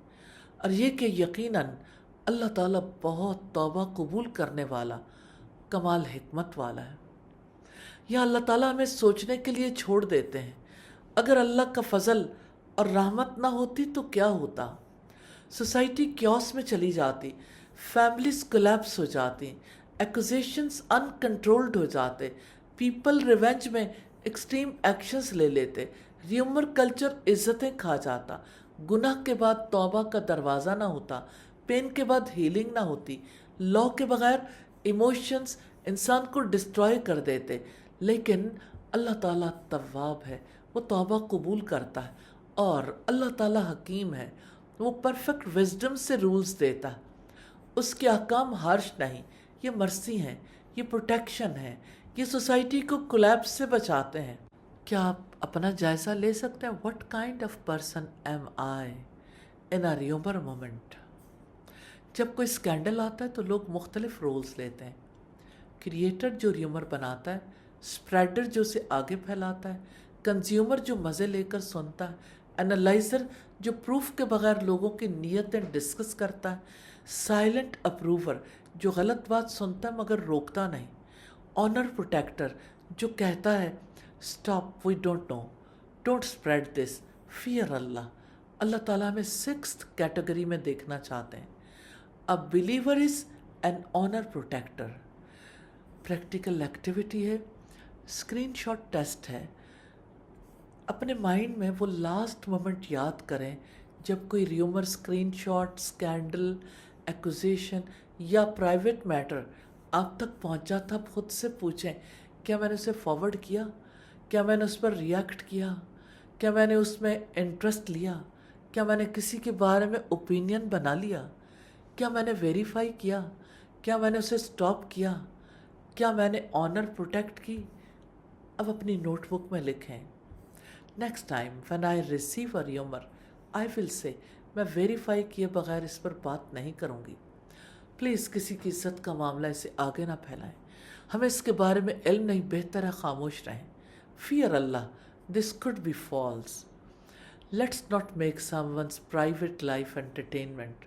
اور یہ کہ یقیناً اللہ تعالیٰ بہت توبہ قبول کرنے والا، کمال حکمت والا ہے۔ یا اللہ تعالیٰ ہمیں سوچنے کے لیے چھوڑ دیتے ہیں، اگر اللہ کا فضل اور رحمت نہ ہوتی تو کیا ہوتا؟ سوسائٹی کیوس میں چلی جاتی، فیملیز کولیپس ہو جاتی، ایکوزیشنز انکنٹرولڈ ہو جاتے، پیپل ریونج میں ایکسٹریم ایکشنز لے لیتے، ریومر کلچر عزتیں کھا جاتا، گناہ کے بعد توبہ کا دروازہ نہ ہوتا، پین کے بعد ہیلنگ نہ ہوتی، لا کے بغیر ایموشنز انسان کو ڈسٹروائے کر دیتے۔ لیکن اللہ تعالیٰ تواب ہے، وہ توبہ قبول کرتا ہے، اور اللہ تعالیٰ حکیم ہے، وہ پرفیکٹ وزڈم سے رولز دیتا ہے، اس کے احکام ہارش نہیں، یہ مرسی ہیں، یہ پروٹیکشن ہے، یہ سوسائٹی کو کولیپس سے بچاتے ہیں۔ کیا آپ اپنا جائزہ لے سکتے ہیں؟ What kind of person am I in a rumour moment? جب کوئی اسکینڈل آتا ہے تو لوگ مختلف رولز لیتے ہیں۔ کریٹر جو ریومر بناتا ہے، اسپریڈر جو اسے آگے پھیلاتا ہے، کنزیومر جو مزے لے کر سنتا ہے، اینالائزر جو پروف کے بغیر لوگوں کی نیتیں ڈسکس کرتا ہے، سائلنٹ اپروور جو غلط بات سنتا ہے مگر روکتا نہیں، آنر پروٹیکٹر جو کہتا ہے stop, we don't know, don't spread this, fear اللہ۔ اللہ تعالیٰ ہمیں 6th کیٹیگری میں دیکھنا چاہتے ہیں۔ A believer is an honor protector۔ Practical activity ہے، اسکرین شاٹ ٹیسٹ ہے۔ اپنے مائنڈ میں وہ لاسٹ مومنٹ یاد کریں جب کوئی rumour, screenshot, scandal, accusation یا پرائیویٹ میٹر آپ تک پہنچا تھا۔ آپ خود سے پوچھیں، کیا میں نے اسے فارورڈ کیا؟ کیا میں نے اس پر ریئیکٹ کیا؟ کیا میں نے اس میں انٹرسٹ لیا؟ کیا میں نے کسی کے بارے میں اوپینین بنا لیا؟ کیا میں نے ویریفائی کیا؟ کیا میں نے اسے سٹاپ کیا؟ کیا میں نے آنر پروٹیکٹ کی؟ اب اپنی نوٹ بک میں لکھیں، next time when I receive a rumour I will say, میں ویریفائی کیے بغیر اس پر بات نہیں کروں گی۔ پلیز کسی کی عزت کا معاملہ اسے آگے نہ پھیلائیں، ہمیں اس کے بارے میں علم نہیں، بہتر ہے خاموش رہیں۔ فیئر اللہ، this could be false۔ Let's not make someone's private life entertainment.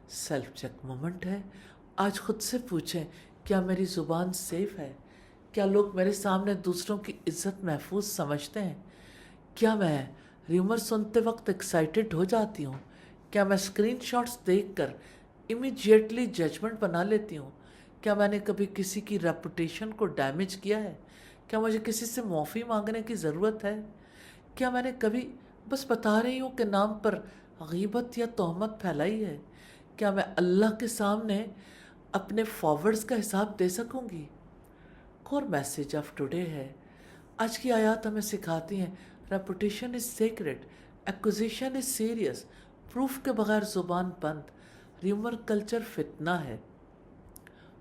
Self check moment ہے، آج خود سے پوچھیں، کیا میری زبان سیف ہے؟ کیا لوگ میرے سامنے دوسروں کی عزت محفوظ سمجھتے ہیں؟ کیا میں ریومر سنتے وقت ایکسائٹڈ ہو جاتی ہوں؟ کیا میں اسکرین شاٹس دیکھ کر امیجیٹلی ججمنٹ بنا لیتی ہوں؟ کیا میں نے کبھی کسی کی ریپوٹیشن کو ڈیمیج کیا ہے؟ کیا مجھے کسی سے معافی مانگنے کی ضرورت ہے؟ کیا میں نے کبھی بس بتا رہی ہوں کہ نام پر غیبت یا تہمت پھیلائی ہے؟ کیا میں اللہ کے سامنے اپنے فارورڈز کا حساب دے سکوں گی؟ کور میسیج آف ٹوڈے ہے، آج کی آیات ہمیں سکھاتی ہیں reputation is secret, acquisition is serious, proof کے بغیر زبان بند، ریومر کلچر فتنہ ہے۔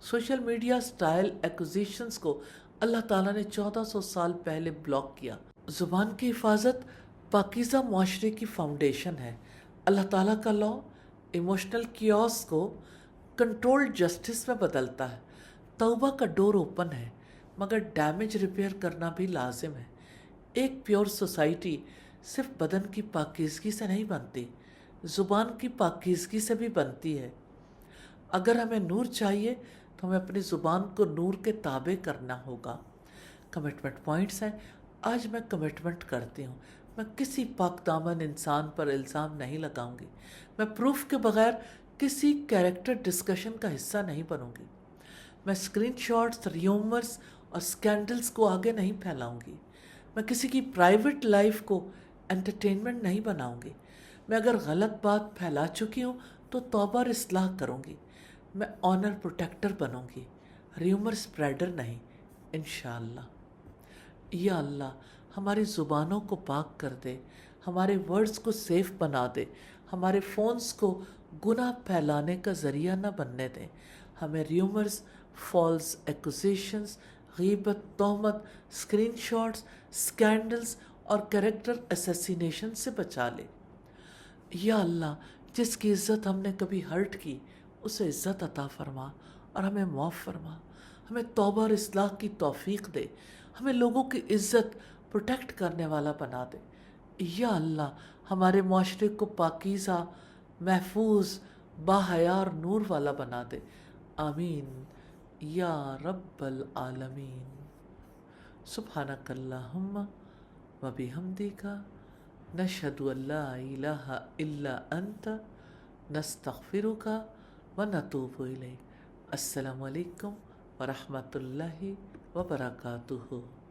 سوشل میڈیا سٹائل ایکوزیشنز کو اللہ تعالیٰ نے 1400 سال پہلے بلاک کیا۔ زبان کی حفاظت پاکیزہ معاشرے کی فاؤنڈیشن ہے۔ اللہ تعالیٰ کا لا ایموشنل کیوس کو کنٹرولڈ جسٹس میں بدلتا ہے۔ توبہ کا ڈور اوپن ہے، مگر ڈیمیج ریپیئر کرنا بھی لازم ہے۔ ایک پیور سوسائٹی صرف بدن کی پاکیزگی سے نہیں بنتی، زبان کی پاکیزگی سے بھی بنتی ہے۔ اگر ہمیں نور چاہیے تو ہمیں اپنی زبان کو نور کے تابع کرنا ہوگا۔ کمٹمنٹ پوائنٹس ہیں، آج میں کمٹمنٹ کرتی ہوں، میں کسی پاک دامن انسان پر الزام نہیں لگاؤں گی، میں پروف کے بغیر کسی کیریکٹر ڈسکشن کا حصہ نہیں بنوں گی، میں اسکرین شاٹس، ریومرز اور اسکینڈلز کو آگے نہیں پھیلاؤں گی، میں کسی کی پرائیویٹ لائف کو انٹرٹینمنٹ نہیں بناؤں گی، میں اگر غلط بات پھیلا چکی ہوں تو توبہ اور اصلاح کروں گی، میں آنر پروٹیکٹر بنوں گی، ریومر سپریڈر نہیں، انشاءاللہ۔ یا اللہ ہماری زبانوں کو پاک کر دے، ہمارے ورڈز کو سیف بنا دے، ہمارے فونز کو گناہ پھیلانے کا ذریعہ نہ بننے دیں، ہمیں ریومرز، فالس ایکوزیشنز، غیبت، تہمت، اسکرین شاٹس، اسکینڈلز اور کریکٹر اسیسینیشن سے بچا لے۔ یا اللہ جس کی عزت ہم نے کبھی ہرٹ کی اسے عزت عطا فرما اور ہمیں معاف فرما، ہمیں توبہ اور اصلاح کی توفیق دے، ہمیں لوگوں کی عزت پروٹیکٹ کرنے والا بنا دے۔ یا اللہ ہمارے معاشرے کو پاکیزہ، محفوظ، باحیا اور نور والا بنا دے، آمین یا رب العالمین۔ سبحانک اللہم و بحمدک نشہد ان لا الہ الا انت نستغفرک و نتوب الیک۔ السلام علیکم ورحمۃ اللہ وبرکاتہ۔